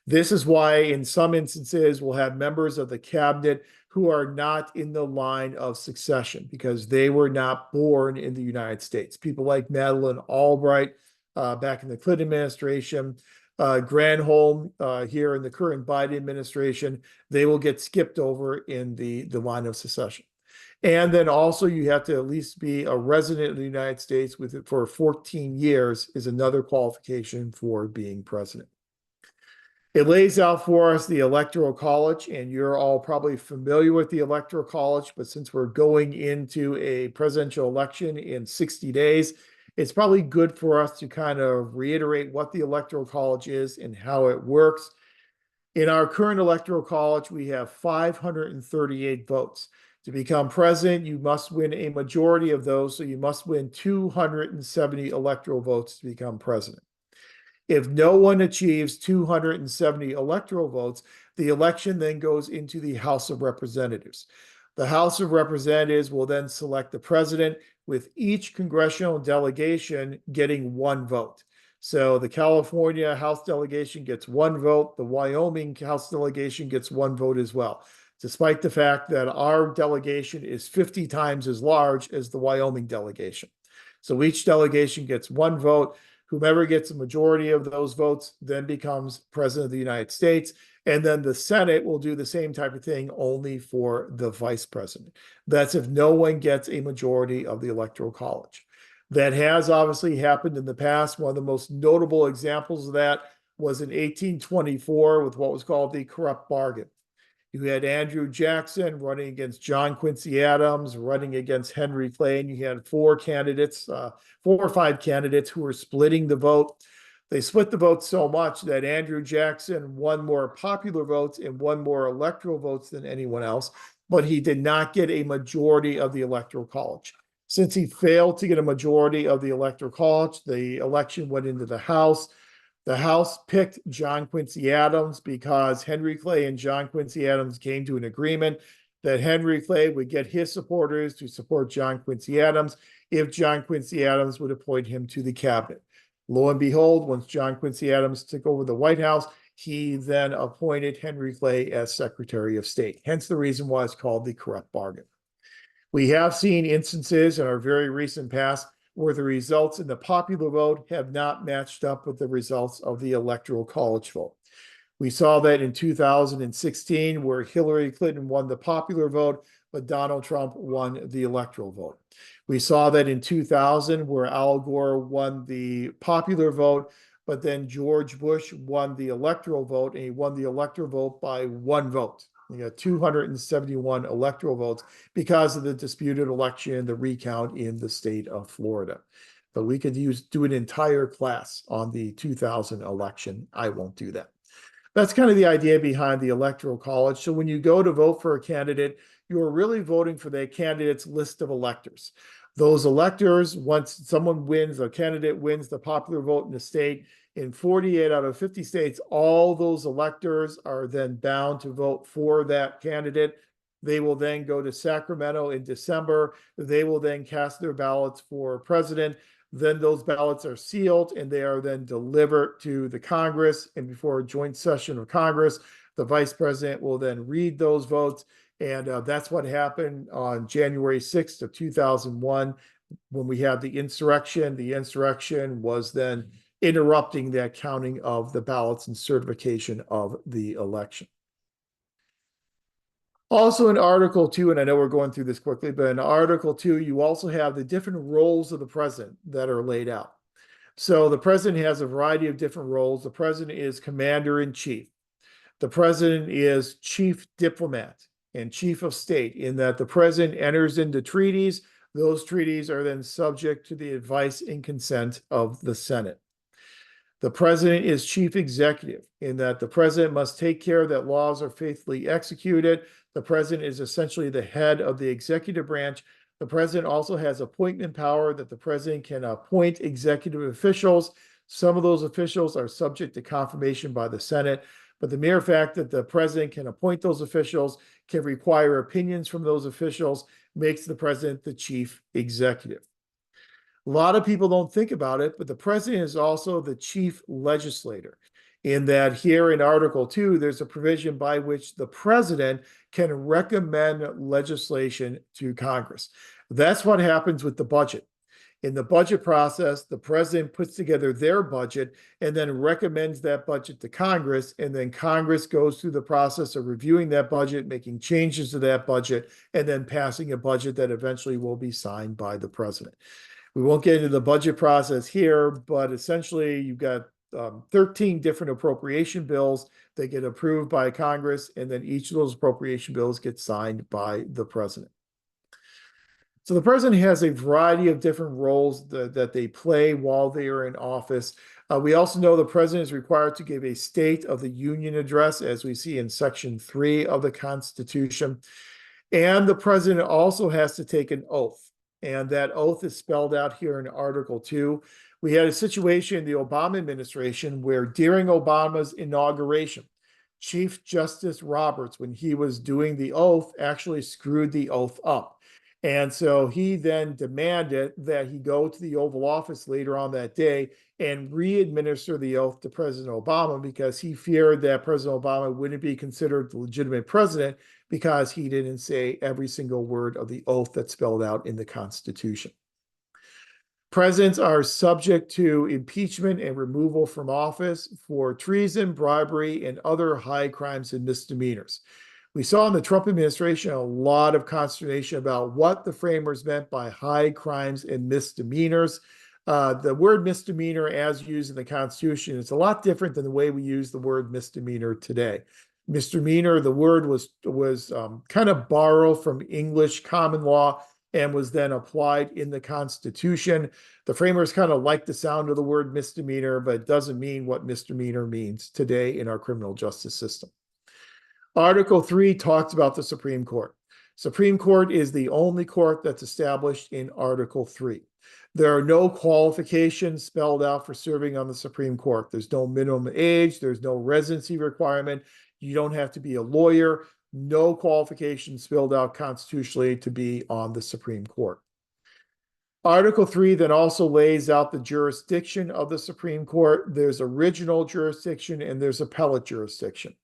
This is why in some instances we'll have members of the cabinet who are not in the line of succession because they were not born in the United States. People like Madeleine Albright back in the Clinton administration, Granholm here in the current Biden administration, they will get skipped over in the line of succession. And then also you have to at least be a resident of the United States for 14 years is another qualification for being president. It lays out for us the Electoral College, and you're all probably familiar with the Electoral College, but since we're going into a presidential election in 60 days, it's probably good for us to kind of reiterate what the Electoral College is and how it works. In our current Electoral College, we have 538 votes. To become president, you must win a majority of those, so you must win 270 electoral votes to become president. If no one achieves 270 electoral votes, the election then goes into the House of Representatives. The House of Representatives will then select the president, with each congressional delegation getting one vote. So the California House delegation gets one vote, the Wyoming House delegation gets one vote as well, despite the fact that our delegation is 50 times as large as the Wyoming delegation. So each delegation gets one vote. Whomever gets a majority of those votes then becomes president of the United States. And then the Senate will do the same type of thing, only for the vice president. That's if no one gets a majority of the Electoral College. That has obviously happened in the past. One of the most notable examples of that was in 1824 with what was called the corrupt bargain. You had Andrew Jackson running against John Quincy Adams, running against Henry Clay, and you had four or five candidates who were splitting the vote. They split the vote so much that Andrew Jackson won more popular votes and won more electoral votes than anyone else, but he did not get a majority of the Electoral College. Since he failed to get a majority of the Electoral College, the election went into the House. The House picked John Quincy Adams because Henry Clay and John Quincy Adams came to an agreement that Henry Clay would get his supporters to support John Quincy Adams if John Quincy Adams would appoint him to the cabinet. Lo and behold, once John Quincy Adams took over the White House, he then appointed Henry Clay as Secretary of State. Hence the reason why it's called the corrupt bargain. We have seen instances in our very recent past where the results in the popular vote have not matched up with the results of the Electoral College vote. We saw that in 2016, where Hillary Clinton won the popular vote, but Donald Trump won the electoral vote. We saw that in 2000, where Al Gore won the popular vote, but then George Bush won the electoral vote, and he won the electoral vote by one vote. We got 271 electoral votes because of the disputed election, the recount in the state of Florida. But we could do an entire class on the 2000 election. I won't do that. That's kind of the idea behind the Electoral College. So when you go to vote for a candidate, you're really voting for that candidate's list of electors. Those electors, once someone wins, a candidate wins the popular vote in the state, in 48 out of 50 states, all those electors are then bound to vote for that candidate. They will then go to Sacramento in December. They will then cast their ballots for president. Then those ballots are sealed and they are then delivered to the Congress. And before a joint session of Congress, the vice president will then read those votes. And that's what happened on January 6th of 2001 when we had the insurrection. The insurrection was then interrupting that counting of the ballots and certification of the election. Also in Article 2, and I know we're going through this quickly, but in Article 2, you also have the different roles of the president that are laid out. So the president has a variety of different roles. The president is commander-in-chief. The president is chief diplomat and chief of state, in that the president enters into treaties. Those treaties are then subject to the advice and consent of the Senate. The president is chief executive, in that the president must take care that laws are faithfully executed. The president is essentially the head of the executive branch. The president also has appointment power, that the president can appoint executive officials. Some of those officials are subject to confirmation by the Senate, but the mere fact that the president can appoint those officials, can require opinions from those officials, makes the president the chief executive. A lot of people don't think about it, but the president is also the chief legislator, in that here in Article 2, there's a provision by which the president can recommend legislation to Congress. That's what happens with the budget. In the budget process, the president puts together their budget and then recommends that budget to Congress, and then Congress goes through the process of reviewing that budget, making changes to that budget, and then passing a budget that eventually will be signed by the president. We won't get into the budget process here, but essentially you've got 13 different appropriation bills that get approved by Congress, and then each of those appropriation bills get signed by the president. So the president has a variety of different roles that they play while they are in office. We also know the president is required to give a State of the Union address, as we see in Section 3 of the Constitution. And the president also has to take an oath. And that oath is spelled out here in Article 2. We had a situation in the Obama administration where during Obama's inauguration, Chief Justice Roberts, when he was doing the oath, actually screwed the oath up. And so he then demanded that he go to the Oval Office later on that day and re-administer the oath to President Obama because he feared that President Obama wouldn't be considered the legitimate president because he didn't say every single word of the oath that's spelled out in the Constitution. Presidents are subject to impeachment and removal from office for treason, bribery, and other high crimes and misdemeanors. We saw in the Trump administration a lot of consternation about what the framers meant by high crimes and misdemeanors. The word misdemeanor, as used in the Constitution, is a lot different than the way we use the word misdemeanor today. Misdemeanor, the word was kind of borrowed from English common law and was then applied in the Constitution. The framers kind of like the sound of the word misdemeanor, but it doesn't mean what misdemeanor means today in our criminal justice system. Article 3 talks about the Supreme Court. Supreme Court is the only court that's established in Article 3. There are no qualifications spelled out for serving on the Supreme Court. There's no minimum age. There's no residency requirement. You don't have to be a lawyer. No qualifications spelled out constitutionally to be on the Supreme Court. Article 3 then also lays out the jurisdiction of the Supreme Court. There's original jurisdiction and there's appellate jurisdiction.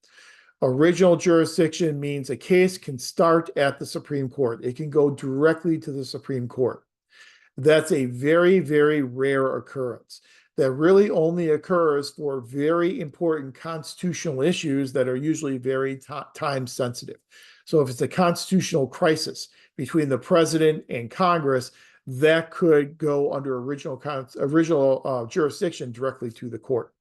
Original jurisdiction means a case can start at the Supreme Court. It can go directly to the Supreme Court. That's a very, very rare occurrence. That really only occurs for very important constitutional issues that are usually very time sensitive. So if it's a constitutional crisis between the president and Congress, that could go under original jurisdiction directly to the court.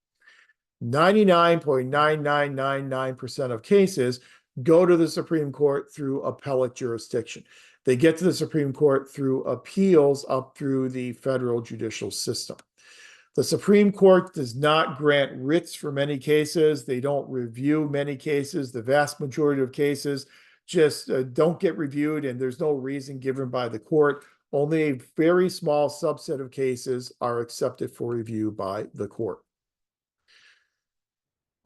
99.9999% of cases go to the Supreme Court through appellate jurisdiction. They get to the Supreme Court through appeals up through the federal judicial system. The Supreme Court does not grant writs for many cases. They don't review many cases. The vast majority of cases just don't get reviewed, and there's no reason given by the court. Only a very small subset of cases are accepted for review by the court.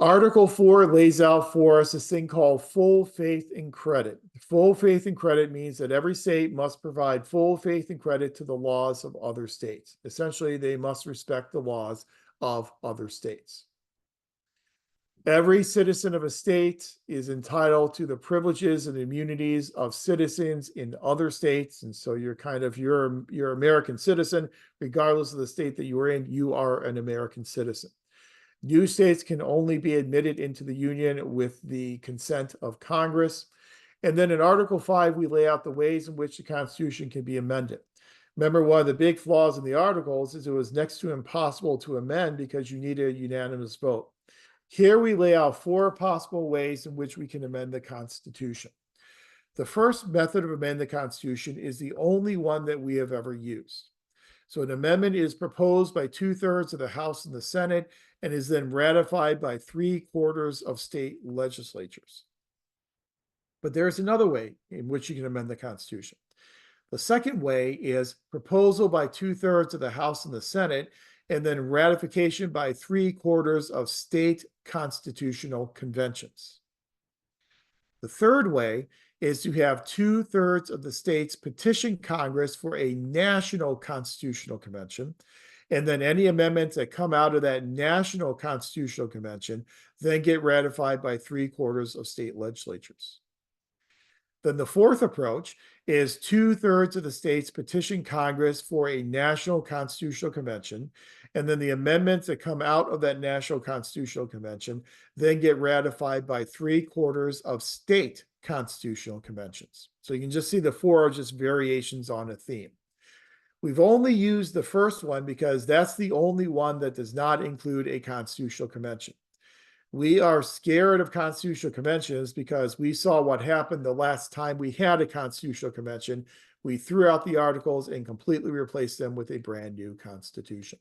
Article 4 lays out for us this thing called full faith and credit. Full faith and credit means that every state must provide full faith and credit to the laws of other states. Essentially, they must respect the laws of other states. Every citizen of a state is entitled to the privileges and immunities of citizens in other states. And so you're American citizen, regardless of the state that you are in, you are an American citizen. New states can only be admitted into the Union with the consent of Congress. And then in Article 5, we lay out the ways in which the Constitution can be amended. Remember, one of the big flaws in the articles is it was next to impossible to amend because you needed a unanimous vote. Here we lay out 4 possible ways in which we can amend the Constitution. The first method of amending the Constitution is the only one that we have ever used. So an amendment is proposed by 2/3 of the House and the Senate and is then ratified by 3/4 of state legislatures. But there's another way in which you can amend the Constitution. The second way is proposal by 2/3 of the House and the Senate, and then ratification by 3/4 of state constitutional conventions. The third way is to have 2/3 of the states petition Congress for a national constitutional convention, and then any amendments that come out of that national constitutional convention then get ratified by 3/4 of state legislatures. Then the fourth approach is 2/3 of the states petition Congress for a national constitutional convention, and then the amendments that come out of that national constitutional convention then get ratified by 3/4 of state constitutional conventions. So you can just see the 4 are just variations on a theme. We've only used the first one because that's the only one that does not include a constitutional convention. We are scared of constitutional conventions because we saw what happened the last time we had a constitutional convention. We threw out the articles and completely replaced them with a brand new constitution.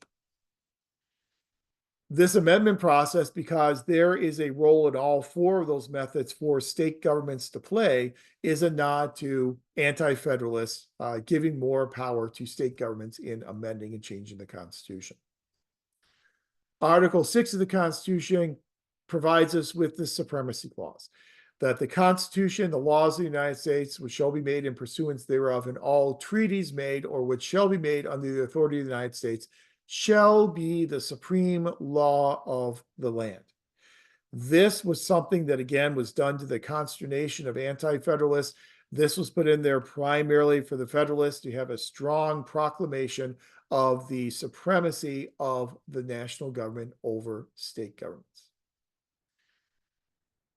This amendment process, because there is a role in all four of those methods for state governments to play, is a nod to anti-federalists, giving more power to state governments in amending and changing the Constitution. Article 6 of the Constitution provides us with the supremacy clause, that the Constitution, the laws of the United States, which shall be made in pursuance thereof, and all treaties made or which shall be made under the authority of the United States, shall be the supreme law of the land. This was something that, again, was done to the consternation of anti-federalists. This was put in there primarily for the Federalists to have a strong proclamation of the supremacy of the national government over state governments.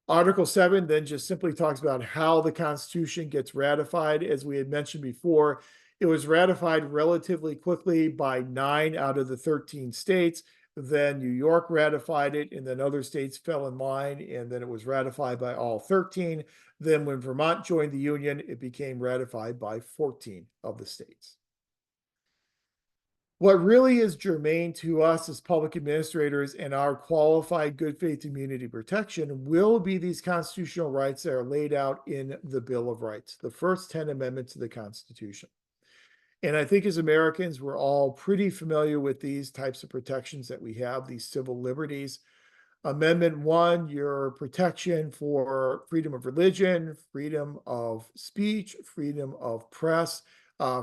Article 7 then just simply talks about how the Constitution gets ratified. As we had mentioned before, it was ratified relatively quickly by 9 out of the 13 states. Then New York ratified it, and then other states fell in line, and then it was ratified by all 13. Then when Vermont joined the Union, it became ratified by 14 of the states. What really is germane to us as public administrators and our qualified good faith immunity protection will be these constitutional rights that are laid out in the Bill of Rights, the first 10 amendments to the Constitution. And I think as Americans, we're all pretty familiar with these types of protections that we have, these civil liberties. Amendment 1, your protection for freedom of religion, freedom of speech, freedom of press,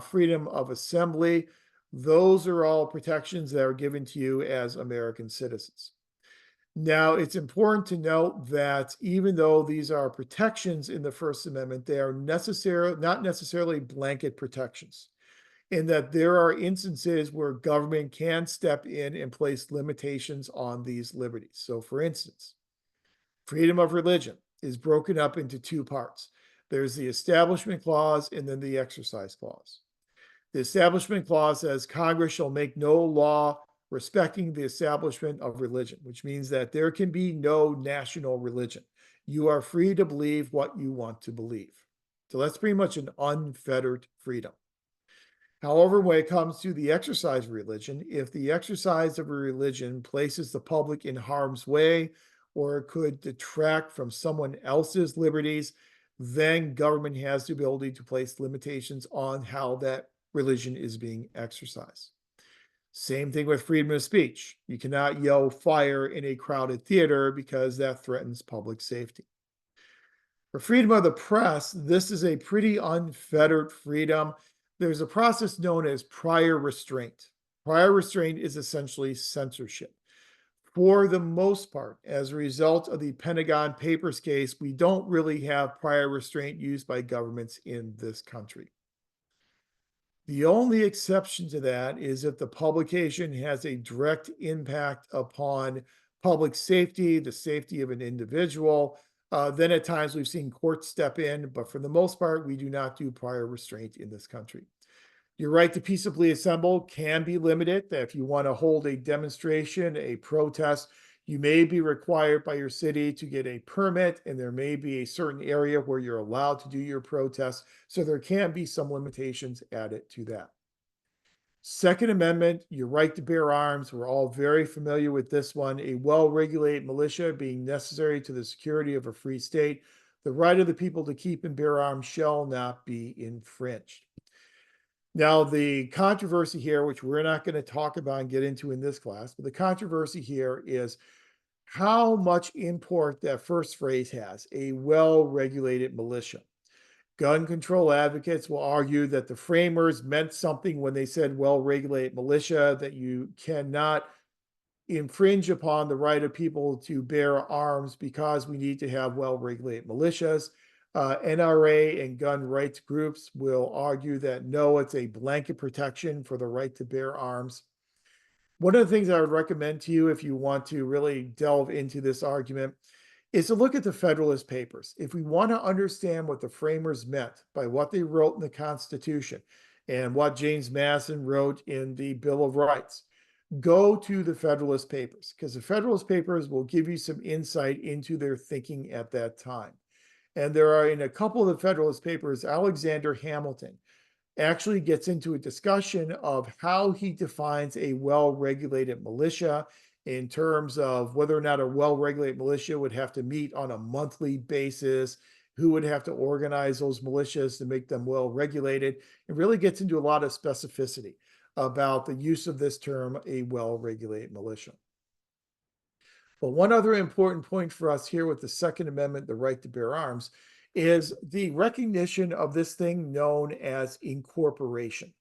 freedom of assembly. Those are all protections that are given to you as American citizens. Now, it's important to note that even though these are protections in the First Amendment, they are not necessarily blanket protections, in that there are instances where government can step in and place limitations on these liberties. So, for instance, freedom of religion is broken up into two parts. There's the Establishment Clause and then the Exercise Clause. The Establishment Clause says Congress shall make no law respecting the establishment of religion, which means that there can be no national religion. You are free to believe what you want to believe. So that's pretty much an unfettered freedom. However, when it comes to the exercise of religion, if the exercise of a religion places the public in harm's way or could detract from someone else's liberties, then government has the ability to place limitations on how that religion is being exercised. Same thing with freedom of speech. You cannot yell fire in a crowded theater because that threatens public safety. For freedom of the press, this is a pretty unfettered freedom. There's a process known as prior restraint. Prior restraint is essentially censorship. For the most part, as a result of the Pentagon Papers case, we don't really have prior restraint used by governments in this country. The only exception to that is if the publication has a direct impact upon public safety, the safety of an individual. Then at times we've seen courts step in, but for the most part, we do not do prior restraint in this country. Your right to peaceably assemble can be limited. That if you want to hold a demonstration, a protest, you may be required by your city to get a permit, and there may be a certain area where you're allowed to do your protest. So there can be some limitations added to that. Second Amendment, your right to bear arms. We're all very familiar with this one. A well-regulated militia being necessary to the security of a free state. The right of the people to keep and bear arms shall not be infringed. Now, the controversy here, which we're not going to talk about and get into in this class, but the controversy here is how much import that first phrase has, a well-regulated militia. Gun control advocates will argue that the framers meant something when they said well-regulated militia, that you cannot infringe upon the right of people to bear arms because we need to have well-regulated militias. NRA and gun rights groups will argue that no, it's a blanket protection for the right to bear arms. One of the things I would recommend to you if you want to really delve into this argument is to look at the Federalist Papers. If we want to understand what the framers meant by what they wrote in the Constitution and what James Madison wrote in the Bill of Rights, go to the Federalist Papers, because the Federalist Papers will give you some insight into their thinking at that time. And there are, in a couple of the Federalist Papers, Alexander Hamilton actually gets into a discussion of how he defines a well-regulated militia in terms of whether or not a well-regulated militia would have to meet on a monthly basis, who would have to organize those militias to make them well-regulated. It really gets into a lot of specificity about the use of this term, a well-regulated militia. But one other important point for us here with the Second Amendment, the right to bear arms, is the recognition of this thing known as incorporation.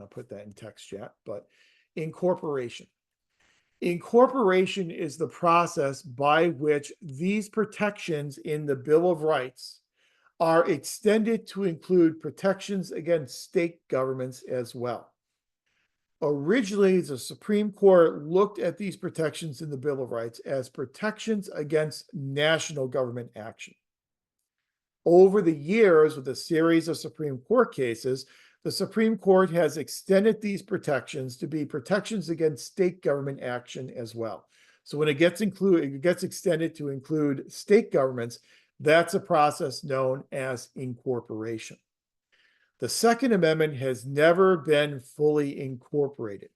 I'll put that in text chat, but incorporation. Incorporation is the process by which these protections in the Bill of Rights are extended to include protections against state governments as well. Originally, the Supreme Court looked at these protections in the Bill of Rights as protections against national government action. Over the years, with a series of Supreme Court cases, the Supreme Court has extended these protections to be protections against state government action as well. So when it gets extended to include state governments, that's a process known as incorporation. The Second Amendment has never been fully incorporated.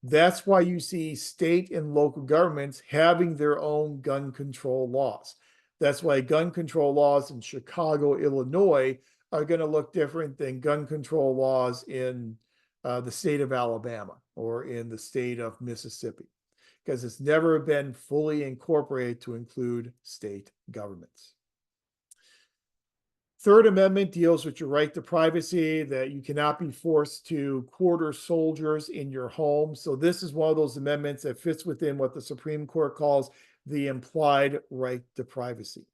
That's why you see state and local governments having their own gun control laws. That's why gun control laws in Chicago, Illinois are going to look different than gun control laws in the state of Alabama or in the state of Mississippi, because it's never been fully incorporated to include state governments. Third Amendment deals with your right to privacy, that you cannot be forced to quarter soldiers in your home. So this is one of those amendments that fits within what the Supreme Court calls the implied right to privacy.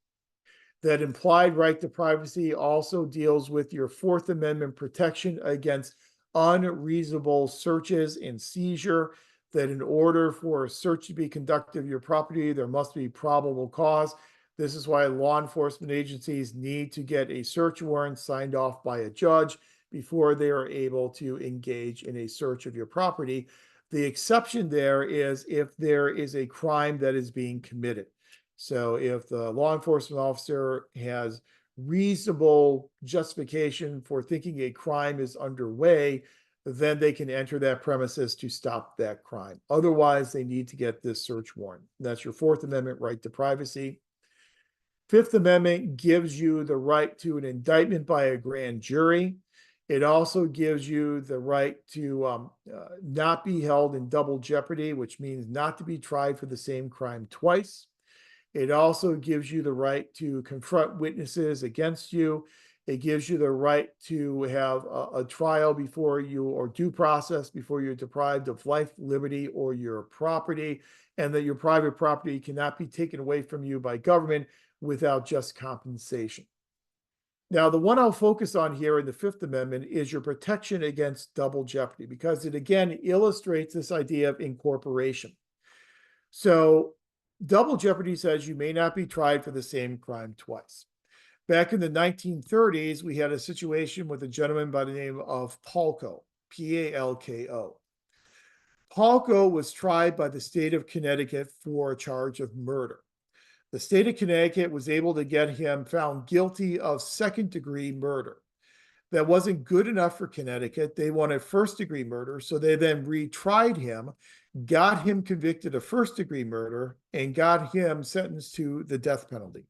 That implied right to privacy also deals with your Fourth Amendment protection against unreasonable searches and seizure, that in order for a search to be conducted of your property, there must be probable cause. This is why law enforcement agencies need to get a search warrant signed off by a judge before they are able to engage in a search of your property. The exception there is if there is a crime that is being committed. So if the law enforcement officer has reasonable justification for thinking a crime is underway, then they can enter that premises to stop that crime. Otherwise, they need to get this search warrant. That's your Fourth Amendment right to privacy. Fifth Amendment gives you the right to an indictment by a grand jury. It also gives you the right to not be held in double jeopardy, which means not to be tried for the same crime twice. It also gives you the right to confront witnesses against you. It gives you the right to have a trial before you, or due process before you're deprived of life, liberty, or your property, and that your private property cannot be taken away from you by government without just compensation. Now, the one I'll focus on here in the Fifth Amendment is your protection against double jeopardy, because it again illustrates this idea of incorporation. So double jeopardy says you may not be tried for the same crime twice. Back in the 1930s, we had a situation with a gentleman by the name of Palko, P-A-L-K-O. Palko was tried by the state of Connecticut for a charge of murder. The state of Connecticut was able to get him found guilty of second-degree murder. That wasn't good enough for Connecticut. They wanted first-degree murder, so they then retried him, got him convicted of first-degree murder, and got him sentenced to the death penalty.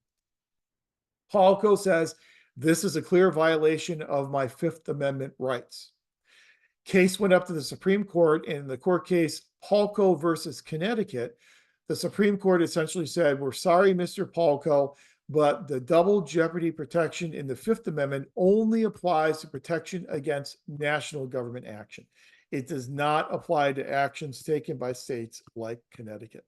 Palko says, this is a clear violation of my Fifth Amendment rights. Case went up to the Supreme Court, and in the court case Palko versus Connecticut, the Supreme Court essentially said, we're sorry, Mr. Palko, but the double jeopardy protection in the Fifth Amendment only applies to protection against national government action. It does not apply to actions taken by states like Connecticut.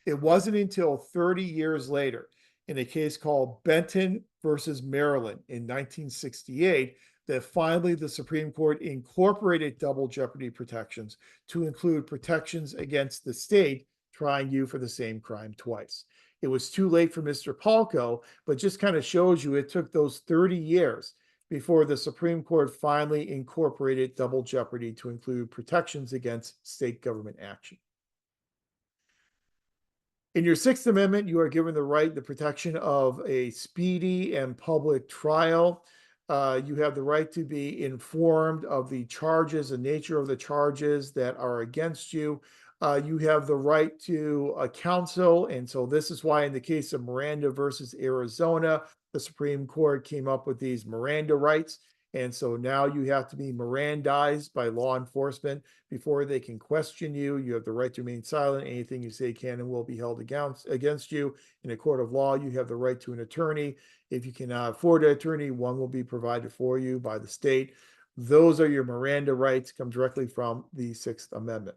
It wasn't until 30 years later, in a case called Benton versus Maryland in 1968, that finally the Supreme Court incorporated double jeopardy protections to include protections against the state trying you for the same crime twice. It was too late for Mr. Palko, but just kind of shows you it took those 30 years before the Supreme Court finally incorporated double jeopardy to include protections against state government action. In your Sixth Amendment, you are given the right, the protection of a speedy and public trial. You have the right to be informed of the charges and nature of the charges that are against you. You have the right to a counsel. And so this is why in the case of Miranda versus Arizona, the Supreme Court came up with these Miranda rights. And so now you have to be Mirandized by law enforcement before they can question you. You have the right to remain silent. Anything you say can and will be held against you. In a court of law, you have the right to an attorney. If you cannot afford an attorney, one will be provided for you by the state. Those are your Miranda rights, come directly from the Sixth Amendment.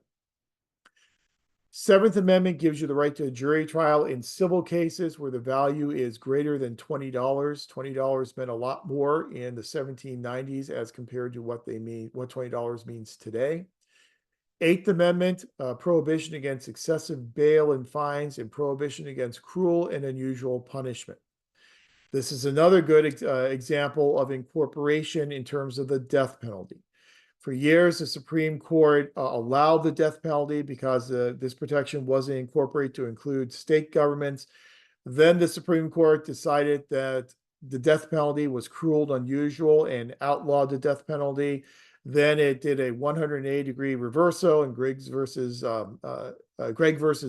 Seventh Amendment gives you the right to a jury trial in civil cases where the value is greater than $20. $20 meant a lot more in the 1790s as compared to what $20 means today. Eighth Amendment, prohibition against excessive bail and fines and prohibition against cruel and unusual punishment. This is another good example of incorporation in terms of the death penalty. For years, the Supreme Court allowed the death penalty because this protection wasn't incorporated to include state governments. Then the Supreme Court decided that the death penalty was cruel and unusual and outlawed the death penalty. Then it did a 180-degree reversal in Gregg versus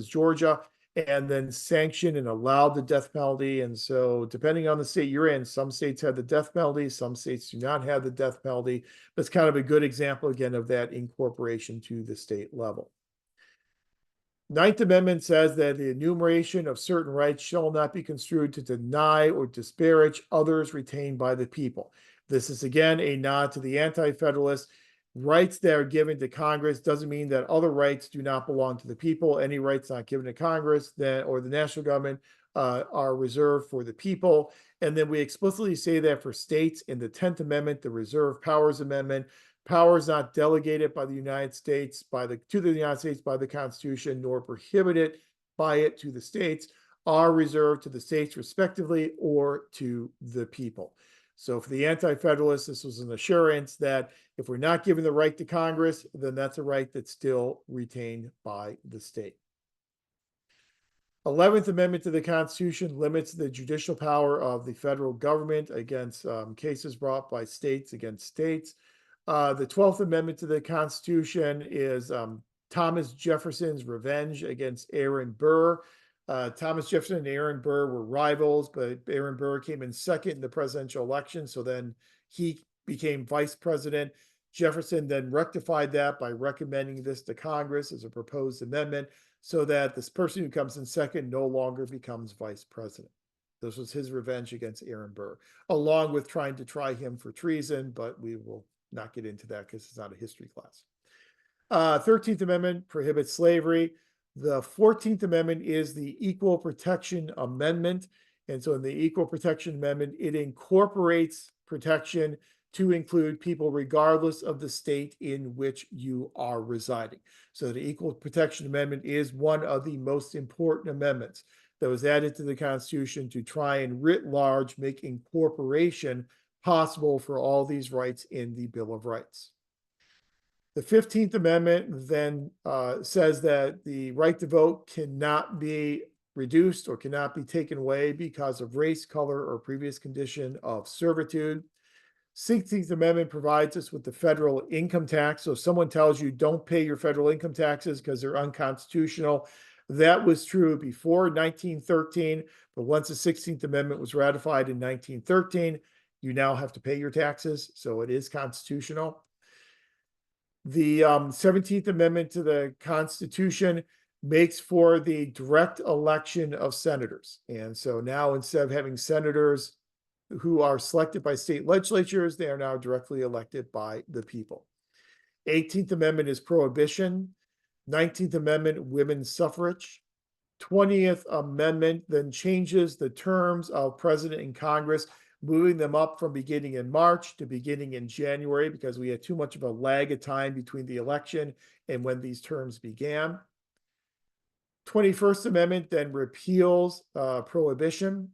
Georgia, and then sanctioned and allowed the death penalty. And so depending on the state you're in, some states have the death penalty, some states do not have the death penalty. That's kind of a good example, again, of that incorporation to the state level. Ninth Amendment says that the enumeration of certain rights shall not be construed to deny or disparage others retained by the people. This is, again, a nod to the anti-federalists. Rights that are given to Congress doesn't mean that other rights do not belong to the people. Any rights not given to Congress or the national government are reserved for the people. And then we explicitly say that for states in the 10th Amendment, the Reserve Powers Amendment, powers not delegated by the United States to the United States by the Constitution, nor prohibited by it to the states, are reserved to the states respectively or to the people. So for the anti-federalists, this was an assurance that if we're not giving the right to Congress, then that's a right that's still retained by the state. 11th Amendment to the Constitution limits the judicial power of the federal government against cases brought by states against states. The 12th Amendment to the Constitution is Thomas Jefferson's revenge against Aaron Burr. Thomas Jefferson and Aaron Burr were rivals, but Aaron Burr came in second in the presidential election, so then he became vice president. Jefferson then rectified that by recommending this to Congress as a proposed amendment so that this person who comes in second no longer becomes vice president. This was his revenge against Aaron Burr, along with trying to try him for treason, but we will not get into that because it's not a history class. 13th Amendment prohibits slavery. The 14th Amendment is the Equal Protection Amendment. And so in the Equal Protection Amendment, it incorporates protection to include people regardless of the state in which you are residing. So the Equal Protection Amendment is one of the most important amendments that was added to the Constitution to try and writ large make incorporation possible for all these rights in the Bill of Rights. The 15th Amendment then says that the right to vote cannot be reduced or cannot be taken away because of race, color, or previous condition of servitude. 16th Amendment provides us with the federal income tax. So if someone tells you don't pay your federal income taxes because they're unconstitutional, that was true before 1913, but once the 16th Amendment was ratified in 1913, you now have to pay your taxes, so it is constitutional. The 17th Amendment to the Constitution makes for the direct election of senators. And so now instead of having senators who are selected by state legislatures, they are now directly elected by the people. 18th Amendment is prohibition. 19th Amendment, women's suffrage. 20th Amendment then changes the terms of president and Congress, moving them up from beginning in March to beginning in January because we had too much of a lag of time between the election and when these terms began. 21st Amendment then repeals prohibition.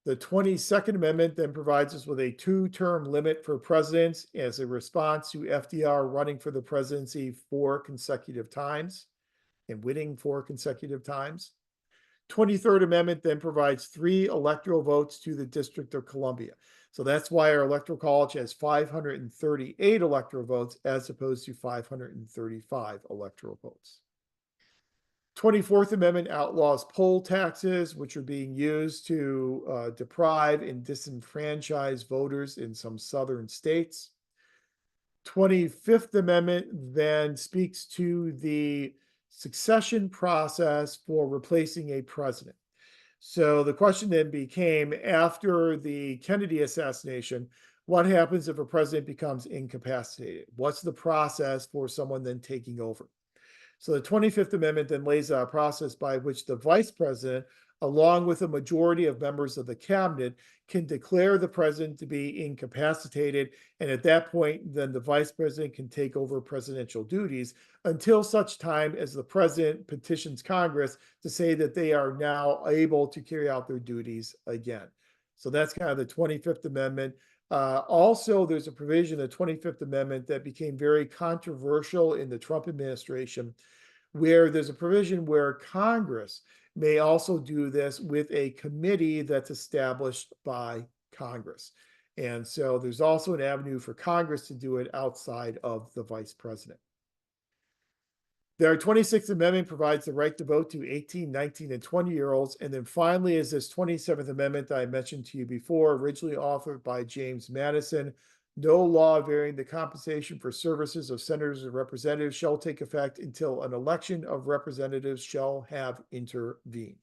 The 22nd Amendment then provides us with a two-term limit for presidents as a response to FDR running for the presidency 4 consecutive times and winning 4 consecutive times. 23rd Amendment then provides 3 electoral votes to the District of Columbia. So that's why our Electoral College has 538 electoral votes as opposed to 535 electoral votes. 24th Amendment outlaws poll taxes, which are being used to deprive and disenfranchise voters in some southern states. 25th Amendment then speaks to the succession process for replacing a president. So the question then became, after the Kennedy assassination, what happens if a president becomes incapacitated? What's the process for someone then taking over? So the 25th Amendment then lays out a process by which the vice president, along with a majority of members of the cabinet, can declare the president to be incapacitated. And at that point, then the vice president can take over presidential duties until such time as the president petitions Congress to say that they are now able to carry out their duties again. So that's kind of the 25th Amendment. Also, there's a provision, the 25th Amendment, that became very controversial in the Trump administration, where there's a provision where Congress may also do this with a committee that's established by Congress. And so there's also an avenue for Congress to do it outside of the vice president. Their 26th Amendment provides the right to vote to 18, 19, and 20-year-olds. And then finally is this 27th Amendment that I mentioned to you before, originally authored by James Madison. No law varying the compensation for services of senators and representatives shall take effect until an election of representatives shall have intervened.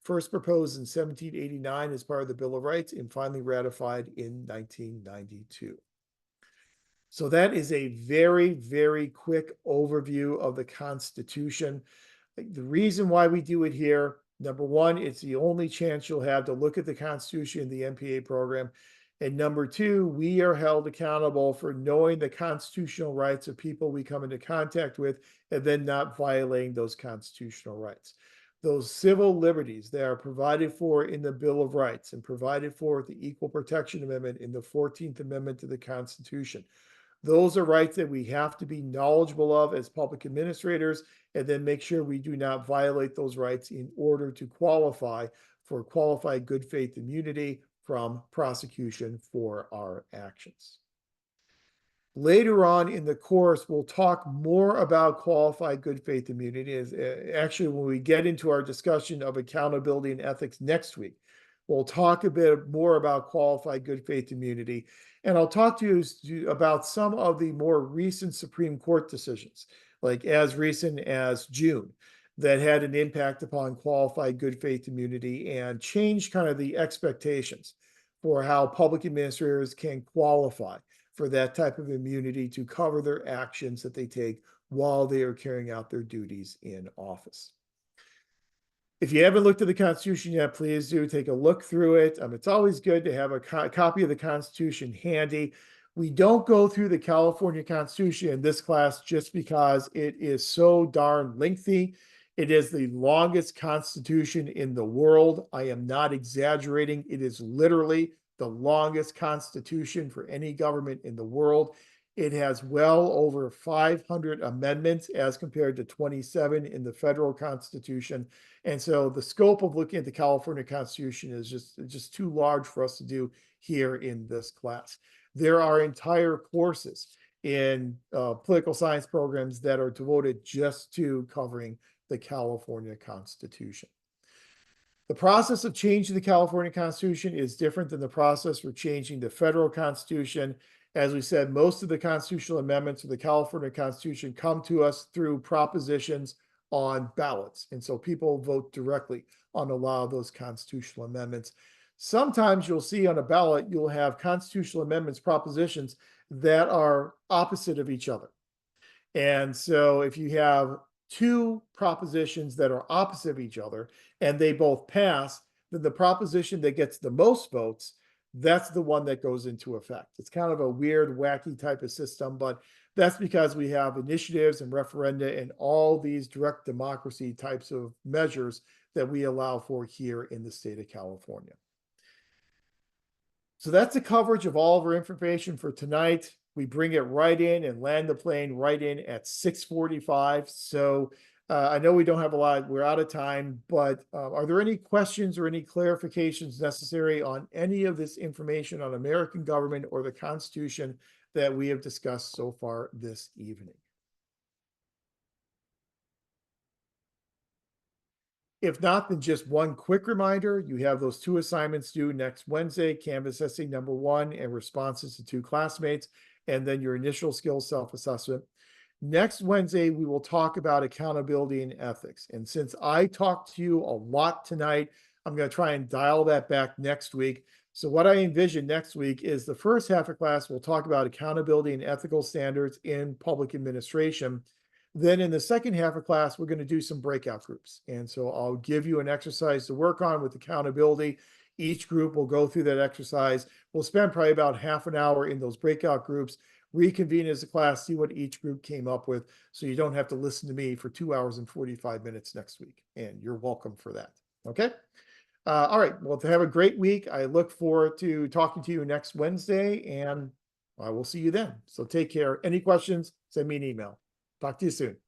First proposed in 1789 as part of the Bill of Rights and finally ratified in 1992. So that is a very, very quick overview of the Constitution. The reason why we do it here, number one, it's the only chance you'll have to look at the Constitution in the MPA program. And number two, we are held accountable for knowing the constitutional rights of people we come into contact with and then not violating those constitutional rights. Those civil liberties that are provided for in the Bill of Rights and provided for the Equal Protection Amendment in the 14th Amendment to the Constitution. Those are rights that we have to be knowledgeable of as public administrators, and then make sure we do not violate those rights in order to qualify for qualified good faith immunity from prosecution for our actions. Later on in the course, we'll talk more about qualified good faith immunity. Actually, when we get into our discussion of accountability and ethics next week, we'll talk a bit more about qualified good faith immunity. And I'll talk to you about some of the more recent Supreme Court decisions, like as recent as June, that had an impact upon qualified good faith immunity and changed kind of the expectations for how public administrators can qualify for that type of immunity to cover their actions that they take while they are carrying out their duties in office. If you haven't looked at the Constitution yet, please do take a look through it. It's always good to have a copy of the Constitution handy. We don't go through the California Constitution in this class just because it is so darn lengthy. It is the longest Constitution in the world. I am not exaggerating. It is literally the longest Constitution for any government in the world. It has well over 500 amendments as compared to 27 in the federal Constitution. And so the scope of looking at the California Constitution is just too large for us to do here in this class. There are entire courses in political science programs that are devoted just to covering the California Constitution. The process of changing the California Constitution is different than the process for changing the federal Constitution. As we said, most of the constitutional amendments of the California Constitution come to us through propositions on ballots. And so people vote directly on a lot of those constitutional amendments. Sometimes you'll see on a ballot, you'll have constitutional amendments propositions that are opposite of each other. And so if you have two propositions that are opposite of each other and they both pass, then the proposition that gets the most votes, that's the one that goes into effect. It's kind of a weird, wacky type of system, but that's because we have initiatives and referenda and all these direct democracy types of measures that we allow for here in the state of California. So that's the coverage of all of our information for tonight. We bring it right in and land the plane right in at 6:45. So I know we don't have a lot, we're out of time, but are there any questions or any clarifications necessary on any of this information on American government or the Constitution that we have discussed so far this evening? If not, then just one quick reminder, you have those 2 assignments due next Wednesday, Canvas essay number 1 and responses to 2 classmates, and then your initial skills self-assessment. Next Wednesday, we will talk about accountability and ethics. And since I talked to you a lot tonight, I'm going to try and dial that back next week. So what I envision next week is the first half of class, we'll talk about accountability and ethical standards in public administration. Then in the second half of class, we're going to do some breakout groups. And so I'll give you an exercise to work on with accountability. Each group will go through that exercise. We'll spend probably about half an hour in those breakout groups, reconvene as a class, see what each group came up with, so you don't have to listen to me for 2 hours and 45 minutes next week. And you're welcome for that. Okay? All right. Well, to have a great week. I look forward to talking to you next Wednesday, and I will see you then. So take care. Any questions, send me an email. Talk to you soon.